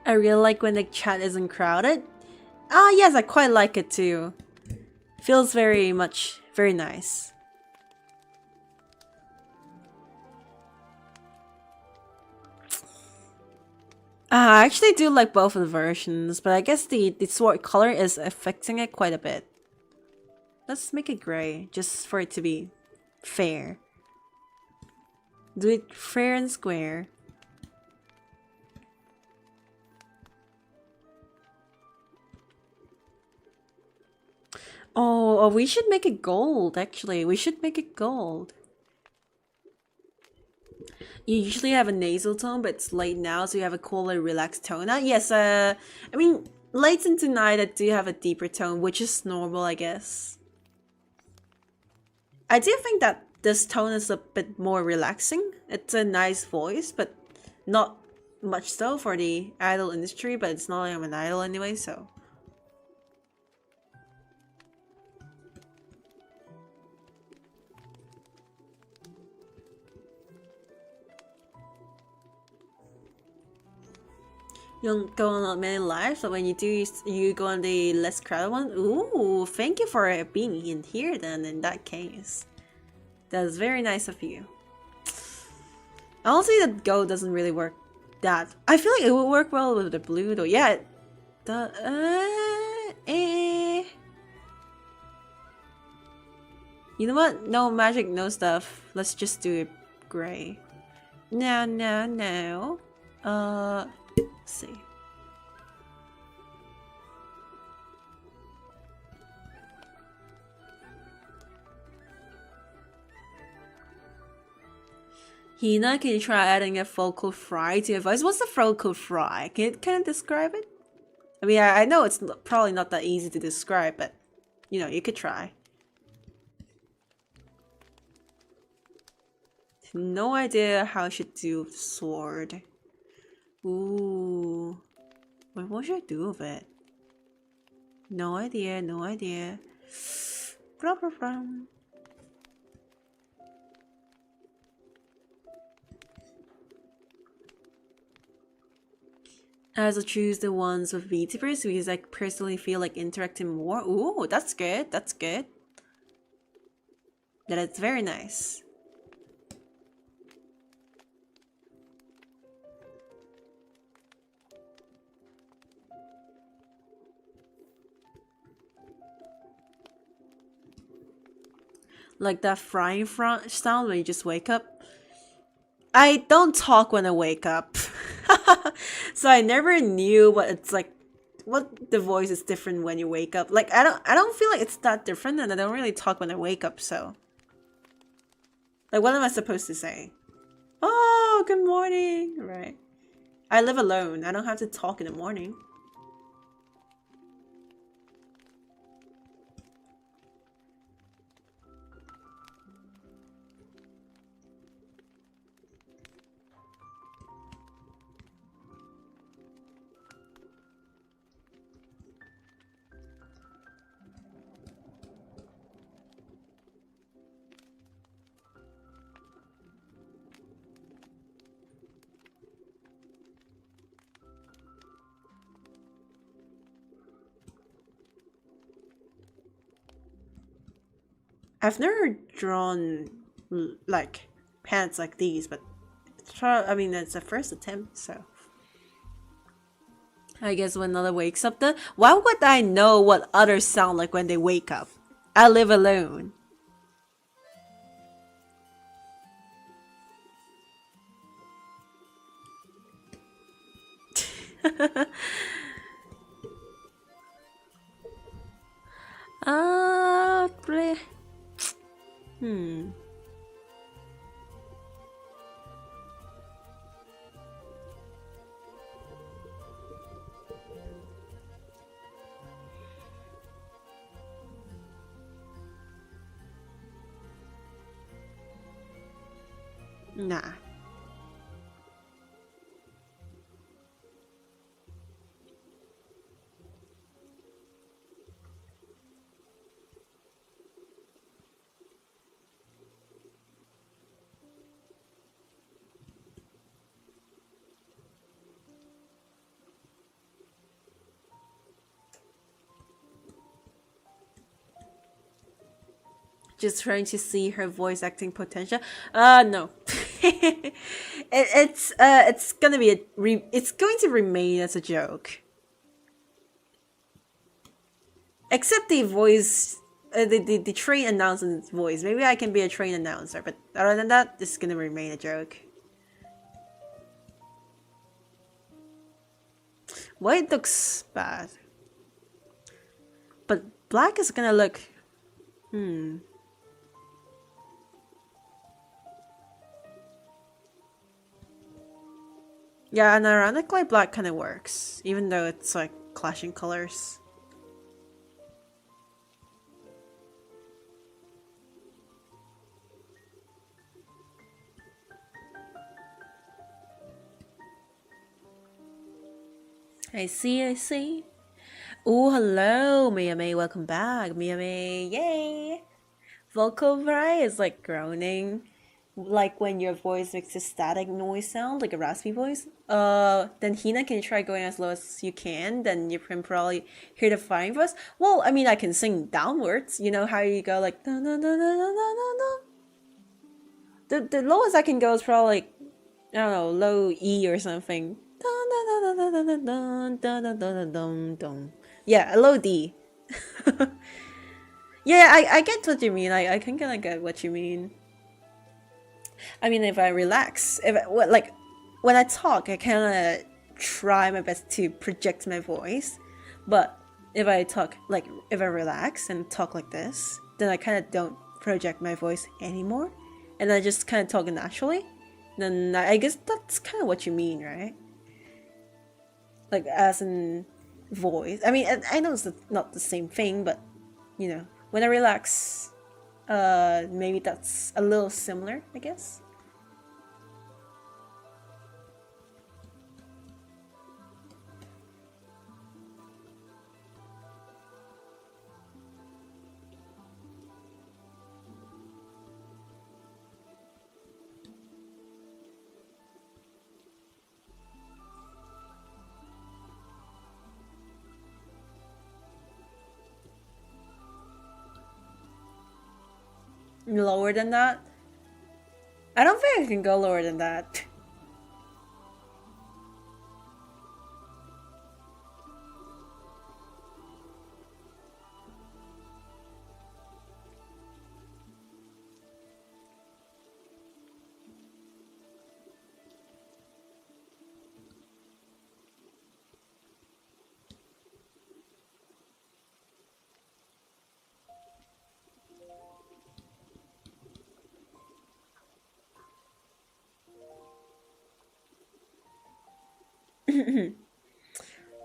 I really like when the chat isn't crowded. Ah, yes, I quite like it too. Feels very nice. I actually do like both of the versions, but I guess the sword color is affecting it quite a bit. Let's make it gray, just for it to be fair. Do it fair and square. Oh, we should make it gold, actually. We should make it gold. You usually have a nasal tone, but it's late now, so you have a cooler, relaxed tone. Yes, I mean, late into night, I do have a deeper tone, which is normal, I guess. I do think that this tone is a bit more relaxing. It's a nice voice, but not much so for the idol industry, but it's not like I'm an idol anyway, so... You don't go on many lives, but when you do, you go on the less crowded one. Ooh, thank you for being in here then, in that case. That's very nice of you. Honestly, the gold doesn't really work that... I feel like it would work well with the blue though. Yeah, You know what? No magic, no stuff. Let's just do it gray. No. Let's see. Hina, can you try adding a focal fry to your voice? What's a focal fry? Can you describe it? I mean, I know it's probably not that easy to describe, but you know, you could try. No idea how I should do the sword. Ooh. What should I do with it? No idea. I also choose the ones with VTubers because I personally feel like interacting more. Ooh, that's good. That is very nice. Like that frying sound when you just wake up. I don't talk when I wake up. So I never knew what it's like, what the voice is different when you wake up. Like I don't feel like it's that different, and I don't really talk when I wake up, so like what am I supposed to say? Oh, good morning. Right. I live alone. I don't have to talk in the morning. I've never drawn like pants like these, but I mean that's the first attempt, so I guess when another wakes up, then why would I know what others sound like when they wake up? I live alone. Play. Hmm. Nah. Just trying to see her voice acting potential. No. It's gonna be it's going to remain as a joke. Except the voice, the train announcer's voice. Maybe I can be a train announcer, but other than that, this is gonna remain a joke. White looks bad, but black is gonna look. Yeah, and ironically, black kind of works, even though it's like clashing colors. I see, I see. Oh, hello, Mia May, welcome back. Mia May, yay! Vocal fry is like groaning. Like when your voice makes a static noise sound, like a raspy voice. Then Hina, can you try going as low as you can? Then you can probably hear the flying voice. Well, I mean, I can sing downwards. You know how you go like no no no no no no no. The lowest I can go is probably like, I don't know, low E or something. Yeah, a low D. Yeah, I get what you mean. I can kind of get what you mean. I mean, if I relax, like when I talk, I kind of try my best to project my voice. But if I talk, like if I relax and talk like this, then I kind of don't project my voice anymore, and I just kind of talk naturally. Then I guess that's kind of what you mean, right? Like as in voice. I mean, I know it's not the same thing, but you know, when I relax, maybe that's a little similar, I guess. Lower than that? I don't think I can go lower than that.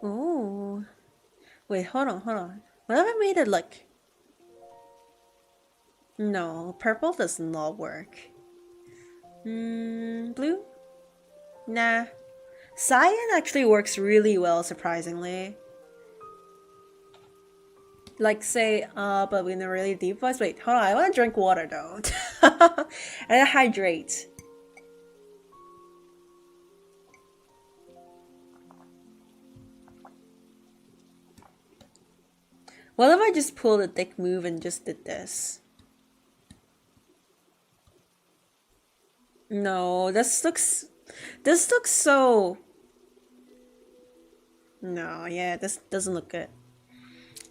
Oh. Wait, hold on, hold on. What if I made it like... No, purple does not work. Blue? Nah. Cyan actually works really well, surprisingly. Like say, but in a really deep voice. Wait, hold on, I want to drink water though. And hydrate. What if I just pulled a dick move and just did this? No, this looks so... No, yeah, this doesn't look good.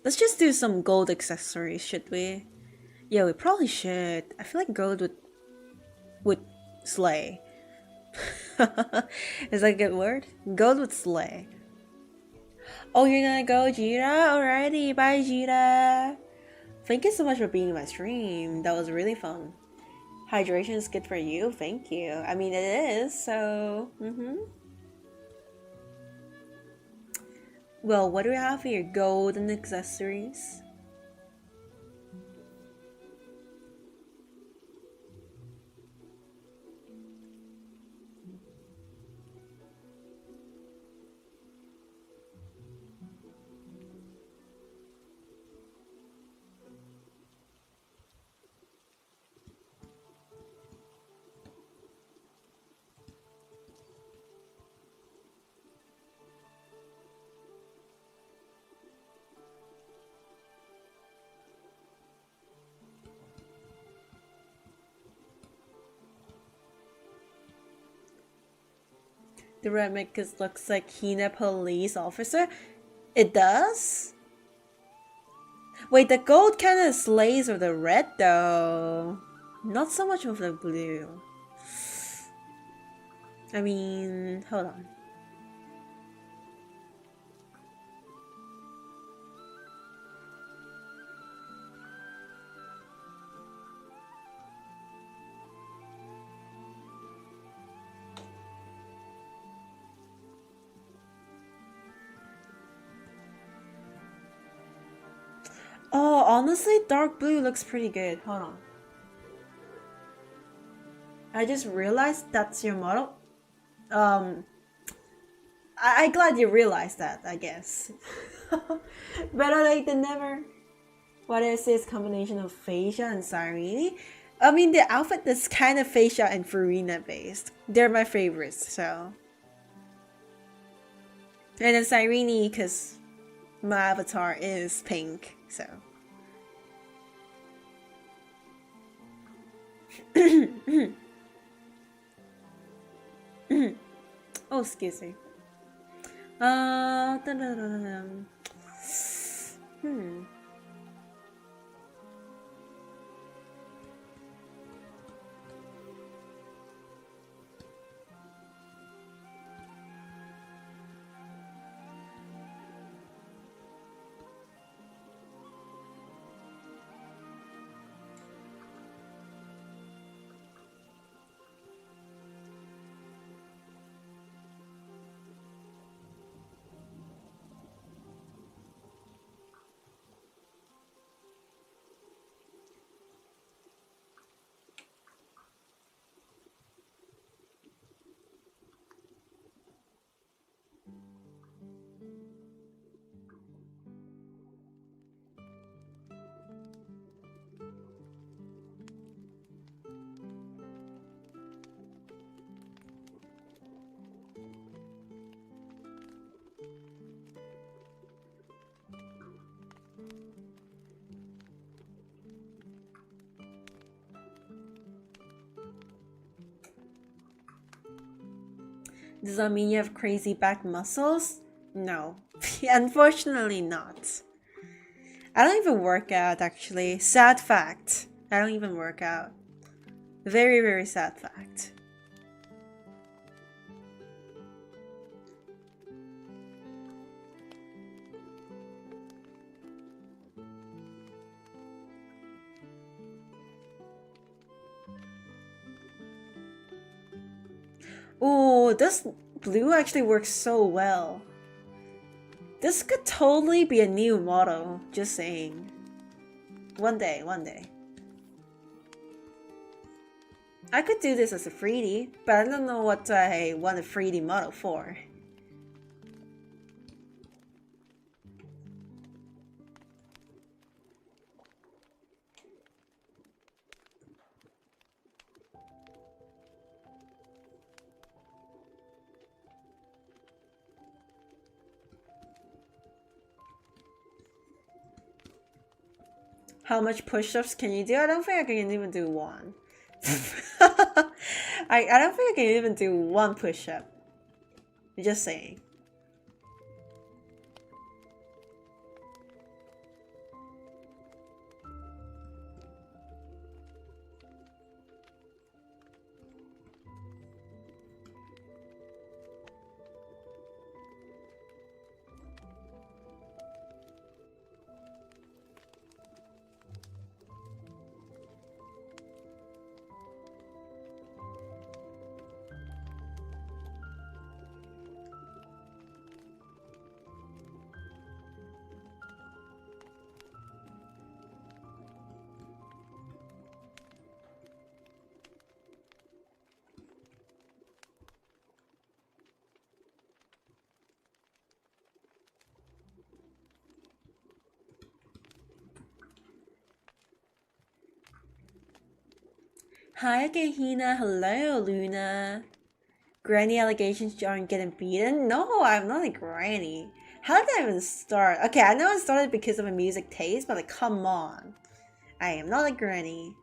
Let's just do some gold accessories, should we? Yeah, we probably should. I feel like gold would slay. Is that a good word? Gold would slay. Oh, you're gonna go, Jira? Alrighty, bye, Jira. Thank you so much for being in my stream. That was really fun. Hydration is good for you. Thank you. I mean, it is, so. Well, what do we have here? Gold and accessories. The red Mikus looks like Hina police officer. It does? Wait, the gold kind of slays with the red though. Not so much with the blue. I mean, hold on. Oh, honestly, dark blue looks pretty good. Hold on. I just realized that's your model. I glad you realized that, I guess. Better late than never. What is this combination of Phasia and Cyrene? I mean, the outfit is kind of Phasia and Farina based. They're my favorites, so. And then Cyrene, because my avatar is pink, so. Oh, excuse me. Dun, dun, dun, dun, dun. Does that mean you have crazy back muscles? No. Unfortunately not. I don't even work out, actually. Sad fact. I don't even work out. Very, very sad fact. Oh, this blue actually works so well. This could totally be a new model, just saying. One day, one day. I could do this as a 3D, but I don't know what I want a 3D model for. How much push-ups can you do? I don't think I can even do one. I don't think I can even do one push-up. Just saying. Hi, Kahina. Hello, Luna. Granny allegations aren't getting beaten? No, I'm not a granny. How did I even start? Okay, I know I started because of a music taste, but like, come on. I am not a granny.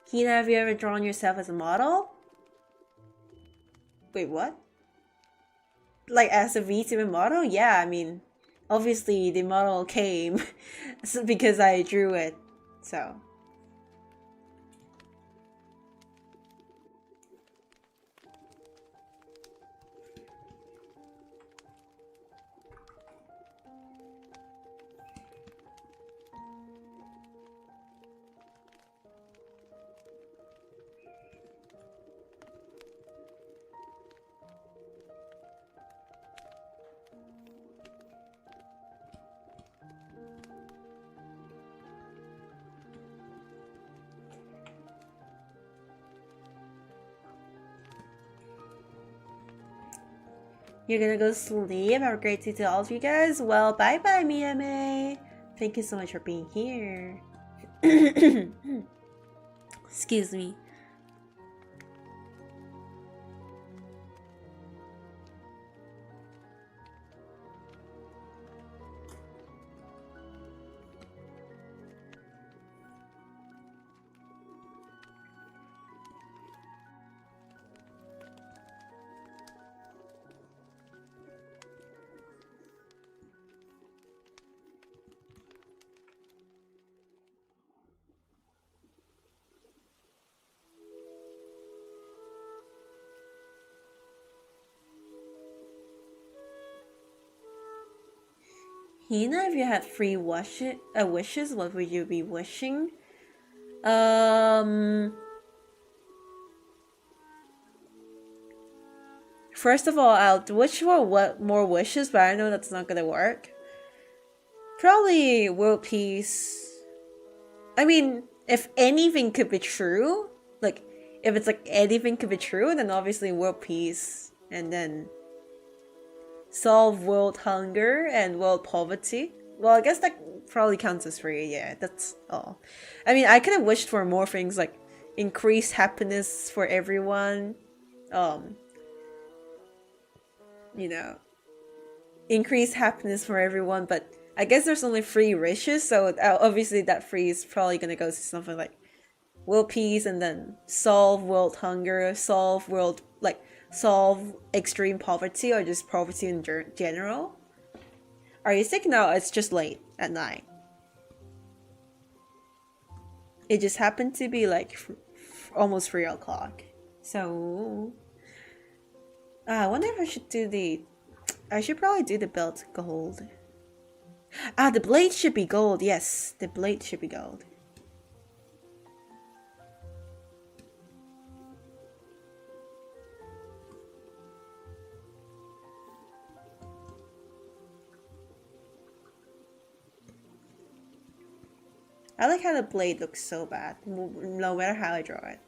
Hina, have you ever drawn yourself as a model? Wait, what? Like as a VTuber model? Yeah, I mean, obviously the model came because I drew it, so. You're gonna go sleep. Have a great day to all of you guys. Well, bye bye, Miyame. Thank you so much for being here. Excuse me. Hina, if you had three wishes, what would you be wishing? First of all, I'll wish for what more wishes, but I know that's not gonna work. Probably world peace. I mean, if anything could be true, like if it's like anything could be true, then obviously world peace, and then solve world hunger and world poverty. Well, I guess that probably counts as three. Yeah, that's all. I mean, I could have wished for more things like increased happiness for everyone. Um, you know, increased happiness for everyone. But I guess there's only three wishes, so obviously that three is probably gonna go to something like world peace, and then solve world hunger, solve extreme poverty, or just poverty in general. Are you sick? No, it's just late at night. It just happened to be like almost 3 o'clock. So, I wonder if I should do the. I should probably do the belt gold. The blade should be gold. Yes, the blade should be gold. I like how the blade looks so bad, no matter how I draw it.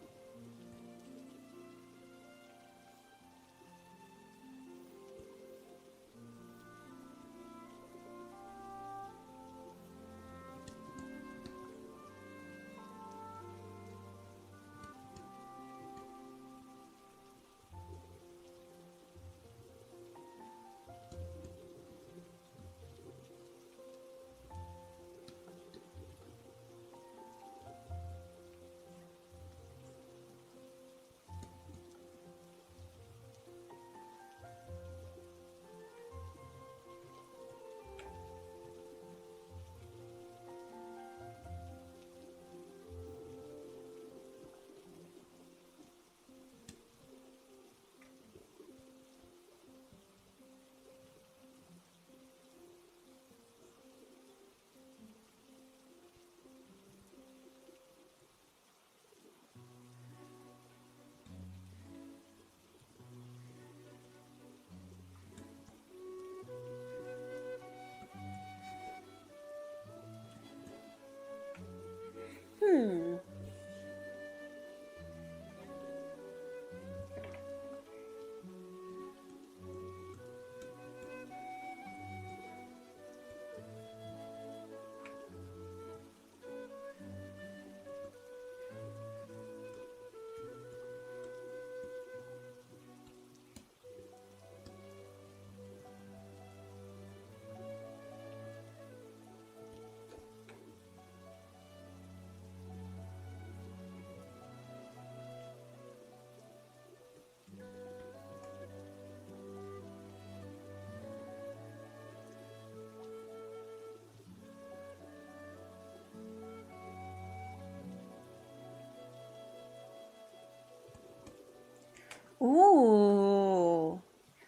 Ooh.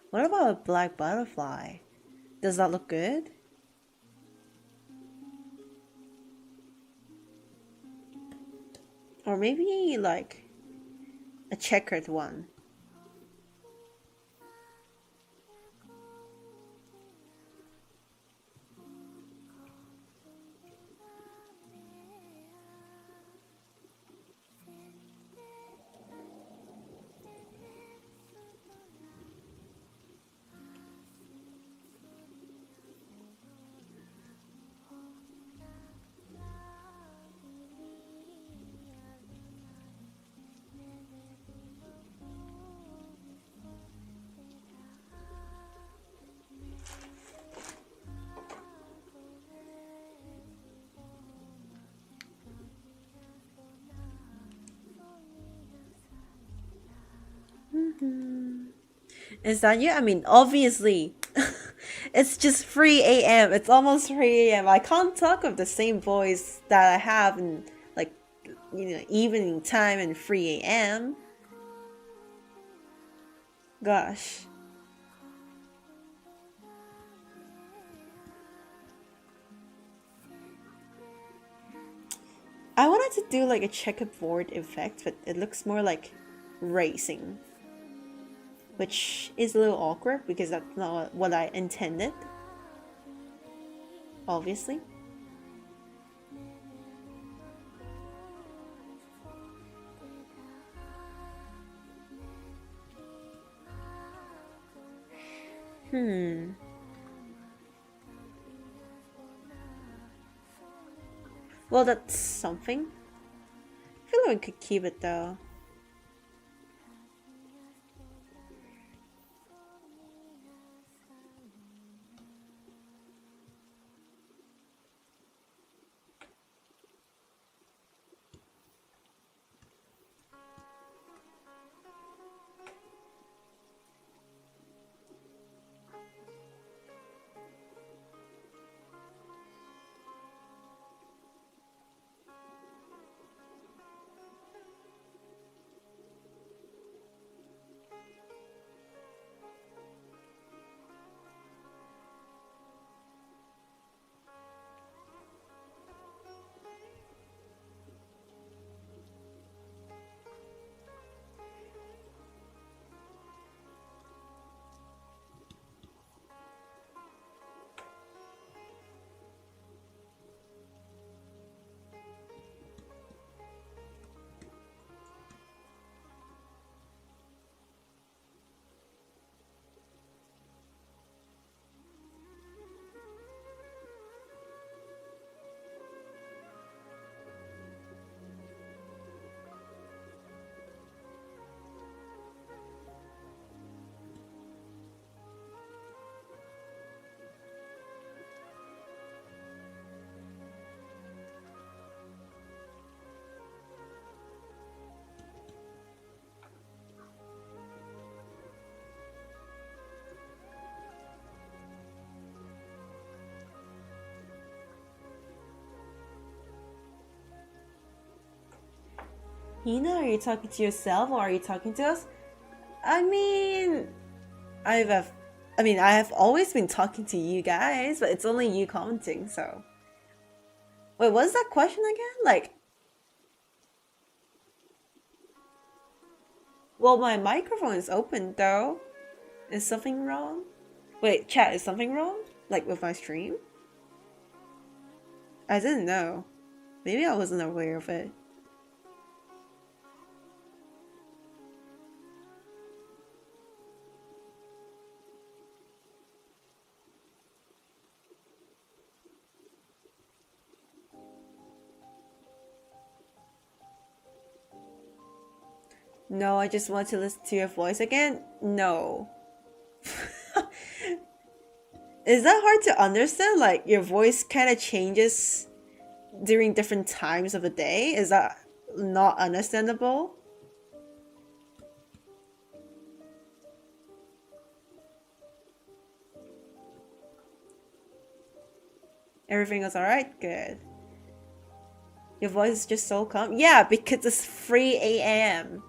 What about a black butterfly? Does that look good? Or maybe like a checkered one. Is that you? I mean, obviously, it's just 3 a.m. It's almost 3 a.m. I can't talk with the same voice that I have in, like, evening time and 3 a.m. Gosh. I wanted to do like a checkerboard effect, but it looks more like racing. Which is a little awkward because that's not what I intended. Obviously. Well, that's something. I feel like we could keep it though. Hina, are you talking to yourself or are you talking to us? I mean, I've, have- I have always been talking to you guys, but it's only you commenting, so. Wait, what's that question again? Like, well, my microphone is open though. Is something wrong? Wait, chat, is something wrong? Like with my stream? I didn't know. Maybe I wasn't aware of it. No, I just want to listen to your voice again? No. Is that hard to understand? Like, your voice kind of changes during different times of the day? Is that not understandable? Everything is alright? Good. Your voice is just so calm? Yeah, because it's 3 a.m.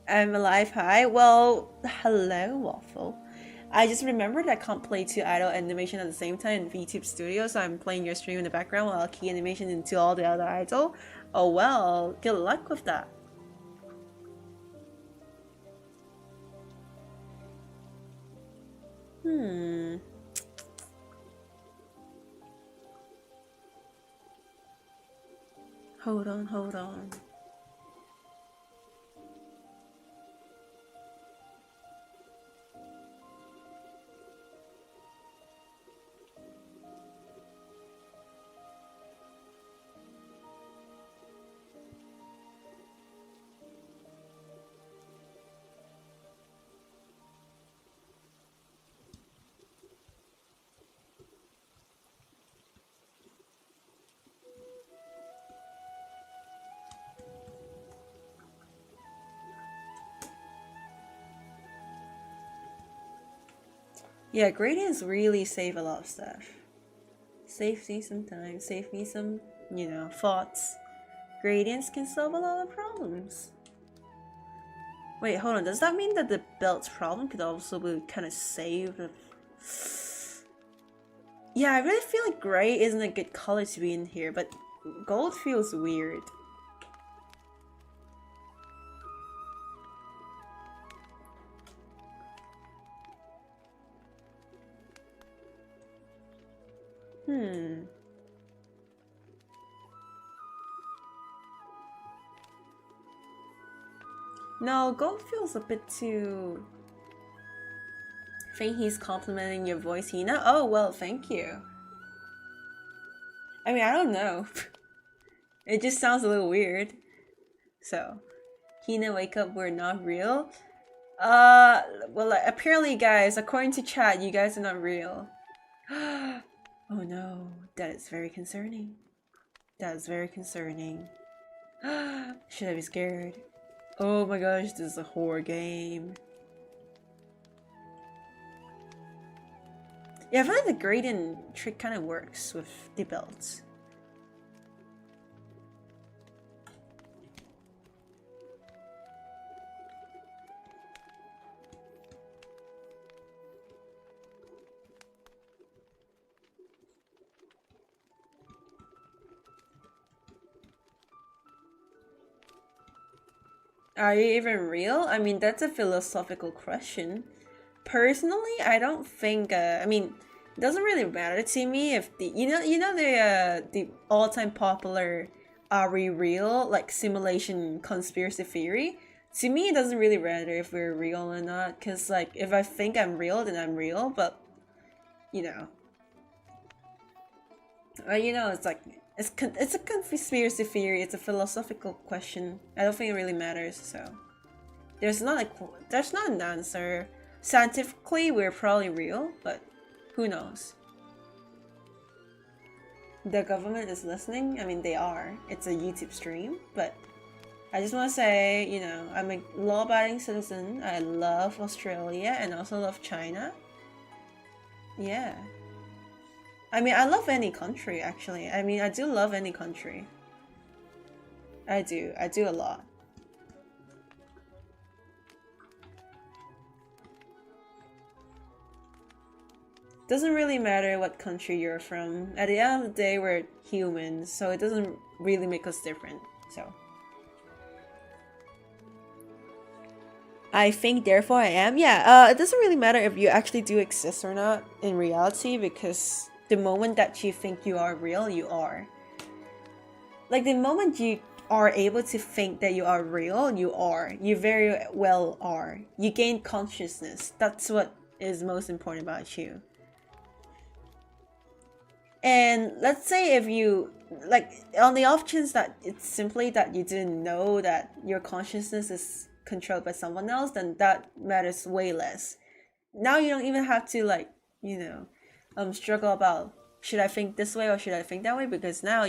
I'm alive. Hi. Well, hello, Waffle. I just remembered I can't play two idle animation at the same time in VTube Studio, so I'm playing your stream in the background while I'll key animation into all the other idle. Oh well, good luck with that. Hold on, hold on. Yeah, gradients really save a lot of stuff. Save me some time, save me some, thoughts. Gradients can solve a lot of problems. Wait, hold on, does that mean that the belt's problem could also be kind of saved? Yeah, I really feel like gray isn't a good color to be in here, but gold feels weird. No, gold feels a bit too... I think he's complimenting your voice, Hina. Oh, well, thank you. I mean, I don't know. It just sounds a little weird. So, Hina, wake up, we're not real. Well, apparently, guys, according to chat, you guys are not real. Oh no, that is very concerning. That is very concerning. Should I be scared? Oh my gosh, this is a horror game. Yeah, I feel like the gradient trick kind of works with the belts. Are you even real? I mean, that's a philosophical question. Personally, I don't think. I mean, it doesn't really matter to me if the the all-time popular "Are we real?" like simulation conspiracy theory. To me, it doesn't really matter if we're real or not, cause like if I think I'm real, then I'm real. But you know, it's like it's a conspiracy theory. It's a philosophical question. I don't think it really matters. So there's not an answer. Scientifically, we're probably real, but who knows? The government is listening. I mean, they are. It's a YouTube stream, but I just want to say, I'm a law-abiding citizen. I love Australia and also love China. Yeah. I mean, I love any country, actually. I mean, I do love any country. I do a lot. Doesn't really matter what country you're from. At the end of the day, we're humans, so it doesn't really make us different. So I think, therefore I am. Yeah, it doesn't really matter if you actually do exist or not in reality, because the moment that you think you are real, you are. Like, the moment you are able to think that you are real, you are. You very well are. You gain consciousness. That's what is most important about you. And let's say if you, like, on the off chance that it's simply that you didn't know that your consciousness is controlled by someone else, then that matters way less. Now you don't even have to, like, struggle about should I think this way or should I think that way, because now,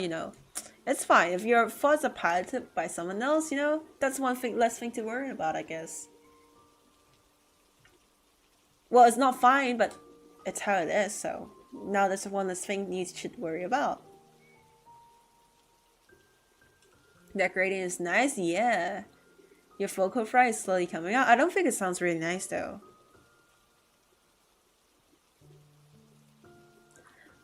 it's fine. If your thoughts are piloted by someone else, that's one thing less thing to worry about, I guess. Well, it's not fine, but it's how it is, so now that's one less thing you should worry about. That gradient is nice, yeah. Your vocal fry is slowly coming out. I don't think it sounds really nice though.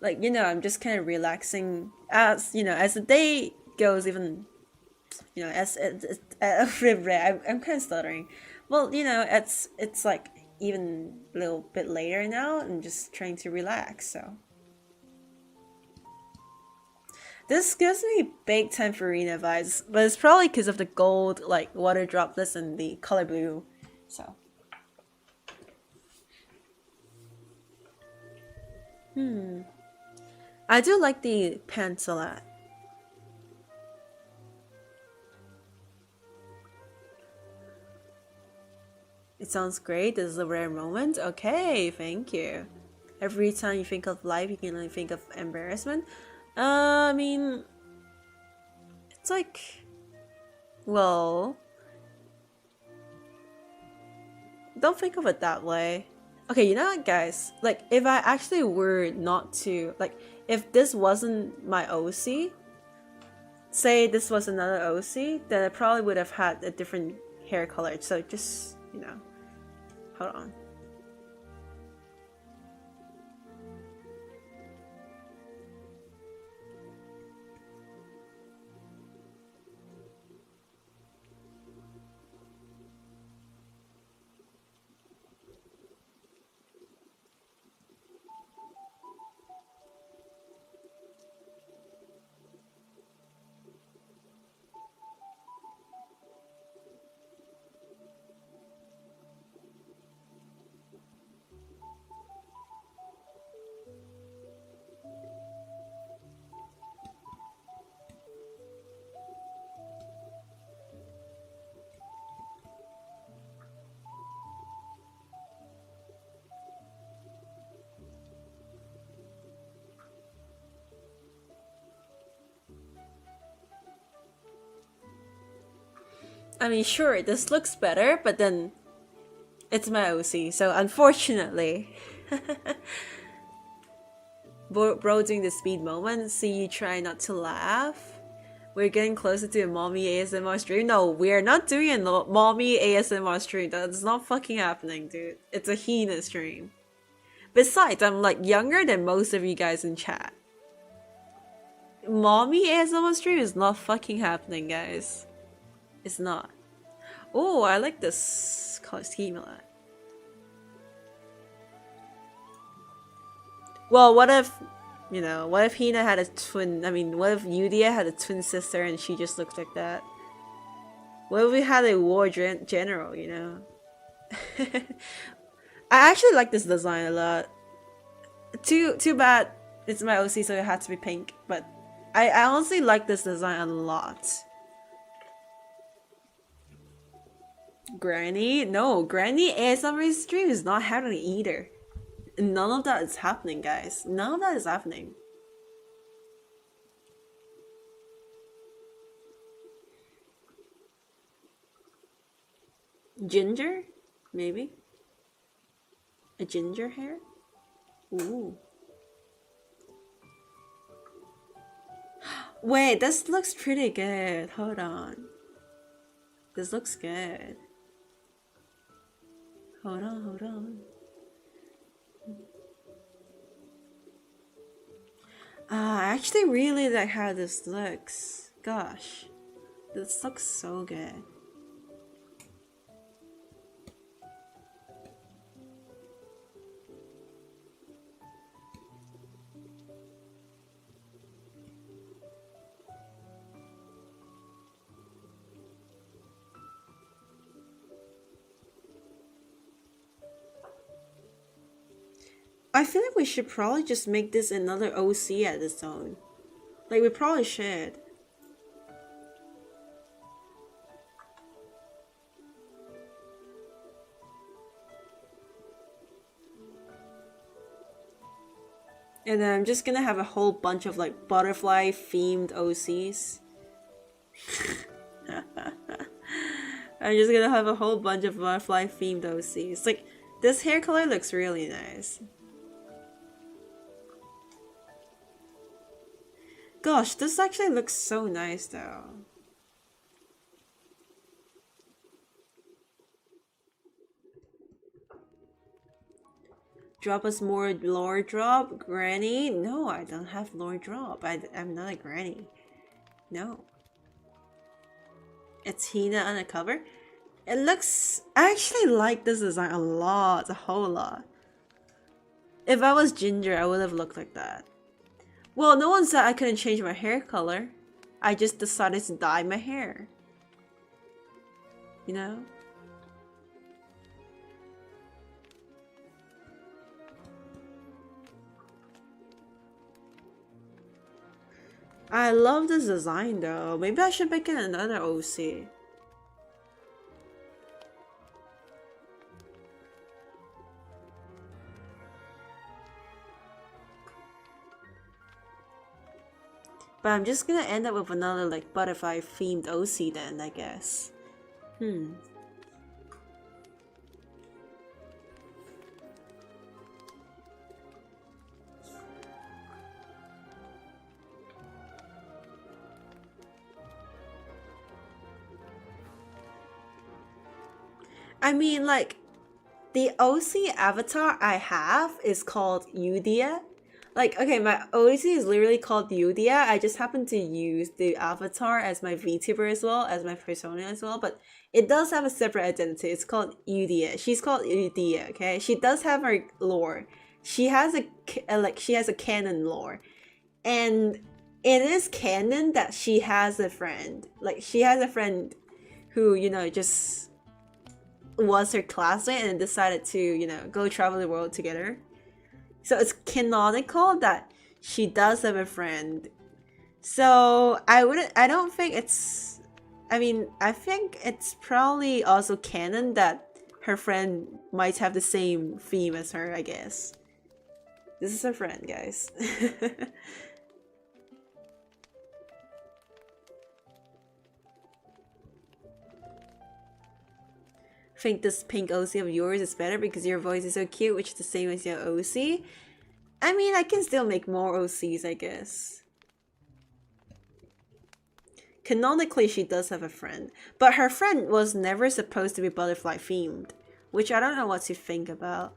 Like, I'm just kind of relaxing as, as the day goes, even, I'm kind of stuttering. Well, it's like even a little bit later now. I'm just trying to relax, so. This gives me big time Farina vibes, but it's probably because of the gold, like, water droplets and the color blue, so. I do like the pants a lot. It sounds great. This is a rare moment. Okay, thank you. Every time you think of life, you can only think of embarrassment. I mean, it's like, well, don't think of it that way. Okay, you know what, guys? Like, if I actually were not to, like, if this wasn't my OC, say this was another OC, then I probably would have had a different hair color. So just, hold on. I mean, sure, this looks better, but then it's my OC, so unfortunately. Bro doing the speed moment, see you try not to laugh. We're getting closer to a mommy ASMR stream. No, we are not doing a mommy ASMR stream. That's not fucking happening, dude. It's a Hina stream. Besides, I'm like younger than most of you guys in chat. Mommy ASMR stream is not fucking happening, guys. It's not. Oh, I like this scheme a lot. Well, what if, what if Hina had a twin? I mean, what if Yudia had a twin sister and she just looked like that? What if we had a war general, I actually like this design a lot. Too bad it's my OC, so it had to be pink. But I honestly like this design a lot. Granny? No, Granny ASMR stream is not happening either. None of that is happening, guys. None of that is happening. Ginger? Maybe? A ginger hair? Ooh. Wait, this looks pretty good. Hold on. This looks good. Hold on. I actually really like how this looks. Gosh. This looks so good. I feel like we should probably just make this another OC at this zone. Like, we probably should. And then I'm just gonna have a whole bunch of like butterfly themed OCs. I'm just gonna have a whole bunch of butterfly themed OCs. Like, this hair color looks really nice. Gosh, this actually looks so nice though. Drop us more lore drop. Granny? No, I don't have lore drop. I'm not a granny. No. It's Hina on the cover. It looks... I actually like this design a lot. A whole lot. If I was Ginger, I would have looked like that. Well, no one said I couldn't change my hair color. I just decided to dye my hair. You know? I love this design though. Maybe I should make it another OC. But I'm just gonna end up with another like butterfly themed OC then, I guess. I mean, like, the OC avatar I have is called Yudia. Like, okay, my OC is literally called Yudia. I just happen to use the avatar as my VTuber as well, as my persona as well, but it does have a separate identity. It's called Yudia. She's called Yudia, okay? She does have her lore. She has she has a canon lore. And it is canon that she has a friend. Like, she has a friend who, you know, just was her classmate and decided to, you know, go travel the world together. So it's canonical that she does have a friend. So I don't think it's, I mean, I think it's probably also canon that her friend might have the same theme as her, I guess. This is her friend, guys. Think this pink OC of yours is better because your voice is so cute, which is the same as your OC. I mean, I can still make more OCs, I guess. Canonically, she does have a friend, but her friend was never supposed to be butterfly themed, which I don't know what to think about.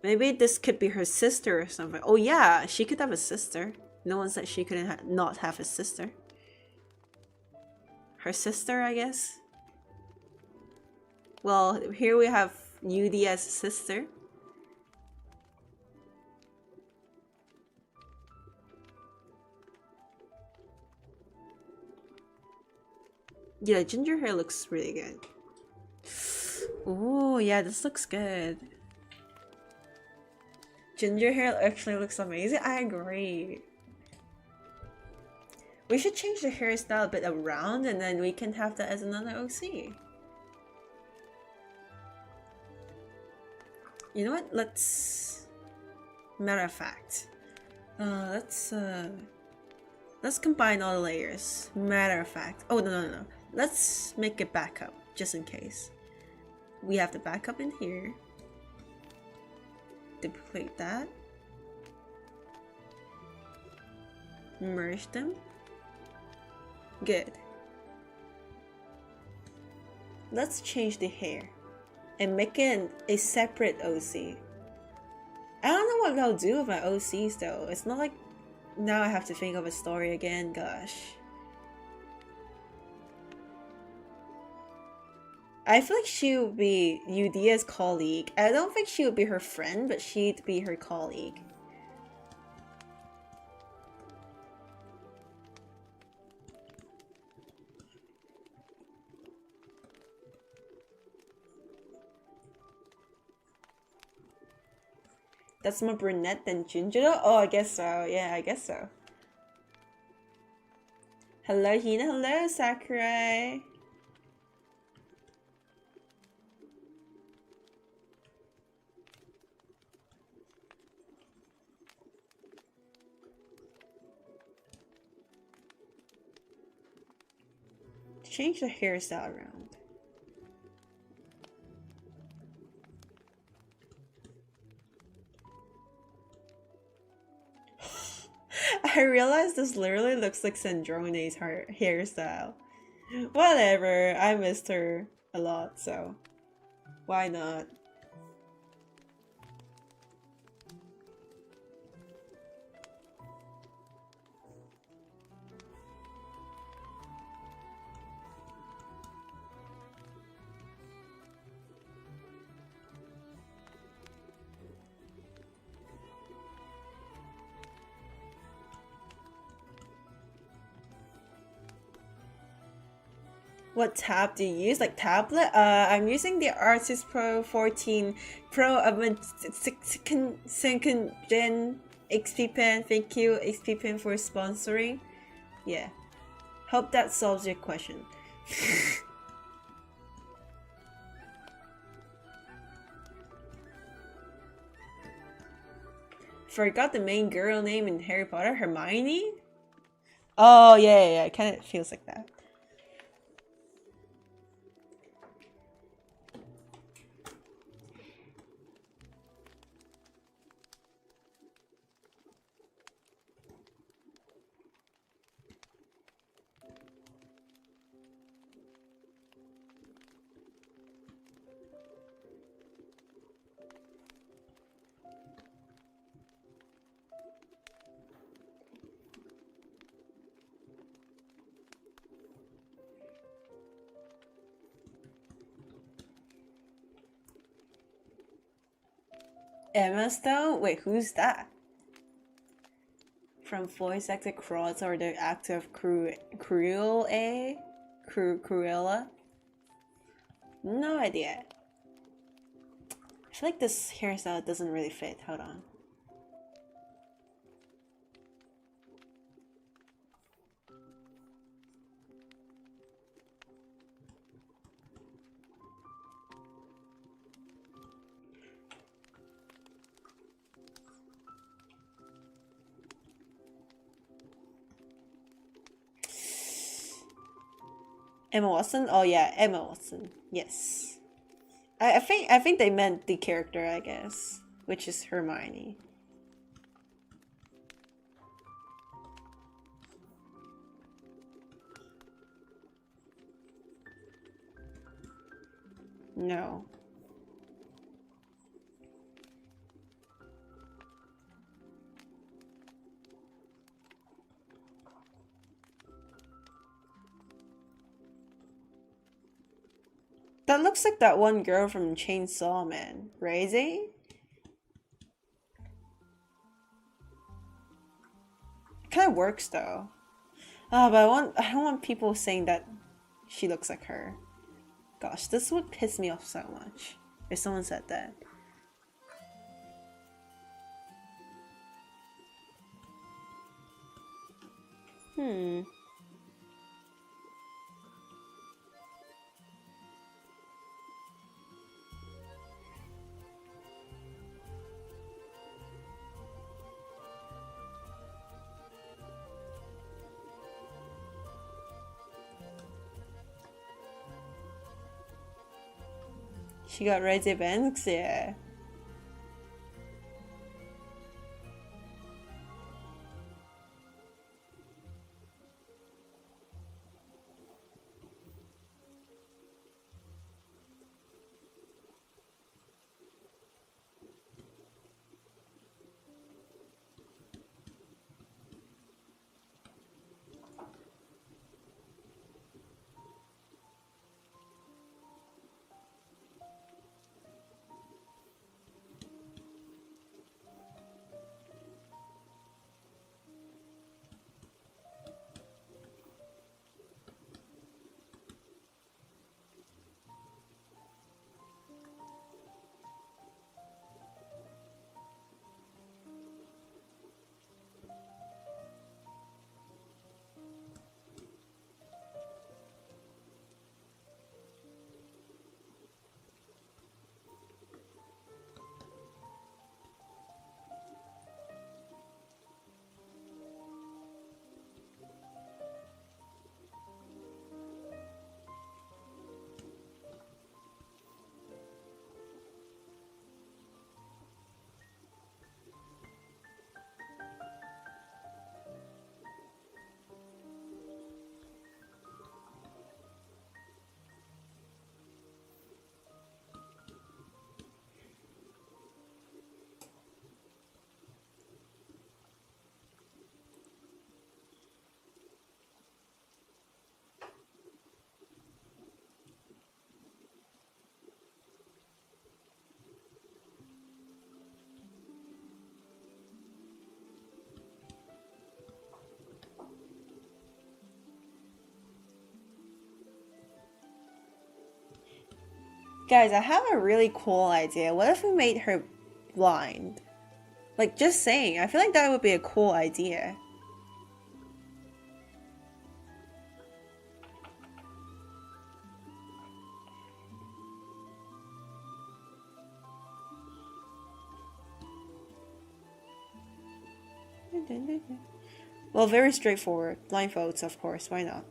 Maybe this could be her sister or something. Oh yeah, she could have a sister. No one said she couldn't not have a sister. Her sister, I guess. Well, here we have Yudi as sister. Yeah, ginger hair looks really good. Oh, yeah, this looks good. Ginger hair actually looks amazing. I agree. We should change the hairstyle a bit around and then we can have that as another OC. You know what? Let's... Matter of fact. Let's combine all the layers. Matter of fact. Oh, no. Let's make a backup, just in case. We have the backup in here. Duplicate that. Merge them. Good. Let's change the hair and make it a separate OC. I don't know what I'll do with my OCs though. It's not like now I have to think of a story again, gosh. I feel like she would be Yudia's colleague. I don't think she would be her friend, but she'd be her colleague. That's more brunette than ginger? Oh, I guess so. Yeah, I guess so. Hello, Hina. Hello, Sakurai. Change the hairstyle around. I realized this literally looks like Sandrone's hairstyle. Whatever, I missed her a lot, so why not? What tab do you use? Like tablet? I'm using the Artist Pro 14 Pro of a second gen XP Pen. Thank you, XP Pen, for sponsoring. Yeah. Hope that solves your question. Forgot the main girl name in Harry Potter, Hermione? Oh, yeah, it kind of feels like that. Emma Stone? Wait, who's that? From voice actor Cross or the actor of Cruella? Cruella? No idea. I feel like this hairstyle doesn't really fit. Hold on. Emma Watson? Oh yeah, Emma Watson. Yes. I think they meant the character, I guess, which is Hermione. No. That looks like that one girl from Chainsaw Man. Razy? It kind of works though. But I don't want people saying that she looks like her. Gosh, this would piss me off so much if someone said that. She got Reggie Banks, yeah. Guys, I have a really cool idea. What if we made her blind? Like, just saying, I feel like that would be a cool idea. Well, very straightforward. Blindfolds, of course. Why not?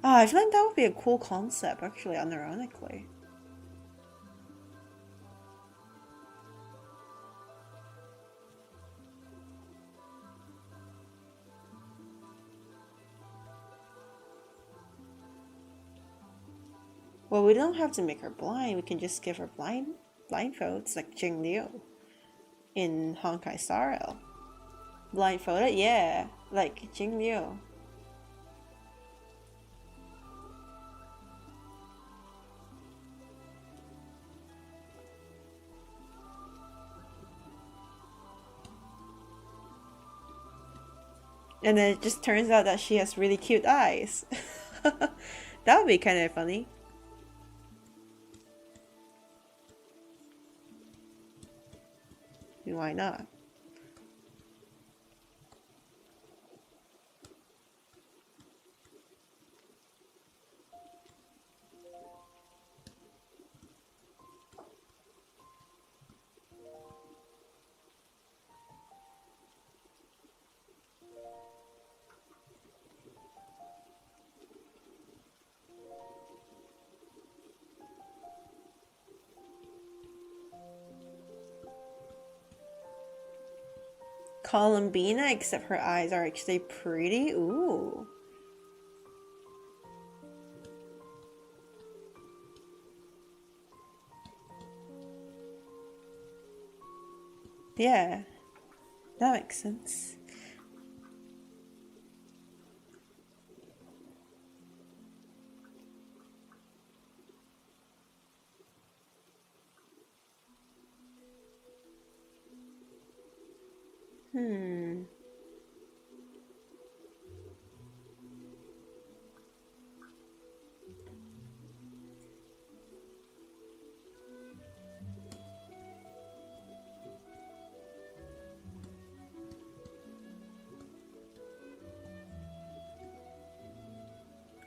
Ah, I feel like that would be a cool concept, actually, unironically. Well, we don't have to make her blind. We can just give her blindfolds, like Jing Liu in Honkai Star Rail. Blindfolded, yeah, like Jing Liu. And then it just turns out that she has really cute eyes. That would be kind of funny. Why not? Columbina, except her eyes are actually pretty. Ooh. Yeah, that makes sense. Hmm.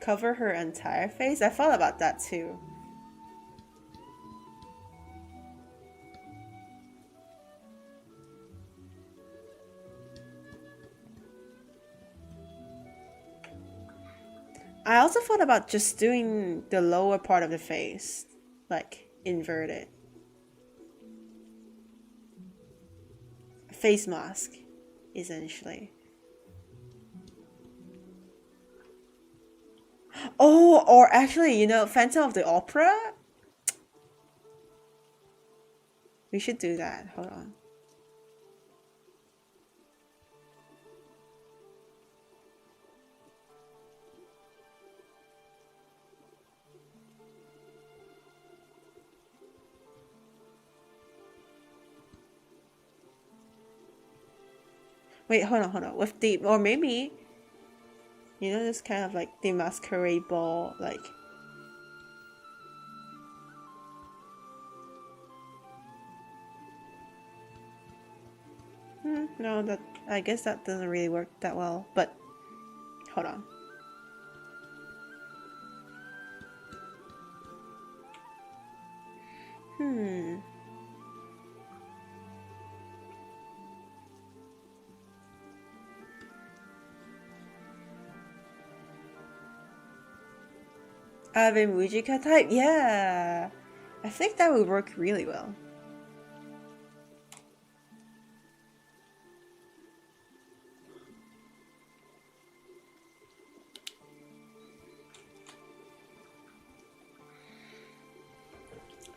Cover her entire face? I thought about that too. I also thought about just doing the lower part of the face, like inverted. Face mask, essentially. Oh, or actually, you know, Phantom of the Opera? We should do that. Hold on. Wait, hold on. With the, or maybe, you know, this kind of like the masquerade ball, like. No, that, I guess that doesn't really work that well, but hold on. Ave Mujika type? Yeah. I think that would work really well.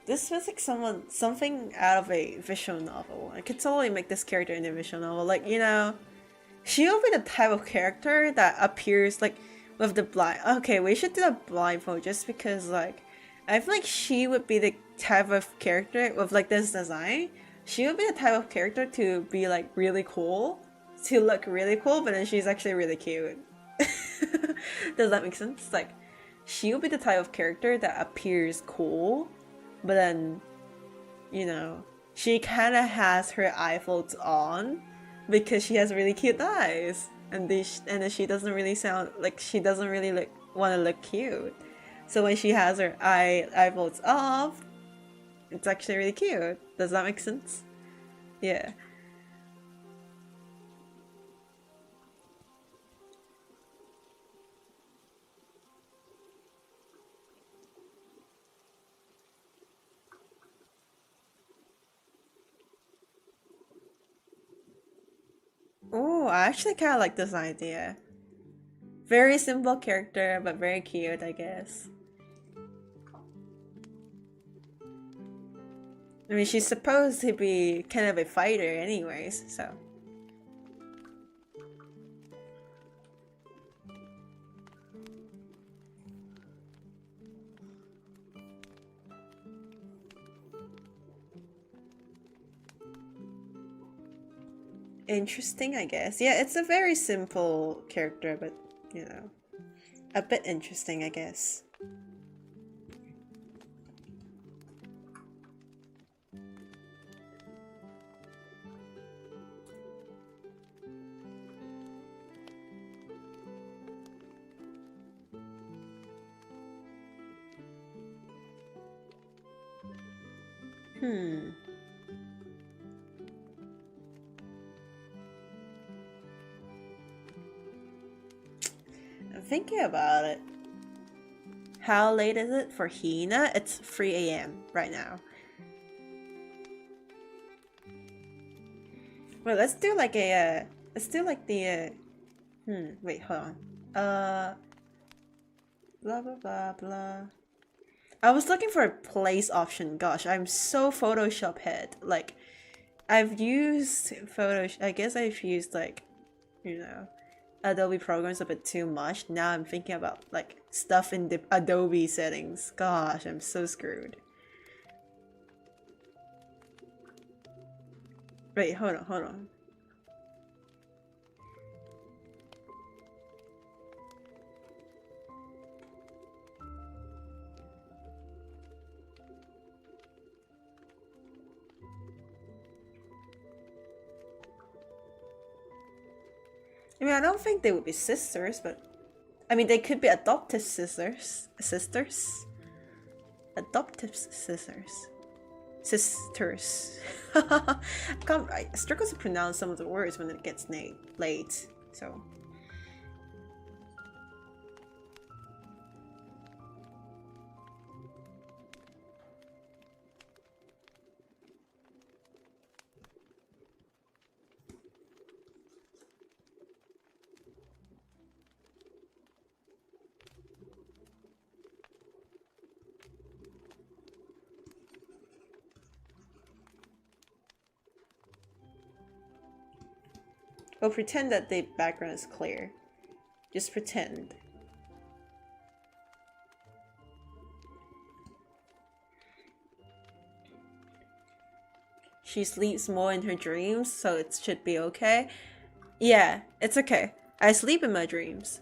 This feels like something out of a visual novel. I could totally make this character in a visual novel. Like, you know, she will be the type of character that appears like with the blind. Okay, we should do the blindfold just because like I feel like she would be the type of character with like this design. She would be the type of character to be like really cool, to look really cool, but then she's actually really cute. Does that make sense? Like, she'll be the type of character that appears cool, but then, you know, she kind of has her eye folds on because she has really cute eyes, and then she doesn't really sound like she doesn't really look want to look cute. So when she has her eye folds off, it's actually really cute. Does that make sense? Yeah. Oh, I actually kind of like this idea. Very simple character, but very cute, I guess. I mean, she's supposed to be kind of a fighter, anyways, so. Interesting, I guess. Yeah, it's a very simple character, but, you know, a bit interesting, I guess. Hmm. I'm thinking about it. How late is it for Hina? It's 3 a.m. right now. Well, let's do like a, let's do like the, wait, hold on. Blah, blah, blah, blah. I was looking for a place option. Gosh, I'm so Photoshop head. Like, I've used Photoshop, I guess I've used like, you know, Adobe programs a bit too much. Now I'm thinking about like stuff in the Adobe settings. Gosh, I'm so screwed. Wait, hold on, hold on. I mean, I don't think they would be sisters, but I mean, they could be adoptive sisters. Sisters? Adoptive sisters. Sisters. I struggle to pronounce some of the words when it gets late, so. We'll pretend that the background is clear. Just pretend. She sleeps more in her dreams, so it should be okay. Yeah, it's okay. I sleep in my dreams.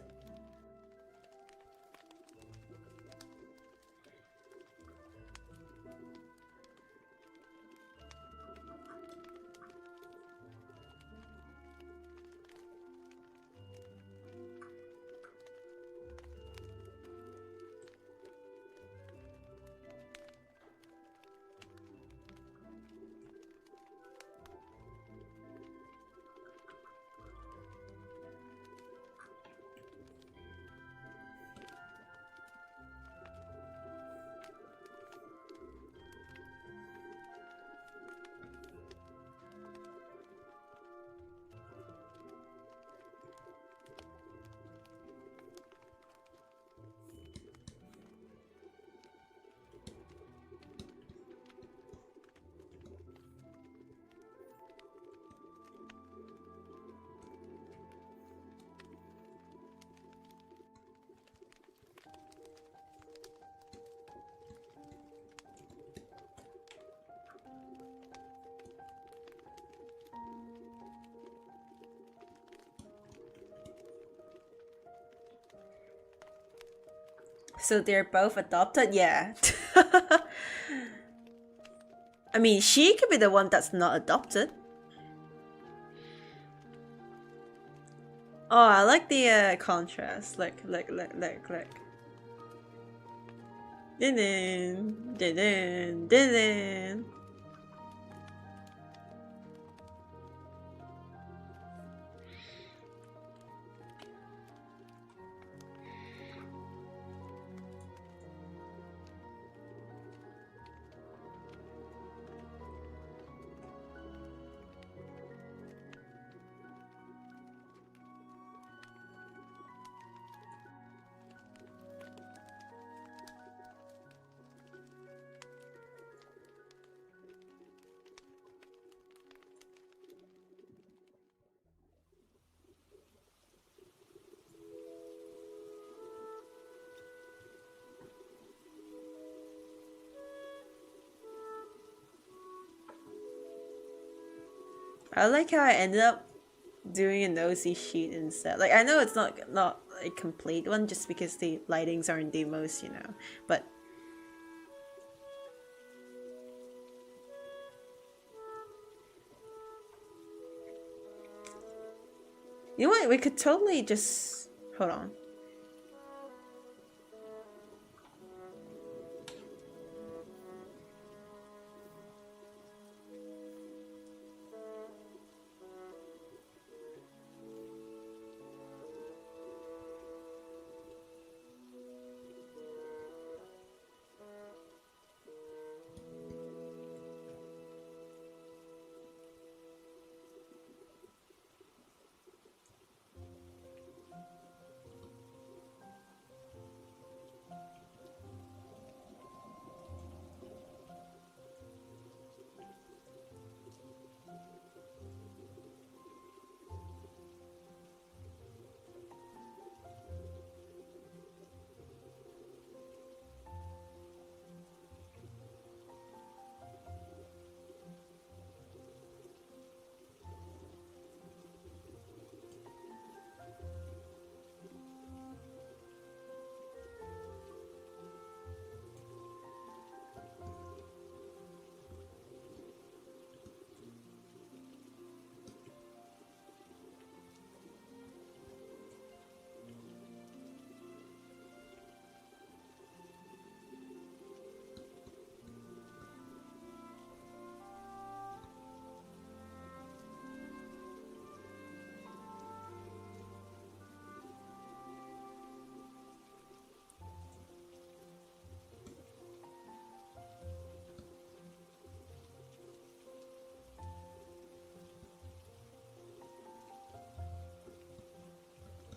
So they're both adopted? Yeah. I mean, she could be the one that's not adopted. Oh, I like the contrast. Look. Din. I like how I ended up doing a nosy sheet instead. Like, I know it's not a complete one just because the lightings aren't the most, but you know what? We could totally just hold on.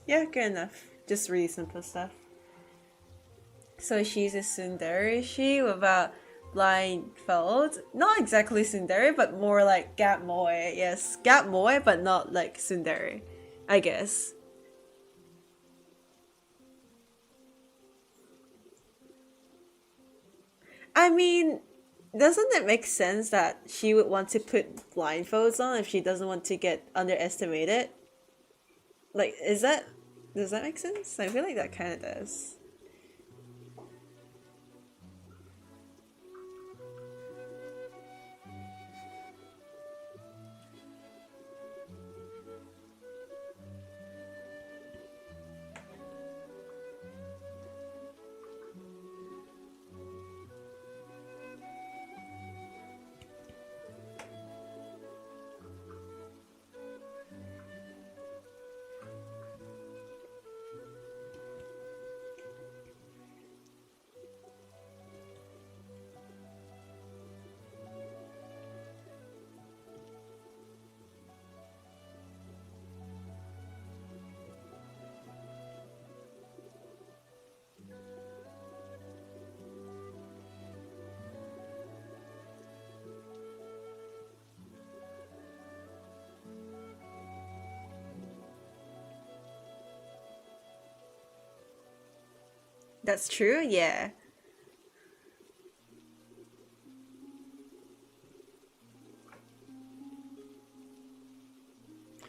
Yeah, good enough. Just really simple stuff. So she's a tsundere, she without blindfold. Not exactly tsundere, but more like gap moe. Yes, gap moe, but not like tsundere, I guess. I mean, doesn't it make sense that she would want to put blindfolds on if she doesn't want to get underestimated? Like, does that make sense? I feel like that kind of does. That's true, yeah.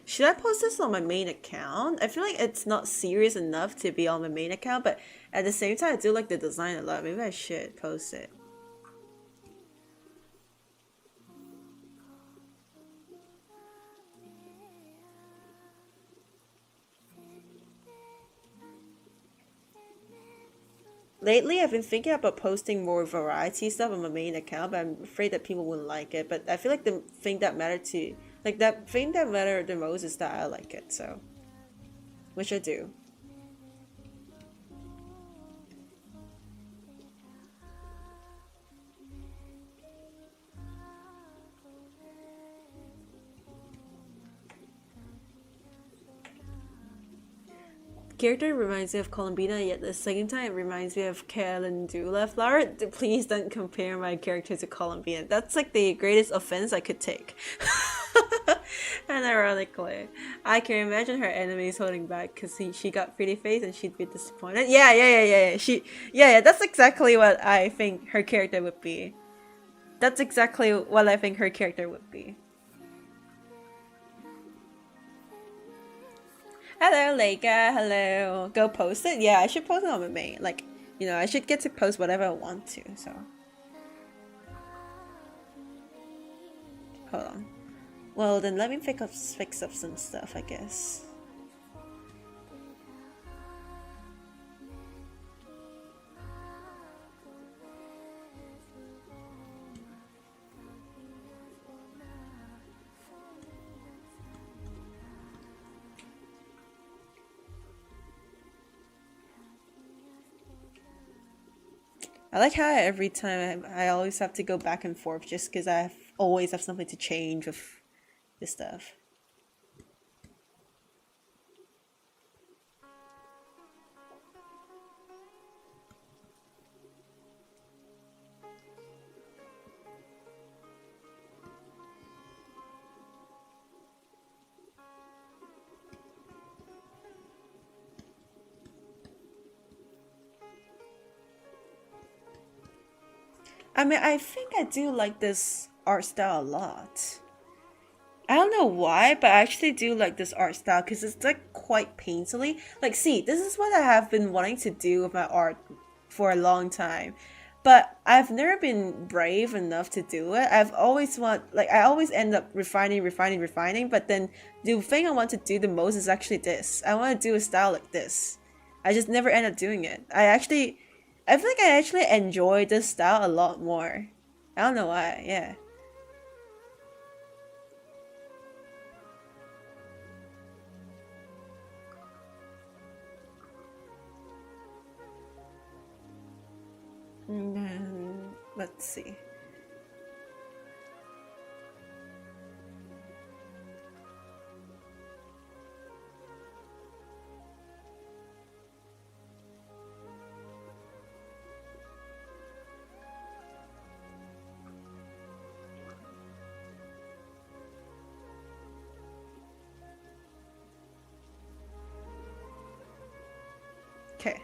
Should I post this on my main account? I feel like it's not serious enough to be on my main account, but at the same time, I do like the design a lot. Maybe I should post it. Lately, I've been thinking about posting more variety stuff on my main account, but I'm afraid that people wouldn't like it. But I feel like the thing that mattered to, like that thing that mattered the most is that I like it, so, which I do. Character reminds me of Columbina, yet at the same time it reminds me of Calendula flower. Please don't compare my character to Columbina. That's like the greatest offense I could take. And ironically, I can imagine her enemies holding back because she got pretty face and she'd be disappointed. Yeah. Yeah. That's exactly what I think her character would be. That's exactly what I think her character would be. Hello, Leica. Hello. Go post it? Yeah, I should post it on my main. Like, you know, I should get to post whatever I want to, so. Hold on. Well, then let me fix up some stuff, I guess. I like how every time I always have to go back and forth just because always have something to change with this stuff. I mean, I think I do like this art style a lot. I don't know why, but I actually do like this art style because it's like quite painterly. Like, see, this is what I have been wanting to do with my art for a long time, but I've never been brave enough to do it. I always end up refining, but then the thing I want to do the most is actually this. I want to do a style like this. I just never end up doing it. I feel like I actually enjoy this style a lot more. I don't know why, yeah. And then, let's see. Okay.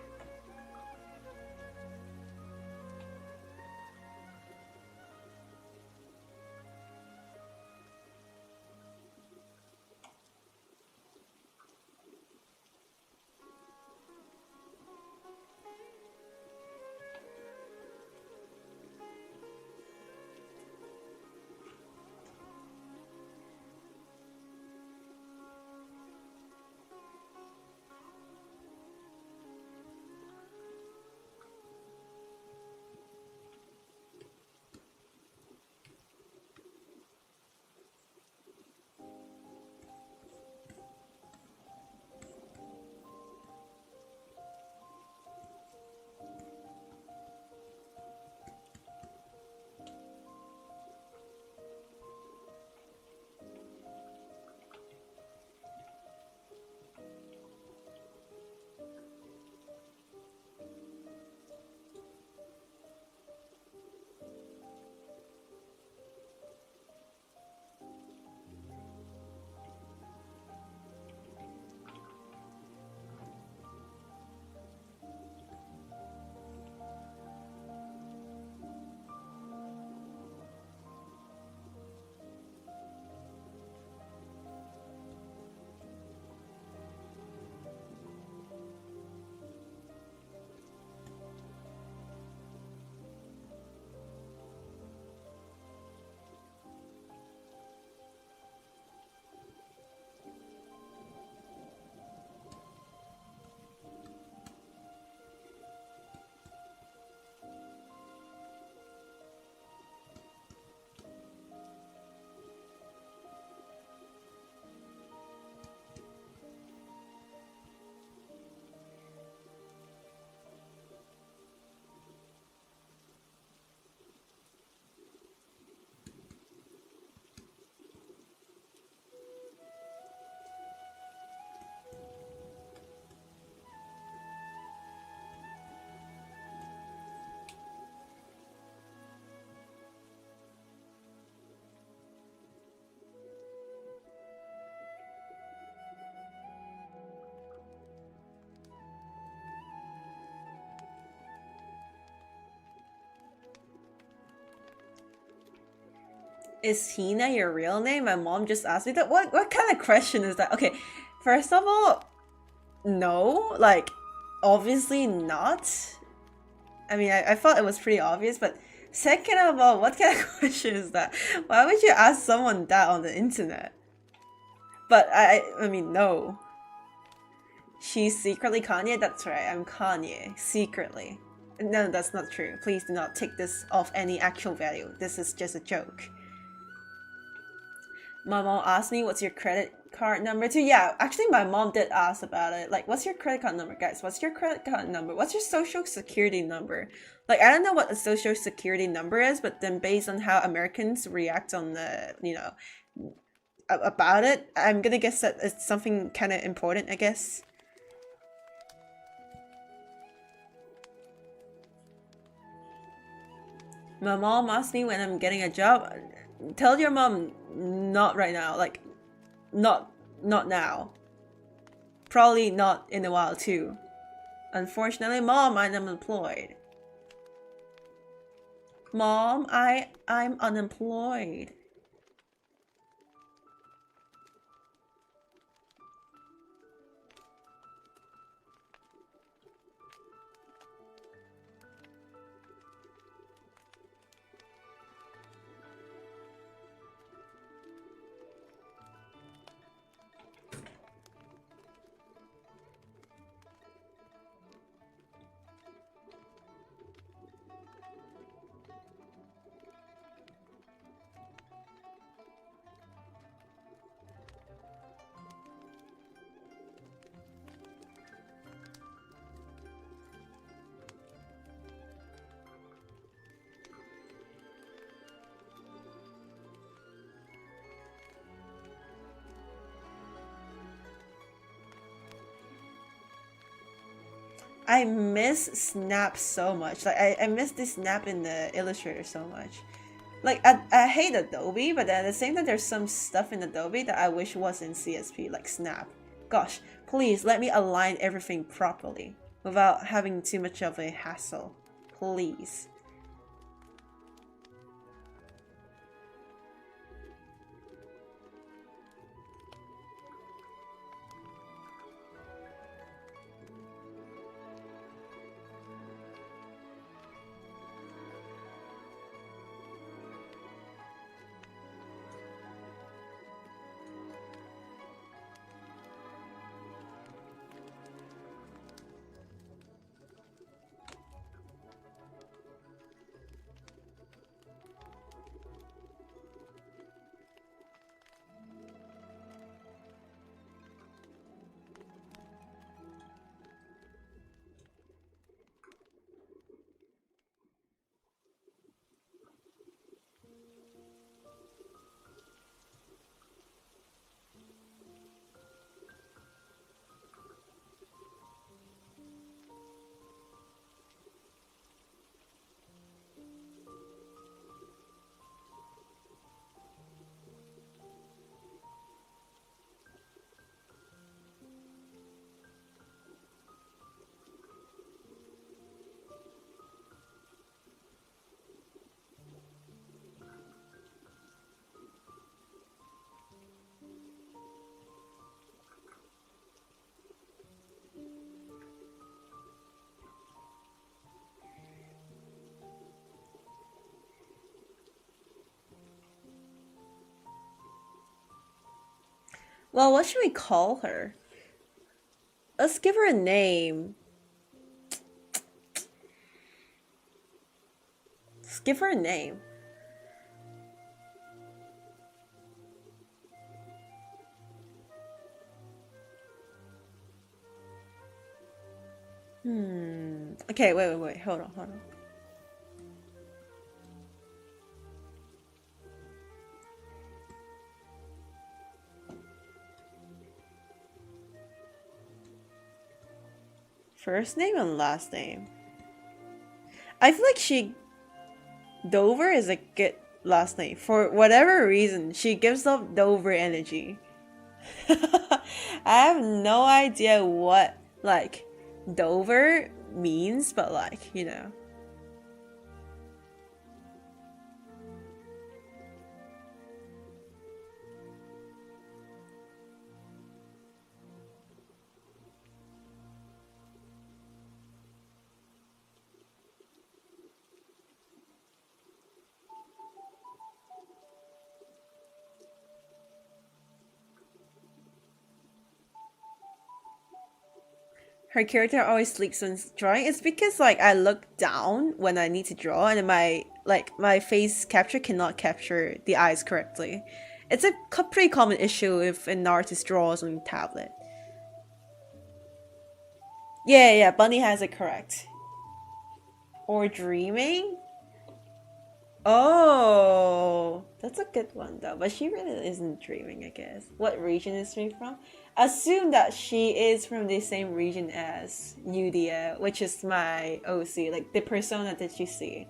Is Hina your real name? My mom just asked me that. What kind of question is that? Okay, first of all, no. Like, obviously not. I mean, I thought it was pretty obvious, but second of all, what kind of question is that? Why would you ask someone that on the internet? But I mean, no. She's secretly Kanye? That's right, I'm Kanye. Secretly. No, that's not true. Please do not take this off any actual value. This is just a joke. My mom asked me, what's your credit card number too? Yeah, actually my mom did ask about it. Like, what's your credit card number, guys? What's your credit card number? What's your social security number? Like, I don't know what a social security number is, but then based on how Americans react on the, you know, about it, I'm gonna guess that it's something kind of important, I guess. My mom asked me when I'm getting a job. Tell your mom not right now. Like, not now. Probably not in a while too. Unfortunately, mom, I'm unemployed. Mom, I'm unemployed. I miss Snap so much. Like, I miss this Snap in the Illustrator so much. Like, I hate Adobe, but at the same time, there's some stuff in Adobe that I wish was in CSP, like Snap. Gosh, please let me align everything properly without having too much of a hassle. Please. Well, what should we call her? Let's give her a name. Let's give her a name. Okay, wait. Hold on. First name and last name. I feel like Dover is a good last name. For whatever reason, she gives off Dover energy. I have no idea what, like, Dover means, but, like, you know. her character always sleeps when drawing. It's because like I look down when I need to draw, and my face capture cannot capture the eyes correctly. It's a pretty common issue if an artist draws on tablet. Yeah, Bunny has it correct. Or dreaming? Oh, that's a good one though. But she really isn't dreaming, I guess. What region is she from? Assume that she is from the same region as Yudia, which is my OC, like the persona that you see.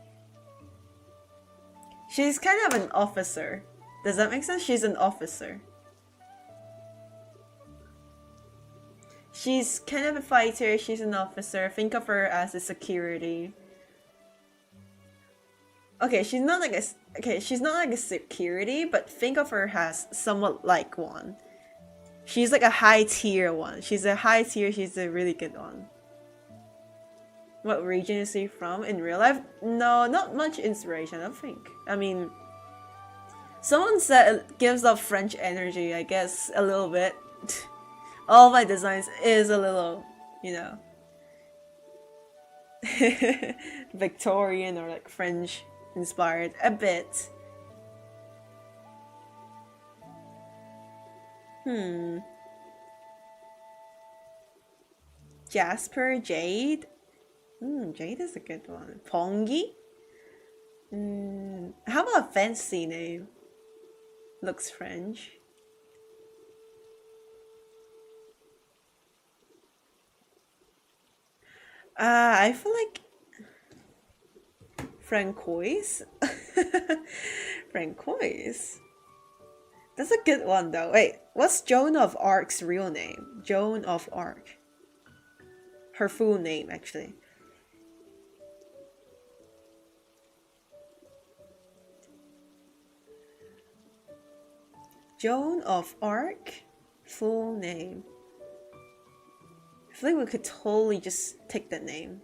She's kind of an officer. Does that make sense? She's an officer. She's kind of a fighter, she's an officer. Think of her as a security. Okay, she's not like a security, but think of her as somewhat like one. She's like a high tier one. She's a high tier, she's a really good one. What region is she from in real life? No, not much inspiration, I don't think. I mean, someone said it gives off French energy, I guess, a little bit. All my designs is a little, you know, Victorian or like French inspired a bit. Jasper, Jade. Jade is a good one. Pongi. How about a fancy name? Looks French. I feel like Francois. Francois. That's a good one though. Wait, what's Joan of Arc's real name? Joan of Arc. Her full name, actually. Joan of Arc, full name. I feel like we could totally just take that name.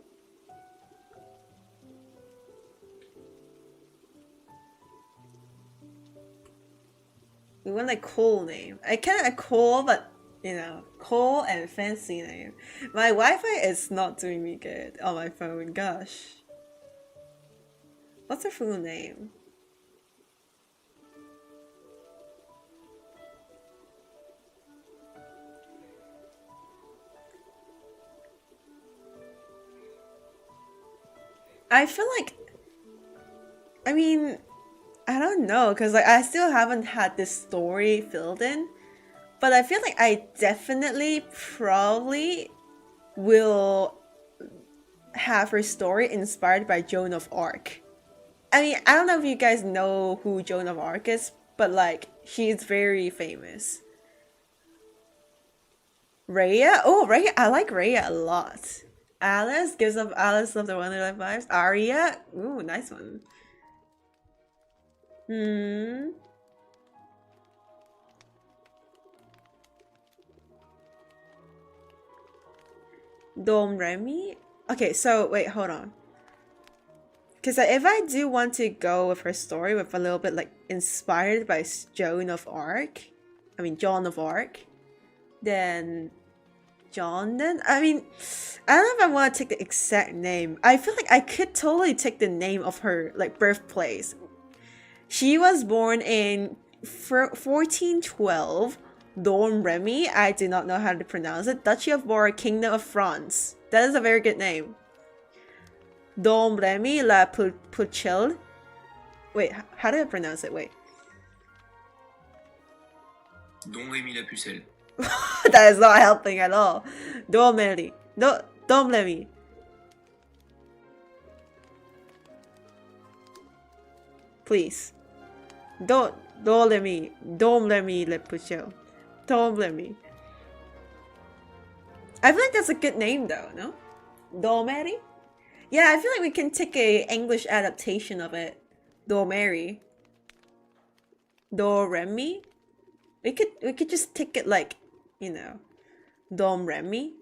We want a cool name. I kind of cool, but you know, cool and fancy name. My Wi-Fi is not doing me good on my phone. Gosh. What's her full name? I feel like, I mean, I don't know, because like I still haven't had this story filled in, but I feel like I definitely probably will have her story inspired by Joan of Arc. I mean, I don't know if you guys know who Joan of Arc is, but like she's very famous. Rhea? Oh, Rhea, I like Rhea a lot. Alice gives up Alice of the Wonderland vibes. Aria? Ooh, nice one. Dom Remy? Okay, so wait, hold on. Because if I do want to go with her story with a little bit like inspired by Joan of Arc, I mean John of Arc, then John then? I mean, I don't know if I want to take the exact name. I feel like I could totally take the name of her like birthplace. She was born in 1412, Dom Remy. I do not know how to pronounce it. Duchy of Bar, Kingdom of France. That is a very good name. Dom Remy La Pucelle. Wait, how do I pronounce it? Wait. Dom Remy La Pucelle. That is not helping at all. Dom Remy. Dom Remy. Please. Don't let me let Pucelle. Don't let me. I feel like that's a good name though, no? Domeri? Yeah, I feel like we can take a English adaptation of it. Domeri. Do Remy? We could just take it like, you know, Dom Remy.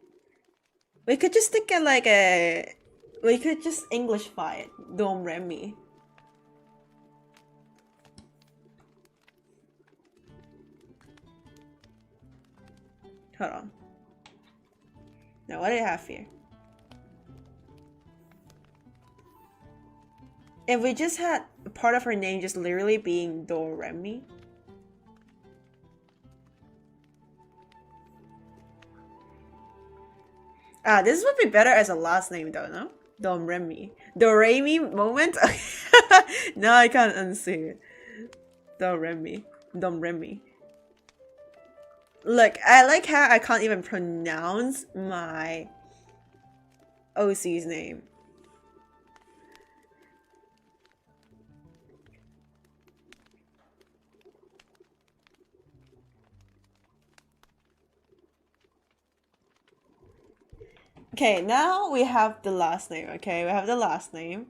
We could just take it like we could just Englishify it. Dom Remy. Hold on. Now, what do I have here? If we just had part of her name just literally being Doremi. This would be better as a last name though, no? Doremi. Doremi moment? No, I can't unsee it. Doremi. Doremi. Look, I like how I can't even pronounce my OC's name. Okay, now we have the last name, okay? We have the last name.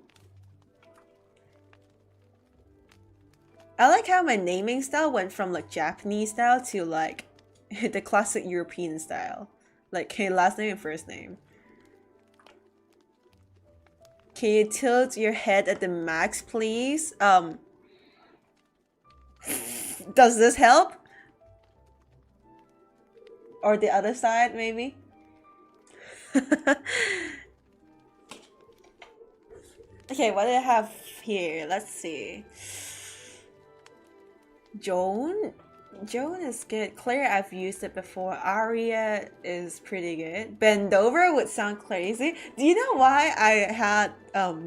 I like how my naming style went from like Japanese style to like the classic European style. Like, okay, last name and first name. Can you tilt your head at the max, please? Does this help? Or the other side, maybe? Okay, what do I have here? Let's see. Joan is good. Claire, I've used it before. Aria is pretty good. Bendover would sound crazy. Do you know why I had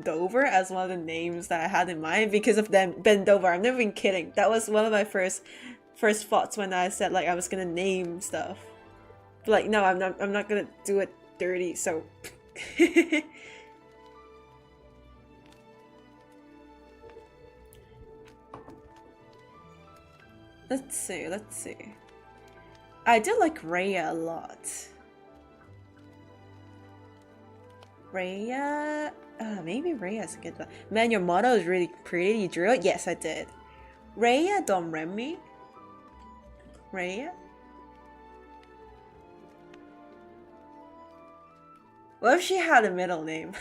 Dover as one of the names that I had in mind? Because of them Bendover. I'm not even kidding. That was one of my first thoughts when I said like I was gonna name stuff. But like no, I'm not gonna do it dirty, so let's see. I do like Rhea a lot. Rhea? Maybe Rhea's a good one. Man, your motto is really pretty. You drew it? Yes, I did. Rhea Domremy? Rhea? What if she had a middle name?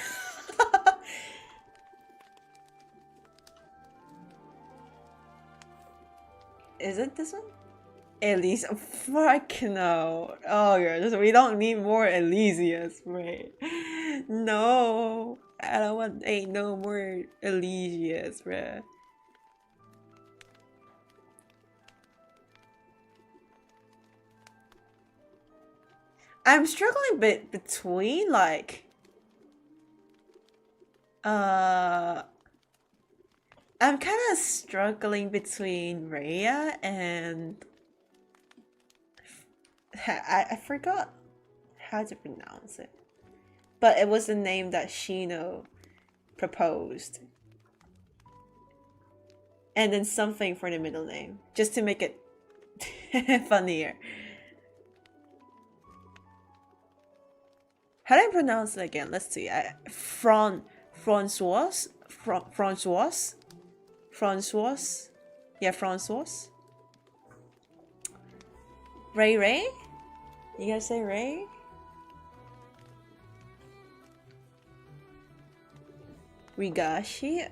Is it this one? Elise, fuck no. Oh yeah, we don't need more Elysias, right? No, I don't want ain't no more Elysias, bruh. I'm struggling between like I'm kind of struggling between Rhea and I forgot how to pronounce it, but it was the name that Shino proposed, and then something for the middle name just to make it funnier. How do I pronounce it again? Let's see. Francois. Yeah, Francois. Ray? You gotta say Ray? Rigashi?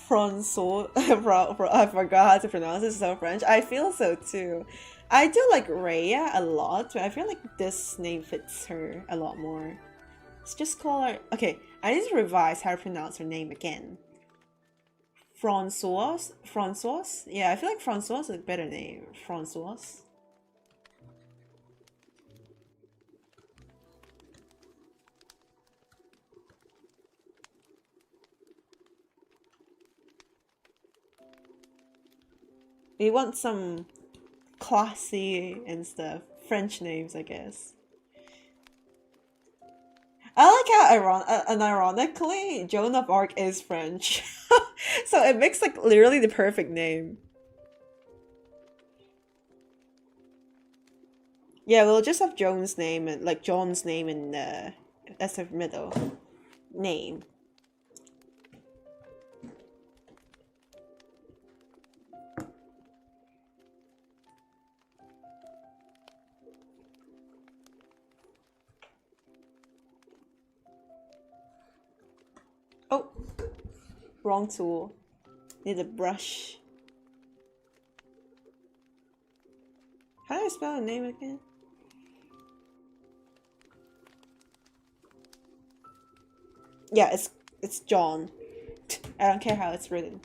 Francois. I forgot how to pronounce it, so French. I feel so too. I do like Rhea a lot, but I feel like this name fits her a lot more. Let's just call her. Okay, I need to revise how to pronounce her name again. Francois? Yeah, I feel like Francois is a better name. Francois. We want some classy and stuff. French names, I guess. I like how ironically, Joan of Arc is French. So it makes like literally the perfect name. Yeah, we'll just have Joan's name and like John's name and as a middle name. Wrong tool. Need a brush. How do I spell a name again? Yeah, it's John. I don't care how it's written.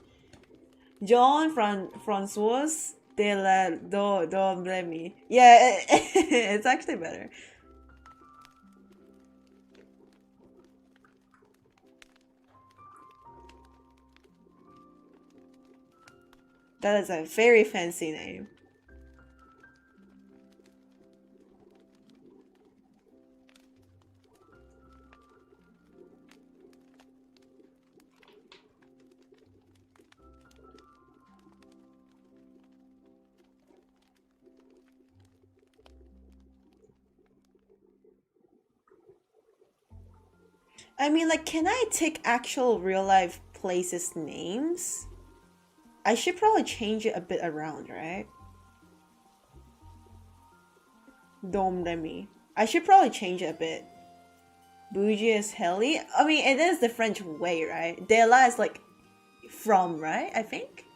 John Francois de la Domremy. Yeah, it's actually better. That is a very fancy name. I mean, like, can I take actual real life places' names? I should probably change it a bit around, right? Dom Remy. I should probably change it a bit. Bougie as Helly? I mean, it is the French way, right? De la is like from, right? I think?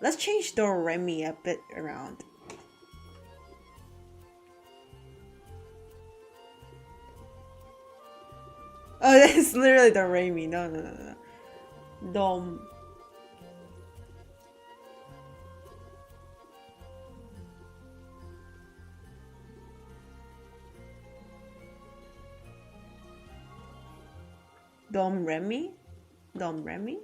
Let's change Do Remy a bit around. Oh, that's literally Do Remy. No. Dom. Dom Remy? Dom Remy?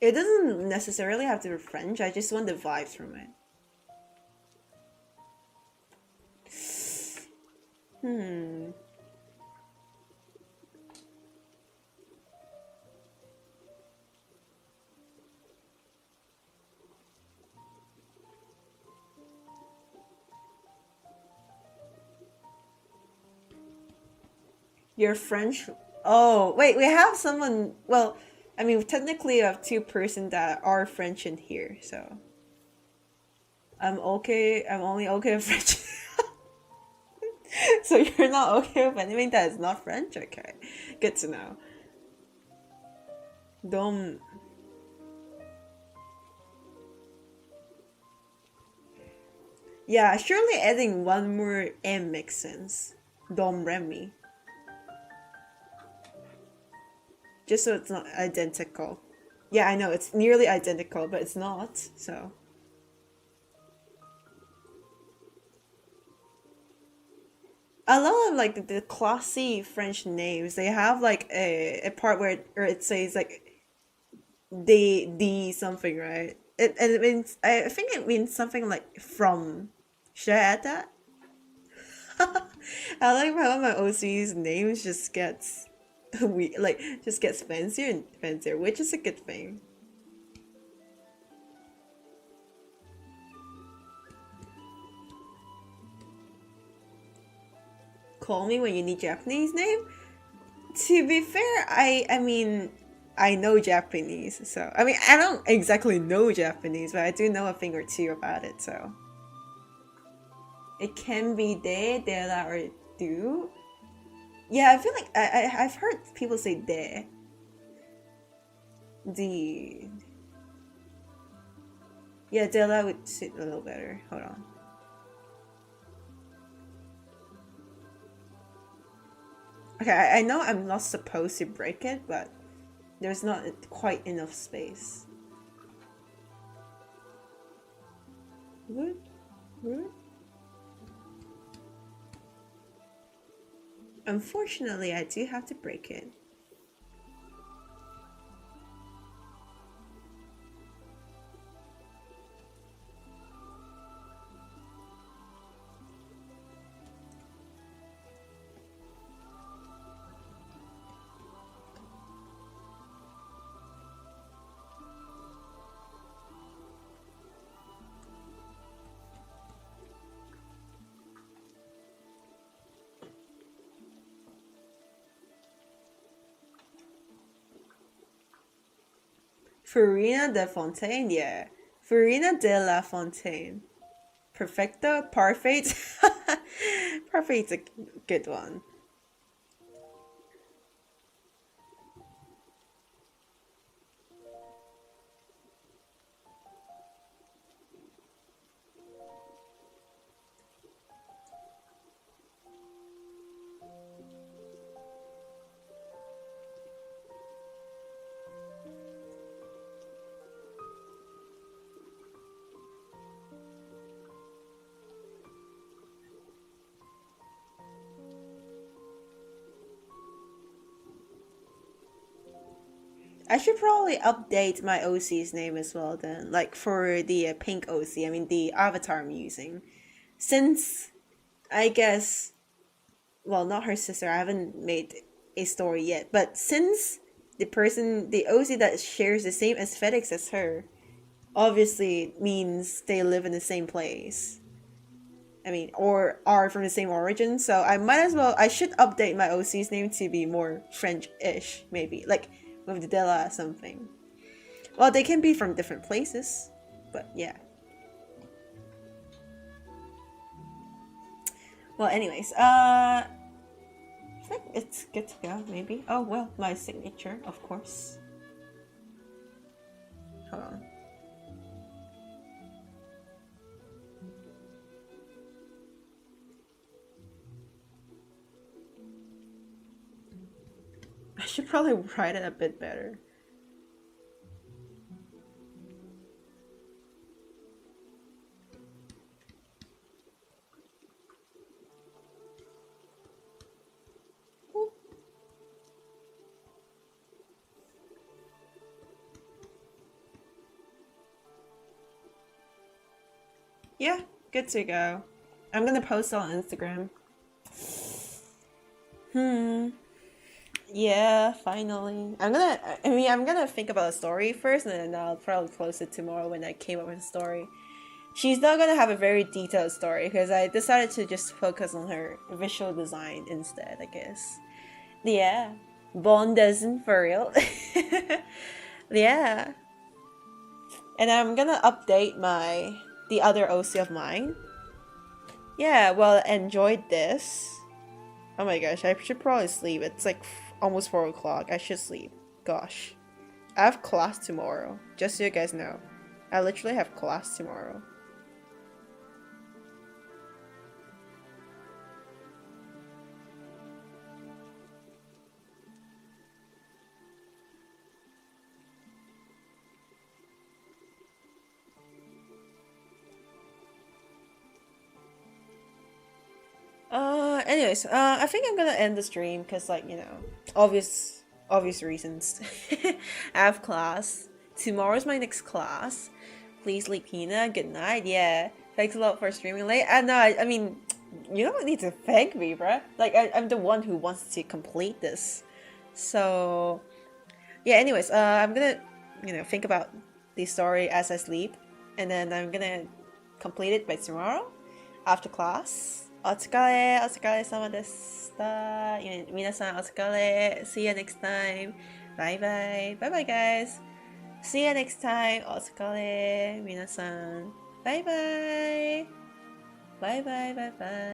It doesn't necessarily have to be French, I just want the vibes from it. You're French? Oh, wait, we have someone. Well, I mean, technically, we have two persons that are French in here, so. I'm okay. I'm only okay with French. So you're not okay with anything that is not French? Okay. Good to know. Dom. Yeah, surely adding one more M makes sense. Dom Remy. Just so it's not identical. Yeah, I know, it's nearly identical, but it's not, so. A lot of like the classy French names, they have like a part where it says like the something, right? It means, I think it means something like from. Should I add that? I like how my OC's names just gets we like just gets fancier and fancier, which is a good thing. Call me when you need Japanese name. To be fair, I mean I know Japanese, so I mean I don't exactly know Japanese, but I do know a thing or two about it, so it can be de la, or do. Yeah, I feel like I've heard people say de. The. Yeah, de la would sit a little better. Hold on. Okay, I know I'm not supposed to break it, but there's not quite enough space. What? What? Unfortunately, I do have to break it. Farina de Fontaine, yeah. Farina de la Fontaine. Perfecto? Parfait? Parfait's a good one. I should probably update my OC's name as well then, like for the pink OC, I mean the avatar I'm using. Since I guess, well, not her sister, I haven't made a story yet, but since the OC that shares the same aesthetics as her, obviously means they live in the same place. I mean, or are from the same origin, so I might as well, I should update my OC's name to be more French-ish, maybe, like with the Della or something. Well, they can be from different places, but yeah. Well, anyways, I think it's good to go, maybe. Oh, well, my signature, of course. Hold on. I should probably write it a bit better. Yeah, good to go. I'm gonna post it on Instagram. Yeah, finally. I'm gonna think about a story first and then I'll probably close it tomorrow when I came up with a story. She's not gonna have a very detailed story because I decided to just focus on her visual design instead, I guess. Yeah. Bond doesn't for real. Yeah. And I'm gonna update the other OC of mine. Yeah, well, enjoyed this. Oh my gosh, I should probably sleep. It's like almost 4 o'clock. I should sleep. Gosh. I have class tomorrow. Just so you guys know. I literally have class tomorrow. Anyways, I think I'm gonna end the stream because, like, you know, obvious reasons. I have class. Tomorrow's my next class. Please sleep, Hina. Good night. Yeah. Thanks a lot for streaming late. No, I mean, you don't need to thank me, bruh. Like, I'm the one who wants to complete this. So, yeah, anyways, I'm gonna, you know, think about the story as I sleep. And then I'm gonna complete it by tomorrow after class. お疲れ様でした。皆さんお疲れ。See you next time. Bye bye. Bye bye, guys. See you next time. お疲れ。皆さん。Bye bye. Bye bye, bye bye.